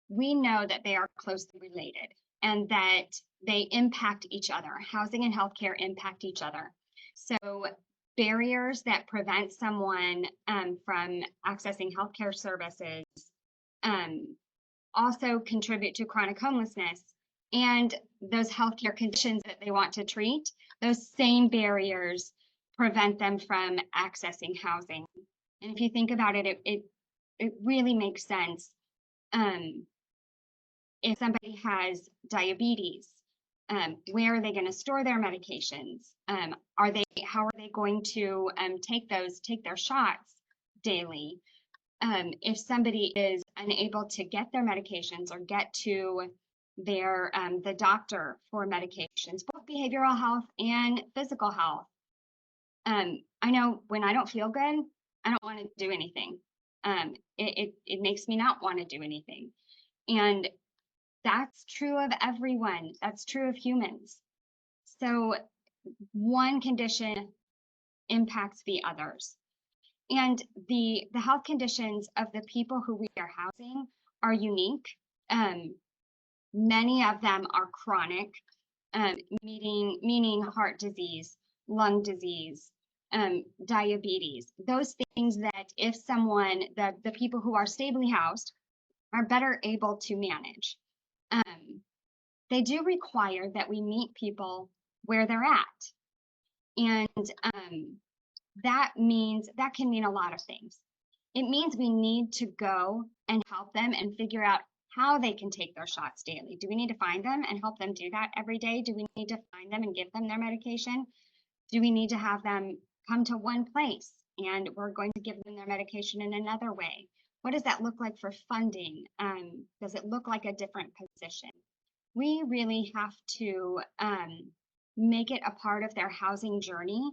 We know that they are closely related and that they impact each other. Housing and healthcare impact each other. So barriers that prevent someone from accessing healthcare services also contribute to chronic homelessness, and those healthcare conditions that they want to treat, those same barriers prevent them from accessing housing. And if you think about it, it really makes sense. If somebody has diabetes, Where are they going to store their medications? How are they going to take their shots daily? If somebody is unable to get their medications or get to their the doctor for medications, both behavioral health and physical health. I know when I don't feel good, I don't want to do anything. It makes me not want to do anything. And that's true of everyone. That's true of humans. So one condition impacts the others. And the health conditions of the people who we are housing are unique. Many of them are chronic, meaning heart disease, lung disease, diabetes, those things that if someone, the people who are stably housed are better able to manage. They do require that we meet people where they're at. And that can mean a lot of things. It means we need to go and help them and figure out how they can take their shots daily. Do we need to find them and help them do that every day? Do we need to find them and give them their medication? Do we need to have them come to one place and we're going to give them their medication in another way? What does that look like for funding? Does it look like a different position? We really have to make it a part of their housing journey,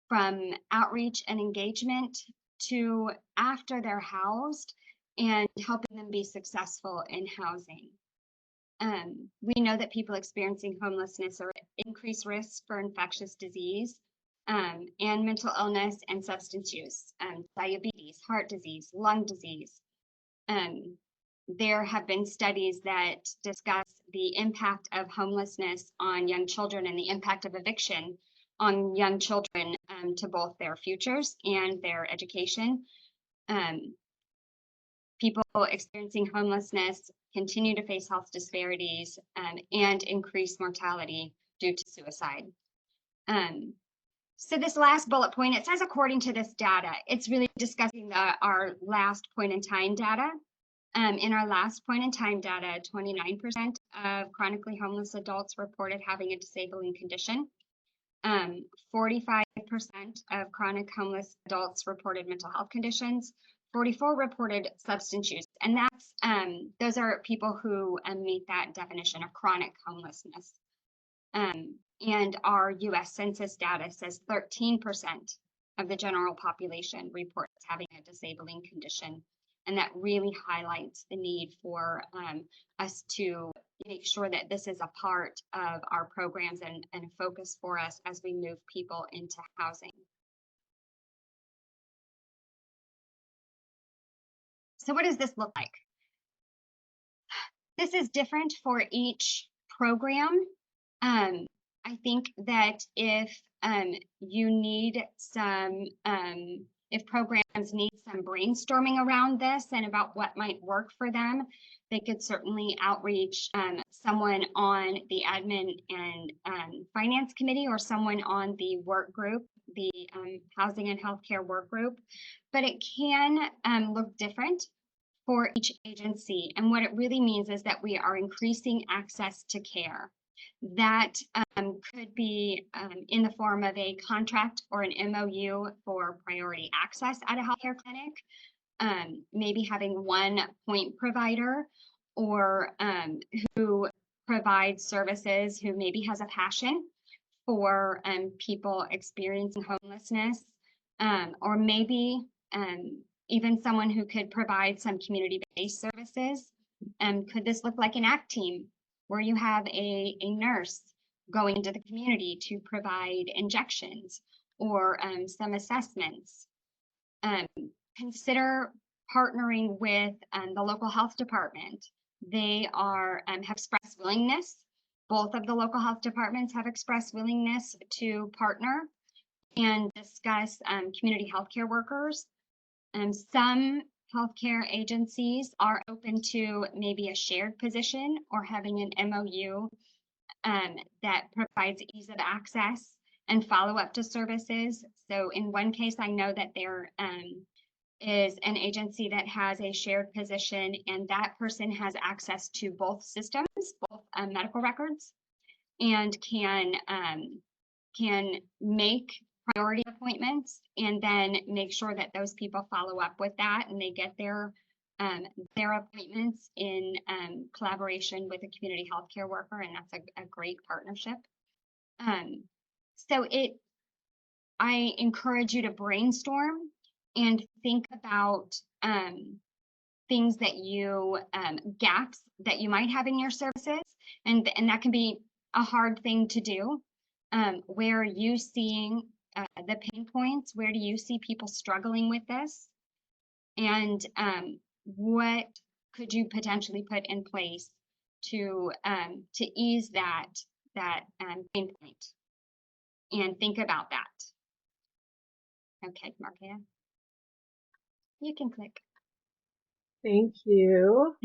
from outreach and engagement to after they're housed and helping them be successful in housing. We know that people experiencing homelessness are at increased risk for infectious disease and mental illness and substance use, diabetes, heart disease, lung disease. There have been studies that discuss the impact of homelessness on young children and the impact of eviction on young children to both their futures and their education. People experiencing homelessness continue to face health disparities and increased mortality due to suicide. So this last bullet point, it says according to this data, it's really discussing our last point in time data. In our last point in time data, 29% of chronically homeless adults reported having a disabling condition. 45% of chronic homeless adults reported mental health conditions. 44 reported substance use, and that's those are people who meet that definition of chronic homelessness. And our U.S. Census data says 13% of the general population reports having a disabling condition. And that really highlights the need for us to make sure that this is a part of our programs and a focus for us as we move people into housing. So what does this look like? This is different for each program. I think that if you need some, if programs need some brainstorming around this and about what might work for them, they could certainly outreach someone on the admin and finance committee or someone on the work group, the housing and healthcare work group. But it can look different for each agency. And what it really means is that we are increasing access to care. That could be in the form of a contract or an MOU for priority access at a healthcare clinic, maybe having one point provider or who provides services, who maybe has a passion for people experiencing homelessness, or maybe even someone who could provide some community-based services. Could this look like an ACT team, where you have a nurse going into the community to provide injections or some assessments? Consider partnering with the local health department. They have expressed willingness. Both of the local health departments have expressed willingness to partner and discuss community healthcare workers. Some healthcare agencies are open to maybe a shared position or having an MOU that provides ease of access and follow-up to services. So in one case, I know that there is an agency that has a shared position, and that person has access to both systems, both medical records and can make priority appointments and then make sure that those people follow up with that and they get their appointments in collaboration with a community healthcare worker, and that's a great partnership. So I encourage you to brainstorm and think about things that you gaps that you might have in your services, and that can be a hard thing to do. Where are you seeing the pain points? Where do you see people struggling with this? And what could you potentially put in place to ease that pain point? And think about that. Okay, Marcia, you can click.
Thank you.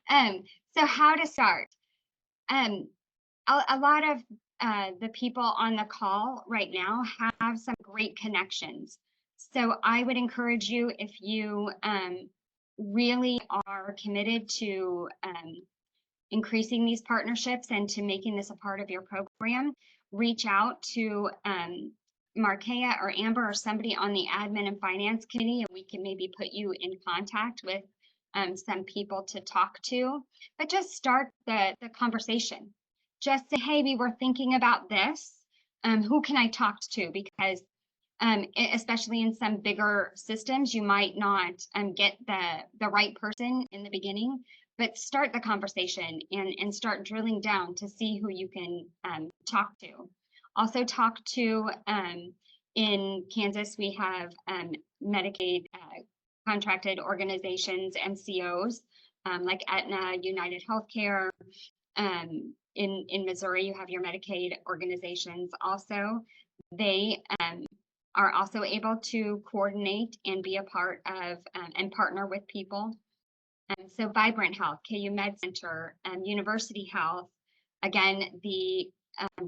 So how to start? A lot of the people on the call right now have some great connections. So I would encourage you, if you really are committed to increasing these partnerships and to making this a part of your program, reach out to Marcia or Amber or somebody on the admin and finance committee, and we can maybe put you in contact with some people to talk to. But just start the conversation. Just say, hey, we were thinking about this. Who can I talk to? Because especially in some bigger systems, you might not get the right person in the beginning, but start the conversation and start drilling down to see who you can talk to. Also talk to, in Kansas, we have Medicaid contracted organizations, MCOs, like Aetna, United Healthcare. In Missouri, you have your Medicaid organizations also. They are also able to coordinate and be a part of and partner with people. So Vibrant Health, KU Med Center, University Health, again, the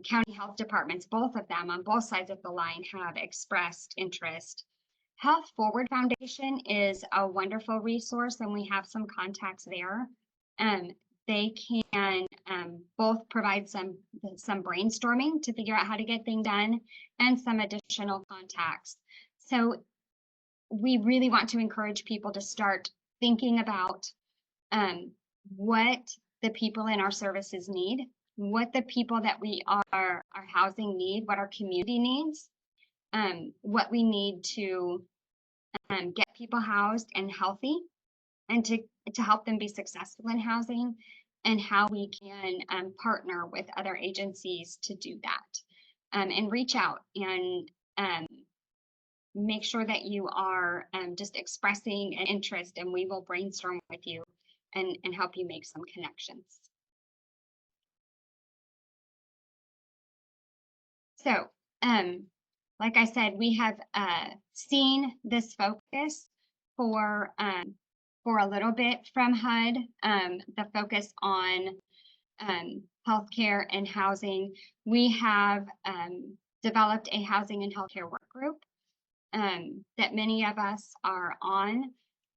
county health departments, both of them on both sides of the line have expressed interest. Health Forward Foundation is a wonderful resource, and we have some contacts there. They can both provide some brainstorming to figure out how to get things done and some additional contacts. So we really want to encourage people to start thinking about what the people in our services need, what the people that we are housing need, what our community needs, what we need to get people housed and healthy, and to help them be successful in housing, and how we can partner with other agencies to do that, and reach out and make sure that you are just expressing an interest, and we will brainstorm with you and help you make some connections. So, like I said, we have seen this focus for a little bit from HUD, the focus on healthcare and housing. We have developed a housing and healthcare work group that many of us are on.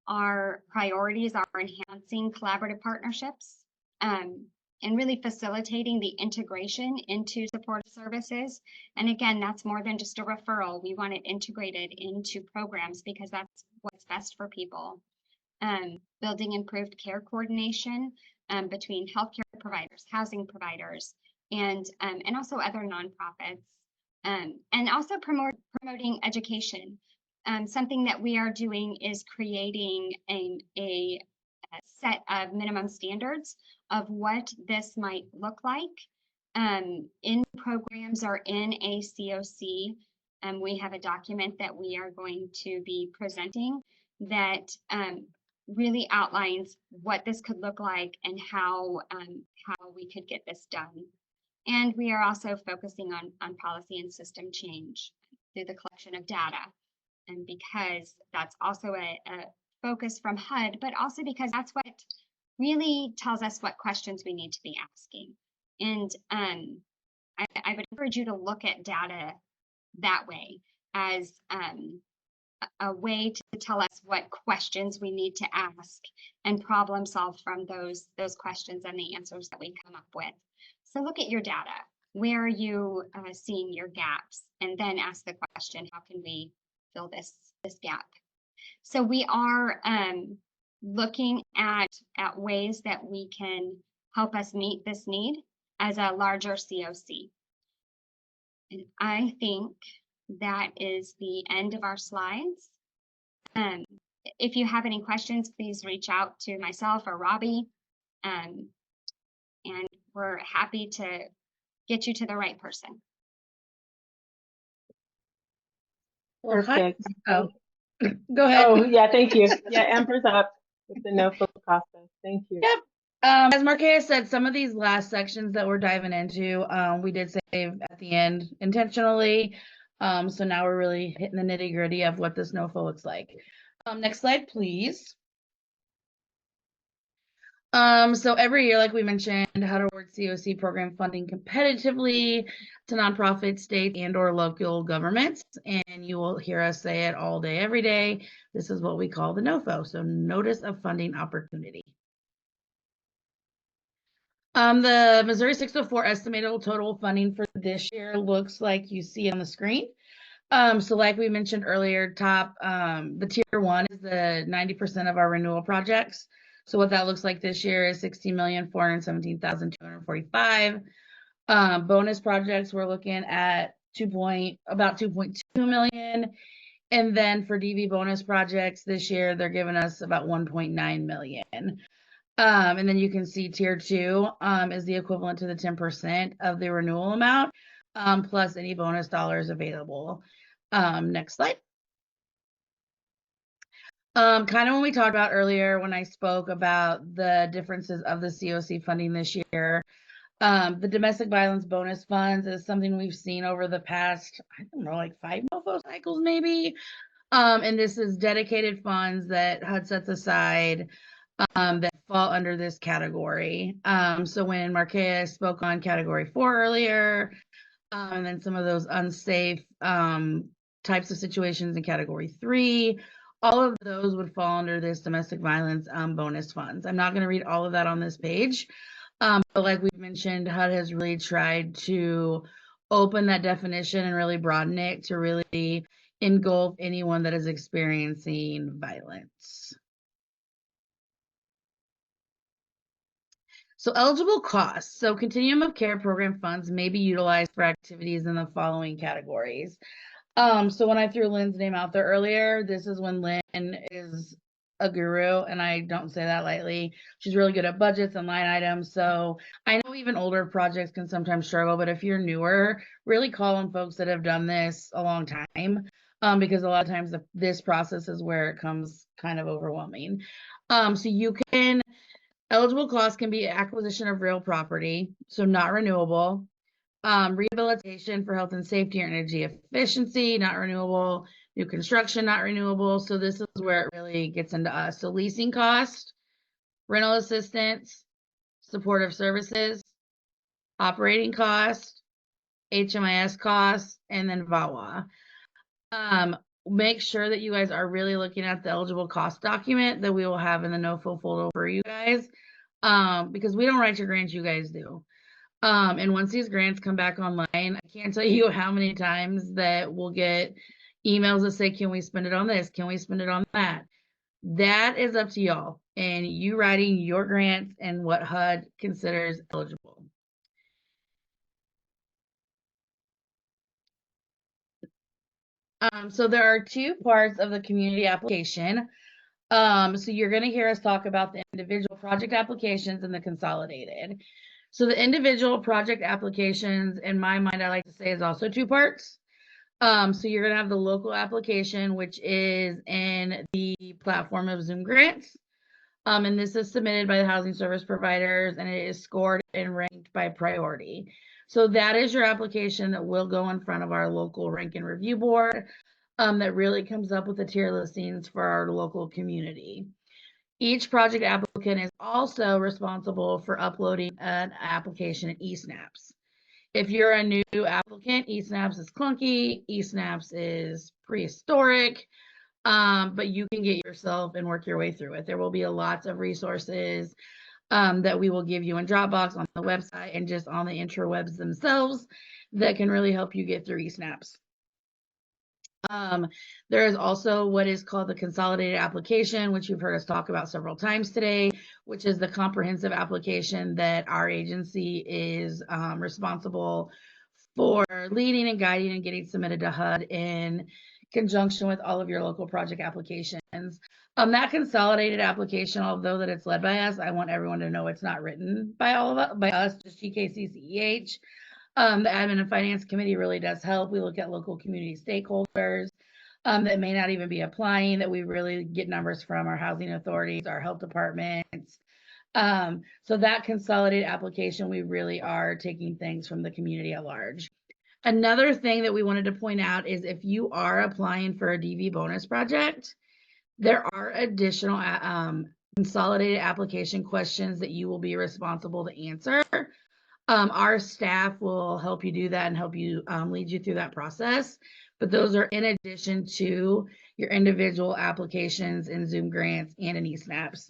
Our priorities are enhancing collaborative partnerships and really facilitating the integration into supportive services. And again, that's more than just a referral. We want it integrated into programs because that's what's best for people. Building improved care coordination between healthcare providers, housing providers, and also other nonprofits, and also promoting education. Something that we are doing is creating a set of minimum standards of what this might look like in programs or in a COC. We have a document that we are going to be presenting that really outlines what this could look like and how we could get this done. And we are also focusing on policy and system change through the collection of data. And because that's also a focus from HUD, but also because that's what really tells us what questions we need to be asking. And I would encourage you to look at data that way, as a way to tell us what questions we need to ask and problem solve from those questions and the answers that we come up with. So look at your data. Where are you seeing your gaps? And then ask the question, how can we fill this gap? So we are looking at ways that we can help us meet this need as a larger COC. And I think that is the end of our slides. If you have any questions, please reach out to myself or Robbie. And we're happy to get you to the right person.
Perfect.
Oh, go ahead.
Oh, yeah, thank you. Yeah, Amber's up with the NOFO process. Thank you.
Yep. As Marquez said, some of these last sections that we're diving into, we did save at the end intentionally. So now we're really hitting the nitty gritty of what this NOFO looks like. Next slide, please. So every year, like we mentioned, how to award COC program funding competitively to nonprofits, state and or local governments. And you will hear us say it all day, every day. This is what we call the NOFO, so Notice of Funding Opportunity. The Missouri 604 estimated total funding for this year looks like you see on the screen. So like we mentioned earlier, the tier 1 is the 90% of our renewal projects. So what that looks like this year is $16,417,245. Bonus projects, we're looking at about 2.2 million. And then for DV bonus projects this year, they're giving us about 1.9 million. And then you can see tier 2 is the equivalent to the 10% of the renewal amount, plus any bonus dollars available. Next slide. Kind of when we talked about earlier when I spoke about the differences of the COC funding this year, the domestic violence bonus funds is something we've seen over the past, I don't know, like 5 NOFO cycles maybe. And this is dedicated funds that HUD sets aside that fall under this category. So when Marquez spoke on category 4 earlier, and then some of those unsafe types of situations in category 3, all of those would fall under this domestic violence bonus funds. I'm not going to read all of that on this page, but like we mentioned, HUD has really tried to open that definition and really broaden it to really engulf anyone that is experiencing violence. So eligible costs. So continuum of care program funds may be utilized for activities in the following categories. So when I threw Lynn's name out there earlier, this is when Lynn is a guru, and I don't say that lightly. She's really good at budgets and line items. So I know even older projects can sometimes struggle, but if you're newer, really call on folks that have done this a long time, because a lot of times this process is where it comes kind of overwhelming. So you can, eligible costs can be acquisition of real property, so not renewable. Rehabilitation for health and safety or energy efficiency, not renewable. New construction, not renewable. So this is where it really gets into us. So leasing cost, rental assistance, supportive services, operating cost, HMIS cost, and then VAWA. Make sure that you guys are really looking at the eligible cost document that we will have in the NOFO folder for you guys, because we don't write your grants, you guys do. And once these grants come back online, I can't tell you how many times that we'll get emails that say, can we spend it on this? Can we spend it on that? That is up to y'all and you writing your grants and what HUD considers eligible. So there are 2 parts of the community application. So you're going to hear us talk about the individual project applications and the consolidated. So the individual project applications, in my mind, I like to say is also 2 parts. So you're going to have the local application, which is in the platform of Zoom grants. And this is submitted by the housing service providers, and it is scored and ranked by priority. So that is your application that will go in front of our local rank and review board, that really comes up with the tier listings for our local community. Each project applicant is also responsible for uploading an application in eSnaps. If you're a new applicant, eSnaps is clunky, eSnaps is prehistoric, but you can get yourself and work your way through it. There will be lots of resources that we will give you in Dropbox, on the website, and just on the interwebs themselves that can really help you get through eSnaps. There is also what is called the consolidated application, which you've heard us talk about several times today, which is the comprehensive application that our agency is responsible for leading and guiding and getting submitted to HUD in conjunction with all of your local project applications. That consolidated application, although that it's led by us, I want everyone to know it's not written by us, just GKCCEH. The Admin and Finance Committee really does help. We look at local community stakeholders that may not even be applying, that we really get numbers from our housing authorities, our health departments. So that consolidated application, we really are taking things from the community at large. Another thing that we wanted to point out is if you are applying for a DV bonus project, there are additional consolidated application questions that you will be responsible to answer. Our staff will help you do that and help you lead you through that process. But those are in addition to your individual applications in Zoom grants and in eSnaps.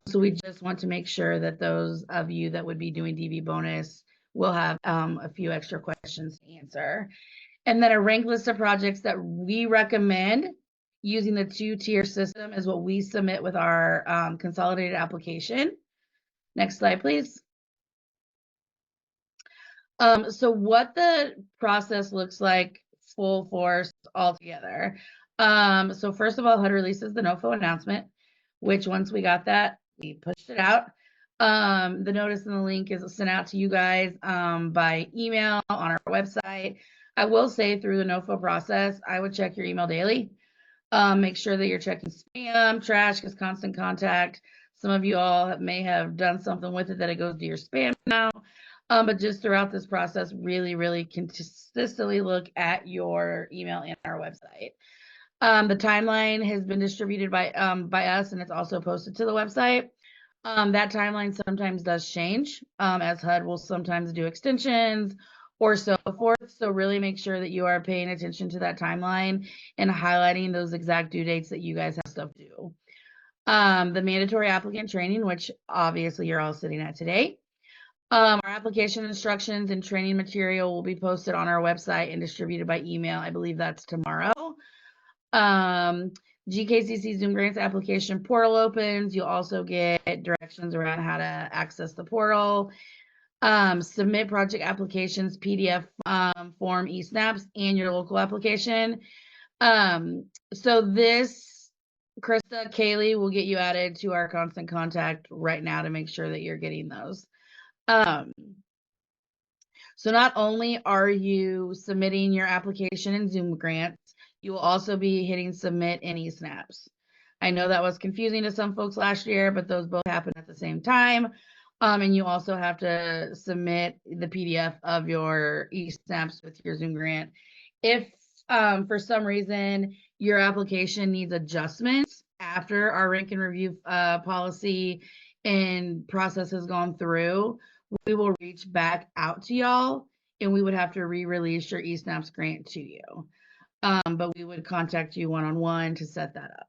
So we just want to make sure that those of you that would be doing DV bonus will have a few extra questions to answer. And then a ranked list of projects that we recommend using the 2-tier system is what we submit with our consolidated application. Next slide, please. So what the process looks like full force altogether. So first of all, HUD releases the NOFO announcement, which once we got that, we pushed it out. The notice and the link is sent out to you guys by email on our website. I will say through the NOFO process, I would check your email daily. Make sure that you're checking spam, trash, because constant contact. Some of you all may have done something with it that it goes to your spam now. But just throughout this process, really consistently look at your email and our website. The timeline has been distributed by us, and it's also posted to the website. That timeline sometimes does change, as HUD will sometimes do extensions or so forth. So really make sure that you are paying attention to that timeline and highlighting those exact due dates that you guys have stuff due. The mandatory applicant training, which obviously you're all sitting at today. Our application instructions and training material will be posted on our website and distributed by email. I believe that's tomorrow. GKCC Zoom Grants application portal opens. You'll also get directions around how to access the portal. Submit project applications, PDF form, eSnaps, and your local application. So this, Krista, Kaylee will get you added to our constant contact right now to make sure that you're getting those. So not only are you submitting your application in Zoom grants, you will also be hitting submit in eSnaps. I know that was confusing to some folks last year, but those both happen at the same time. And you also have to submit the PDF of your eSnaps with your Zoom grant. If for some reason your application needs adjustments after our rank and review policy and process has gone through, we will reach back out to y'all and we would have to re-release your eSnaps grant to you. But we would contact you one-on-one to set that up.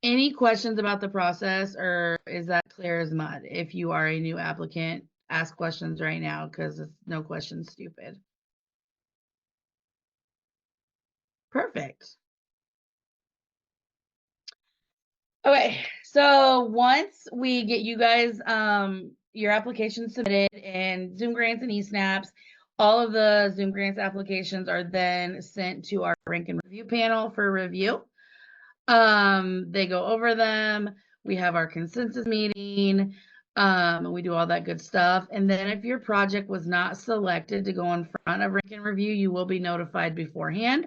Any questions about the process, or is that clear as mud? If you are a new applicant, ask questions right now because it's no question stupid. Perfect. Okay, so once we get you guys your application submitted in Zoom grants and eSnaps, all of the Zoom grants applications are then sent to our rank and review panel for review. They go over them. We have our consensus meeting. We do all that good stuff. And then if your project was not selected to go in front of rank and review, you will be notified beforehand.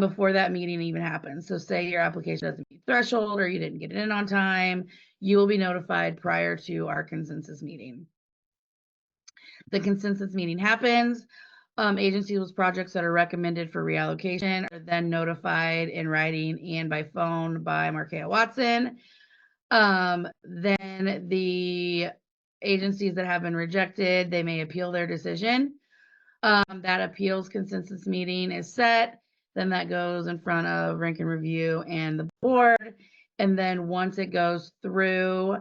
Before that meeting even happens. So say your application doesn't meet threshold or you didn't get it in on time, you will be notified prior to our consensus meeting. The consensus meeting happens. Agencies with projects that are recommended for reallocation are then notified in writing and by phone by Markea Watson. Then the agencies that have been rejected, they may appeal their decision. That appeals consensus meeting is set. Then that goes in front of rank and review and the board. And then once it goes through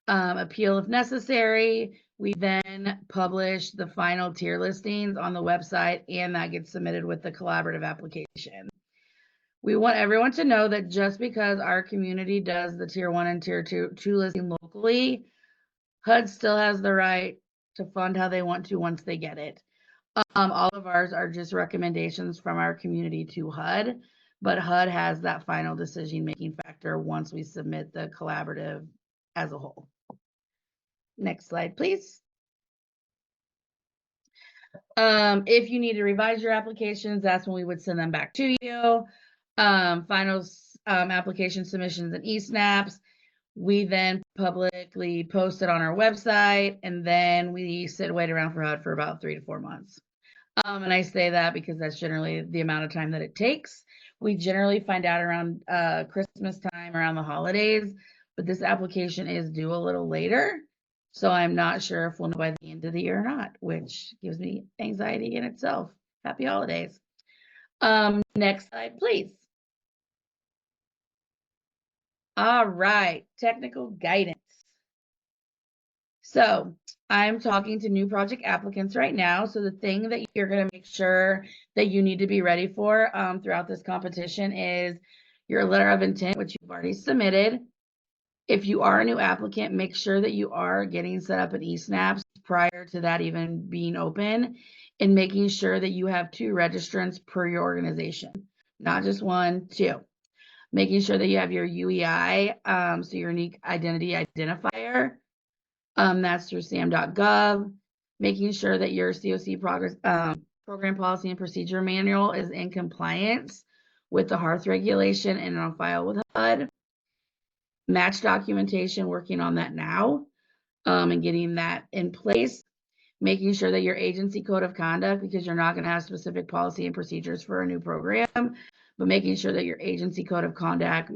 appeal if necessary. We then publish the final tier listings on the website, and that gets submitted with the collaborative application. We want everyone to know that just because our community does the tier 1 and tier 2 listing locally, HUD still has the right to fund how they want to once they get it. All of ours are just recommendations from our community to HUD, but HUD has that final decision-making factor once we submit the collaborative as a whole. Next slide, please. If you need to revise your applications, that's when we would send them back to you. Final application submissions and eSnaps. We then publicly post it on our website, and then we sit and wait around for HUD for about 3 to 4 months. And I say that because that's generally the amount of time that it takes. We generally find out around Christmas time, around the holidays, but this application is due a little later. So I'm not sure if we'll know by the end of the year or not, which gives me anxiety in itself. Happy holidays. Next slide, please. All right, technical guidance. So I'm talking to new project applicants right now. So the thing that you're going to make sure that you need to be ready for throughout this competition is your letter of intent, which you've already submitted. If you are a new applicant, make sure that you are getting set up in eSnaps prior to that even being open, and making sure that you have 2 registrants per your organization, not just 1, 2. Making sure that you have your UEI, so your unique identity identifier. That's through sam.gov. Making sure that your COC program policy and procedure manual is in compliance with the HARTH regulation and on file with HUD. Match documentation, working on that now, and getting that in place. Making sure that your agency code of conduct, because you're not going to have specific policy and procedures for a new program, but making sure that your agency code of conduct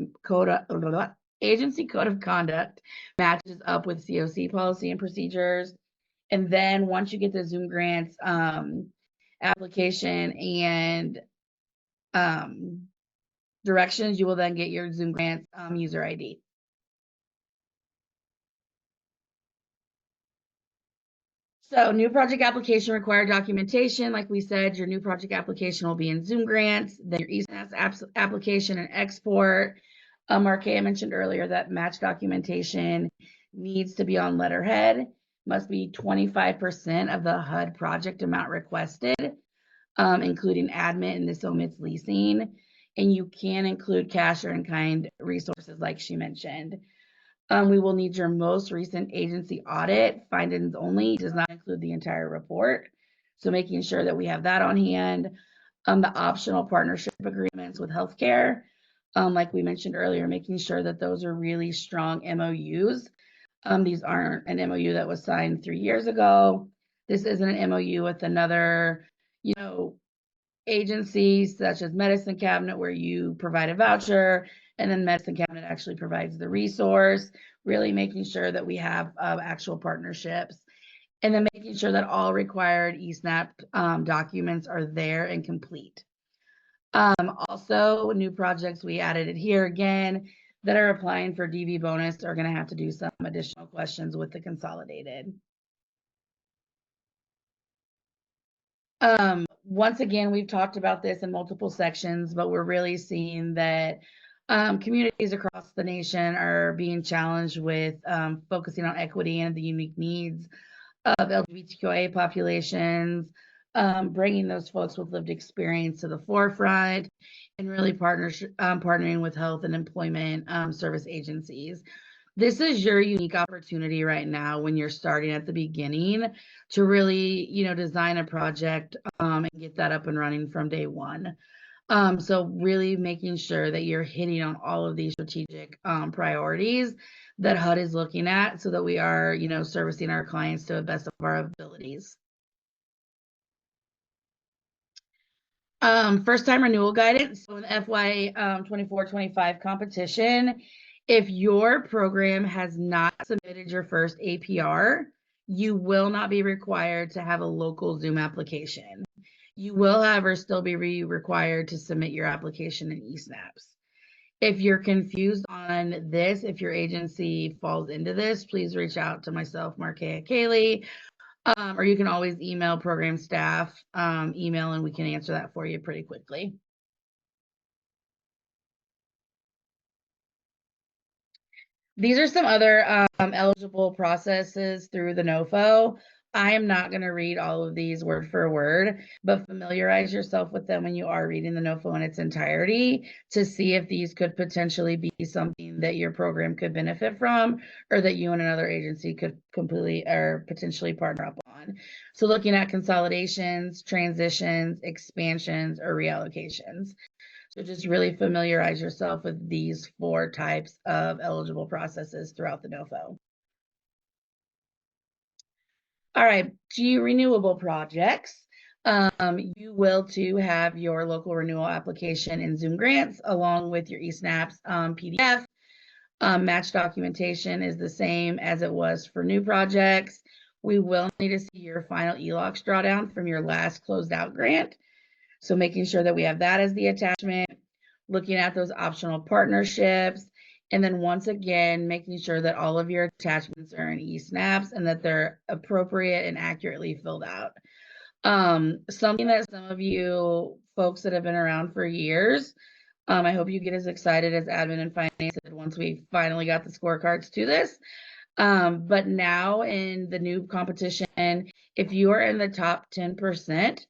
matches up with COC policy and procedures. And then once you get the Zoom grants application and directions, you will then get your Zoom grants user ID. So new project application required documentation. Like we said, your new project application will be in Zoom grants, then your eSnaps application and export. Markeia mentioned earlier that match documentation needs to be on letterhead, must be 25% of the HUD project amount requested, including admin, and this omits leasing. And you can include cash or in-kind resources like she mentioned. We will need your most recent agency audit. Findings only does not include the entire report. So making sure that we have that on hand. The optional partnership agreements with healthcare. Like we mentioned earlier, making sure that those are really strong MOUs. These aren't an MOU that was signed 3 years ago. This isn't an MOU with another, agency such as Medicine Cabinet where you provide a voucher and then Medicine Cabinet actually provides the resource. Really making sure that we have actual partnerships, and then making sure that all required eSnap documents are there and complete. Also, new projects, we added it here again, that are applying for DV bonus are going to have to do some additional questions with the consolidated. Once again, we've talked about this in multiple sections, but we're really seeing that communities across the nation are being challenged with focusing on equity and the unique needs of LGBTQIA populations, bringing those folks with lived experience to the forefront, and really partnering with health and employment service agencies. This is your unique opportunity right now when you're starting at the beginning to really, design a project and get that up and running from day one. So really making sure that you're hitting on all of these strategic priorities that HUD is looking at so that we are, servicing our clients to the best of our abilities. First time renewal guidance. So in the FY 24-25 competition, if your program has not submitted your first APR, you will not be required to have a local Zoom application. You will, however, still be required to submit your application in eSnaps. If you're confused on this, if your agency falls into this, please reach out to myself, Markea Kaylee, or you can always email program staff email and we can answer that for you pretty quickly. These are some other eligible processes through the NOFO. I am not going to read all of these word for word, but familiarize yourself with them when you are reading the NOFO in its entirety to see if these could potentially be something that your program could benefit from or that you and another agency could completely or potentially partner up on. So looking at consolidations, transitions, expansions, or reallocations. So just really familiarize yourself with these 4 types of eligible processes throughout the NOFO. All right, renewable projects. You will too have your local renewal application in Zoom Grants along with your eSnaps PDF. Match documentation is the same as it was for new projects. We will need to see your final ELOCs drawdown from your last closed out grant. So making sure that we have that as the attachment, looking at those optional partnerships, and then once again, making sure that all of your attachments are in eSnaps and that they're appropriate and accurately filled out. Something that some of you folks that have been around for years, I hope you get as excited as admin and finance did once we finally got the scorecards to this. But now in the new competition, if you are in the top 10%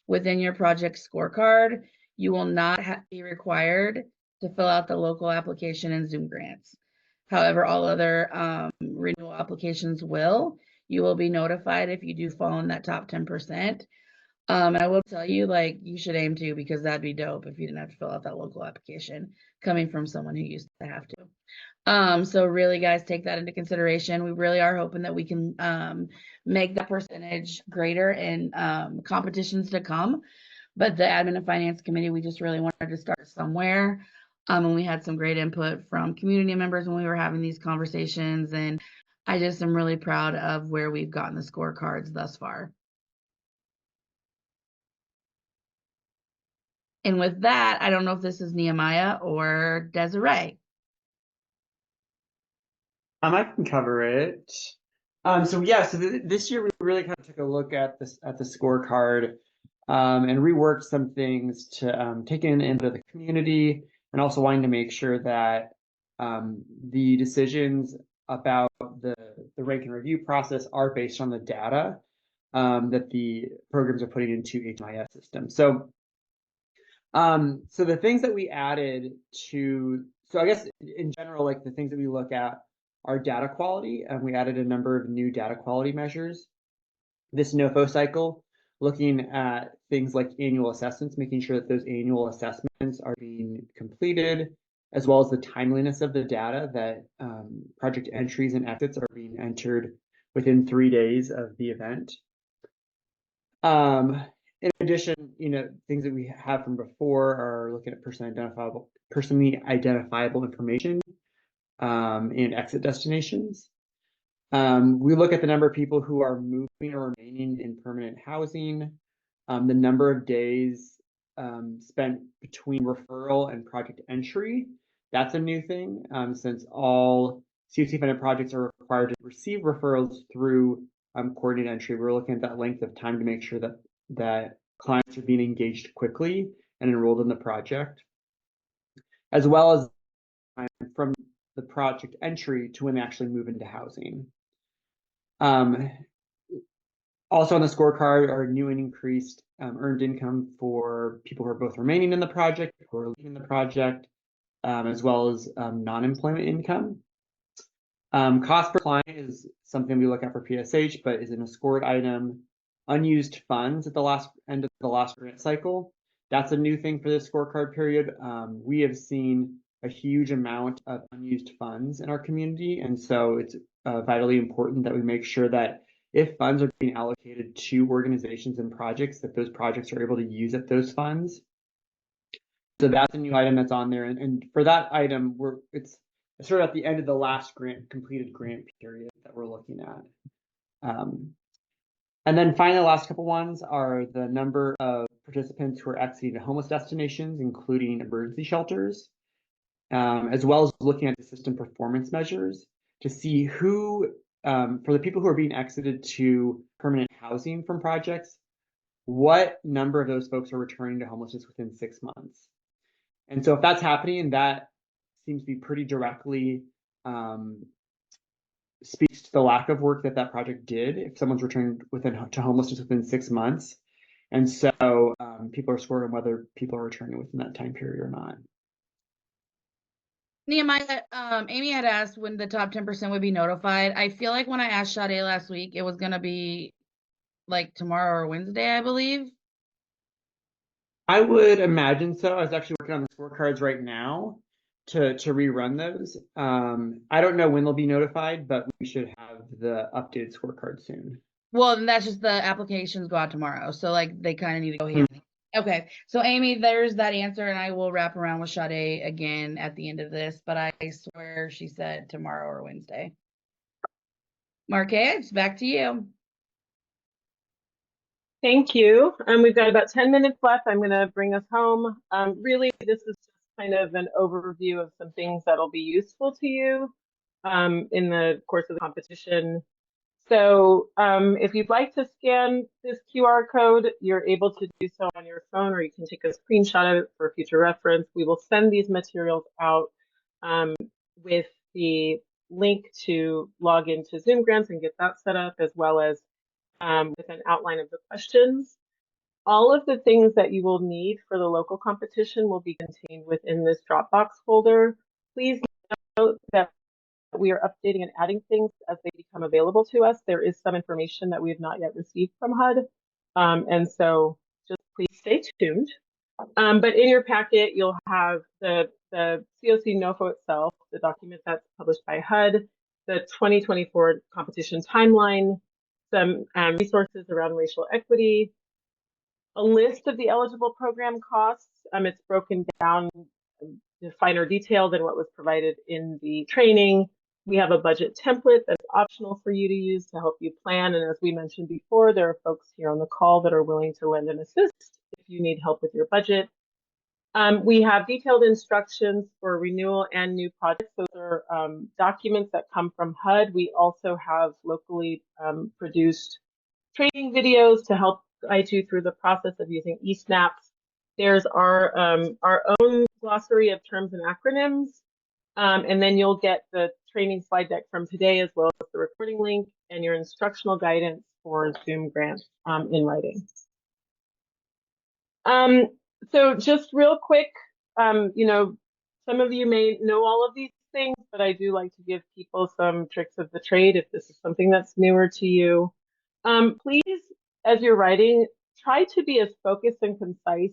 within your project scorecard, you will not be required to fill out the local application in Zoom Grants. However, all other renewal applications will. You will be notified if you do fall in that top 10%. And I will tell you, like, you should aim to, because that'd be dope if you didn't have to fill out that local application coming from someone who used to have to. So really, guys, take that into consideration. We really are hoping that we can make that percentage greater in competitions to come. But the admin and finance committee, we just really wanted to start somewhere. And we had some great input from community members when we were having these conversations. And I just am really proud of where we've gotten the scorecards thus far. And with that, I don't know if this is Nehemiah or Desiree.
I can cover it. So this year we really kind of took a look at the scorecard and reworked some things to take in the input of the community, and also wanting to make sure that the decisions about the rank and review process are based on the data that the programs are putting into HMIS system. So the things that we added to, so I guess in general, like the things that we look at are data quality, and we added a number of new data quality measures. This NOFO cycle, looking at things like annual assessments, making sure that those annual assessments are being completed, as well as the timeliness of the data, that project entries and exits are being entered within 3 days of the event. In addition, things that we have from before are looking at personally identifiable information and exit destinations. We look at the number of people who are moving or remaining in permanent housing, the number of days spent between referral and project entry. That's a new thing, since all COC funded projects are required to receive referrals through coordinated entry. We're looking at that length of time to make sure that clients are being engaged quickly and enrolled in the project, as well as from the project entry to when they actually move into housing. Also on the scorecard are new and increased earned income for people who are both remaining in the project, who are leaving the project, as well as non-employment income. Cost per client is something we look at for PSH, but is a scored item. Unused funds at the end of the last grant cycle. That's a new thing for this scorecard period. We have seen a huge amount of unused funds in our community, and so it's vitally important that we make sure that if funds are being allocated to organizations and projects, that those projects are able to use up those funds. So that's a new item that's on there, and for that item, it's sort of at the end of the last completed grant period that we're looking at. And then finally, the last couple ones are the number of participants who are exiting homeless destinations, including emergency shelters. as well as looking at the system performance measures to see who, for the people who are being exited to permanent housing from projects, what number of those folks are returning to homelessness within 6 months. And so if that's happening, that seems to be pretty directly speaks to the lack of work that project did if someone's returned to homelessness within 6 months. And so people are scored on whether people are returning within that time period or not.
Nehemiah, Amy had asked when the top 10% would be notified. I feel like when I asked Sade last week, it was going to be like tomorrow or Wednesday, I believe.
I would imagine so. I was actually working on the scorecards right now to rerun those. I don't know when they'll be notified, but we should have the updated scorecard soon.
Well, then that's just the applications go out tomorrow. So like they kind of need to go here. Okay. So Amy, there's that answer, and I will wrap around with Sade again at the end of this, but I swear she said tomorrow or Wednesday. Marquez, back to you.
Thank you. We've got about 10 minutes left. I'm going to bring us home. Really, this is just kind of an overview of some things that'll be useful to you in the course of the competition. So if you'd like to scan this QR code, you're able to do so on your phone, or you can take a screenshot of it for future reference. We will send these materials out with the link to log into Zoom Grants and get that set up, as well as with an outline of the questions. All of the things that you will need for the local competition will be contained within this Dropbox folder. Please note that we are updating and adding things as they become available to us. There is some information that we have not yet received from HUD. And so just please stay tuned. But in your packet, you'll have the COC NOFO itself, the document that's published by HUD, the 2024 competition timeline, some resources around racial equity, a list of the eligible program costs. It's broken down in finer detail than what was provided in the training. We have a budget template that's optional for you to use to help you plan. And as we mentioned before, there are folks here on the call that are willing to lend and assist if you need help with your budget. We have detailed instructions for renewal and new projects. Those are documents that come from HUD. We also have locally produced training videos to help guide you through the process of using eSnaps. There's our own glossary of terms and acronyms. And then you'll get the training slide deck from today, as well as the recording link and your instructional guidance for Zoom grants in writing. So just real quick, you know, some of you may know all of these things, but I do like to give people some tricks of the trade if this is something that's newer to you. Please, as you're writing, try to be as focused and concise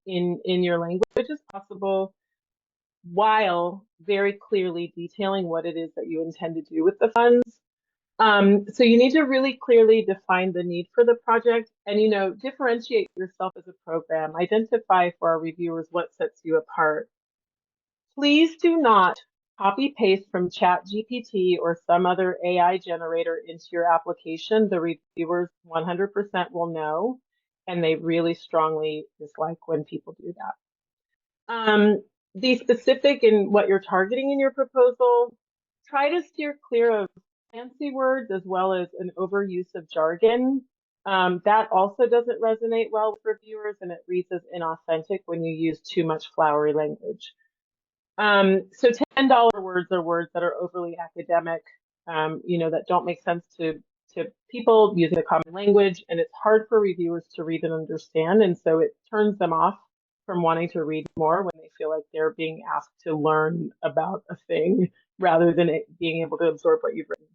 in your language as possible, while very clearly detailing what it is that you intend to do with the funds. So you need to really clearly define the need for the project and, you know, differentiate yourself as a program. Identify for our reviewers what sets you apart. Please do not copy paste from ChatGPT or some other AI generator into your application. The reviewers 100% will know, and they really strongly dislike when people do that. Be specific in what you're targeting in your proposal. Try to steer clear of fancy words as well as an overuse of jargon. That also doesn't resonate well with reviewers, and it reads as inauthentic when you use too much flowery language. So $10 words are words that are overly academic, you know, that don't make sense to people using a common language, and it's hard for reviewers to read and understand, and so it turns them off from wanting to read more when they feel like they're being asked to learn about a thing rather than being able to absorb what you've written.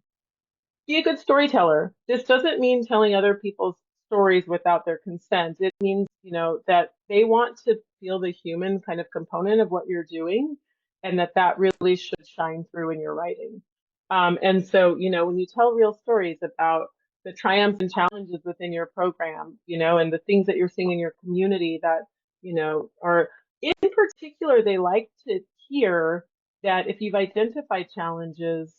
Be a good storyteller. This doesn't mean telling other people's stories without their consent. It means, you know, that they want to feel the human kind of component of what you're doing, and that really should shine through in your writing. And so, you know, when you tell real stories about the triumphs and challenges within your program, you know, and the things that you're seeing in your community that, you know, are in particular, they like to hear that if you've identified challenges,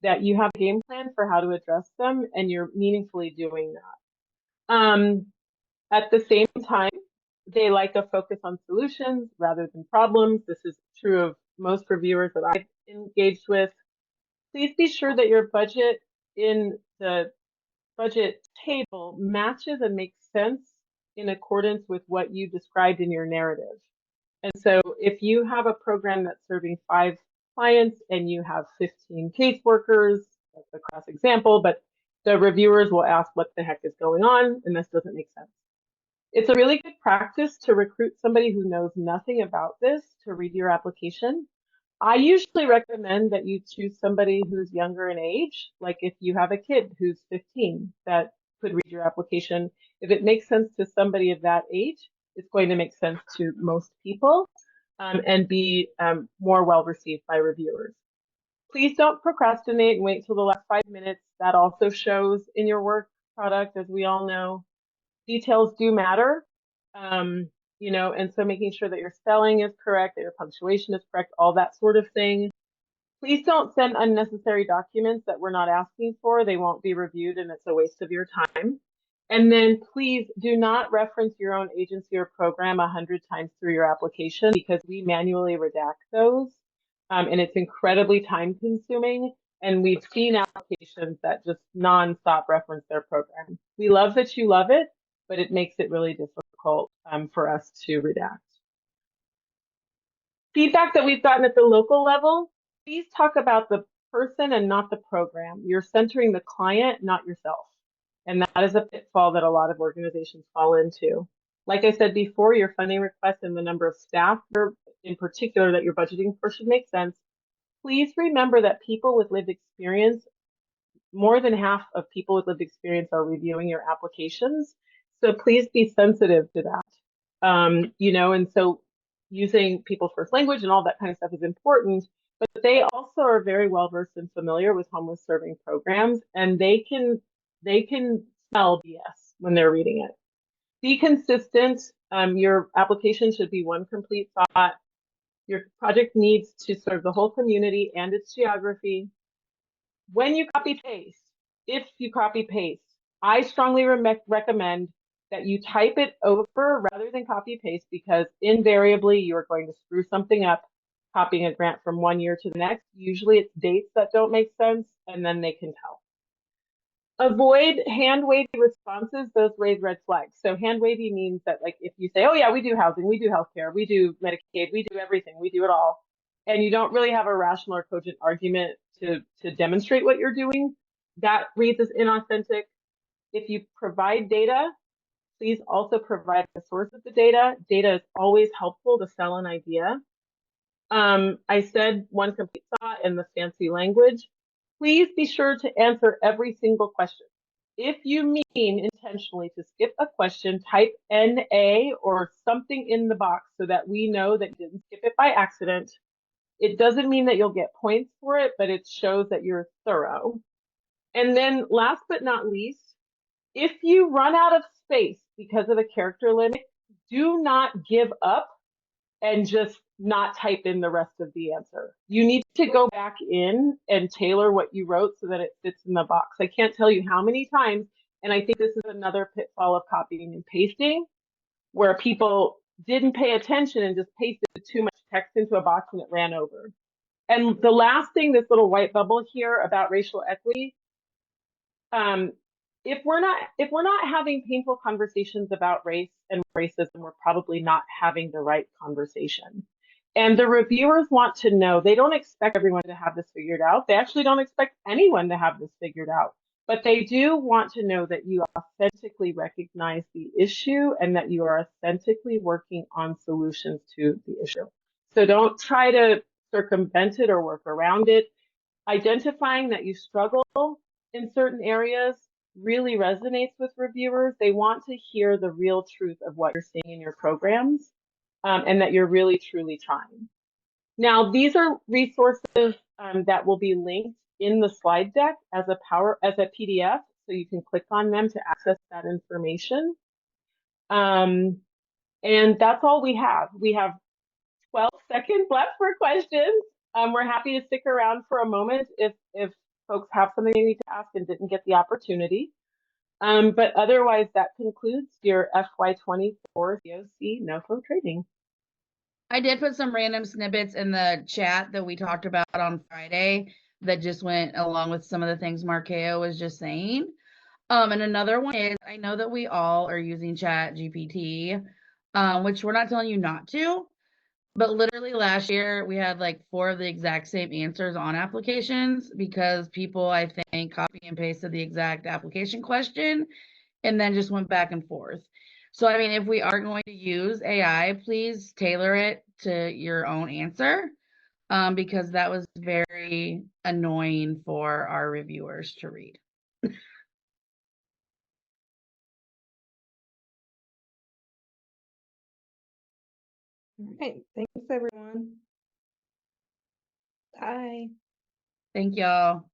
that you have a game plan for how to address them, and you're meaningfully doing that. At the same time, they like a focus on solutions rather than problems. This is true of most reviewers that I've engaged with, please be sure that your budget in the budget table matches and makes sense in accordance with what you described in your narrative. And so if you have a program that's serving 5 clients and you have 15 caseworkers, that's a cross example, but the reviewers will ask what the heck is going on, and this doesn't make sense. It's a really good practice to recruit somebody who knows nothing about this to read your application. I usually recommend that you choose somebody who's younger in age, like if you have a kid who's 15 that could read your application. If it makes sense to somebody of that age, it's going to make sense to most people and be more well received by reviewers. Please don't procrastinate and wait till the last 5 minutes. That also shows in your work product, as we all know. Details do matter, you know, and so making sure that your spelling is correct, that your punctuation is correct, all that sort of thing. Please don't send unnecessary documents that we're not asking for. They won't be reviewed and it's a waste of your time. And then please do not reference your own agency or program 100 times through your application because we manually redact those. And it's incredibly time consuming. And we've seen applications that just nonstop reference their program. We love that you love it, but it makes it really difficult for us to redact. Feedback that we've gotten at the local level, please talk about the person and not the program. You're centering the client, not yourself. And that is a pitfall that a lot of organizations fall into. Like I said before, your funding request and the number of staff in particular that you're budgeting for should make sense. Please remember that people with lived experience, more than half of people with lived experience are reviewing your applications. So please be sensitive to that. You know, and so using people's first language and all that kind of stuff is important, but they also are very well versed and familiar with homeless serving programs, and they can smell BS when they're reading it. Be consistent. Your application should be one complete thought. Your project needs to serve the whole community and its geography. When you copy paste, if you copy paste, I strongly recommend that you type it over rather than copy paste because invariably you're going to screw something up copying a grant from one year to the next. Usually it's dates that don't make sense and then they can tell. Avoid hand-wavy responses, those raise red flags. So hand-wavy means that like if you say, oh yeah, we do housing, we do healthcare, we do Medicaid, we do everything, we do it all, and you don't really have a rational or cogent argument to demonstrate what you're doing, that reads as inauthentic. If you provide data, please also provide the source of the data. Data is always helpful to sell an idea. I said one complete thought in the fancy language. Please be sure to answer every single question. If you mean intentionally to skip a question, type NA or something in the box so that we know that you didn't skip it by accident. It doesn't mean that you'll get points for it, but it shows that you're thorough. And then last but not least, if you run out of space because of a character limit, do not give up and just not type in the rest of the answer. You need to go back in and tailor what you wrote so that it fits in the box. I can't tell you how many times, and I think this is another pitfall of copying and pasting, where people didn't pay attention and just pasted too much text into a box and it ran over. And the last thing, this little white bubble here about racial equity, if we're not having painful conversations about race and racism, we're probably not having the right conversation. And the reviewers want to know, they don't expect everyone to have this figured out. They actually don't expect anyone to have this figured out. But they do want to know that you authentically recognize the issue and that you are authentically working on solutions to the issue. So don't try to circumvent it or work around it. Identifying that you struggle in certain areas really resonates with reviewers. They want to hear the real truth of what you're seeing in your programs and that you're really, truly trying. Now, these are resources that will be linked in the slide deck as a PDF, so you can click on them to access that information. And that's all we have. We have 12 seconds left for questions. We're happy to stick around for a moment if folks have something they need to ask and didn't get the opportunity. But otherwise, that concludes your FY24 COC NOFO training.
I did put some random snippets in the chat that we talked about on Friday that just went along with some of the things Markeo was just saying. And another one is I know that we all are using Chat GPT, which we're not telling you not to, but literally last year we had like 4 of the exact same answers on applications because people, I think, copy and pasted the exact application question and then just went back and forth. So, I mean, if we are going to use AI, please tailor it to your own answer, because that was very annoying for our reviewers to read.
All right, thanks everyone. Bye.
Thank y'all.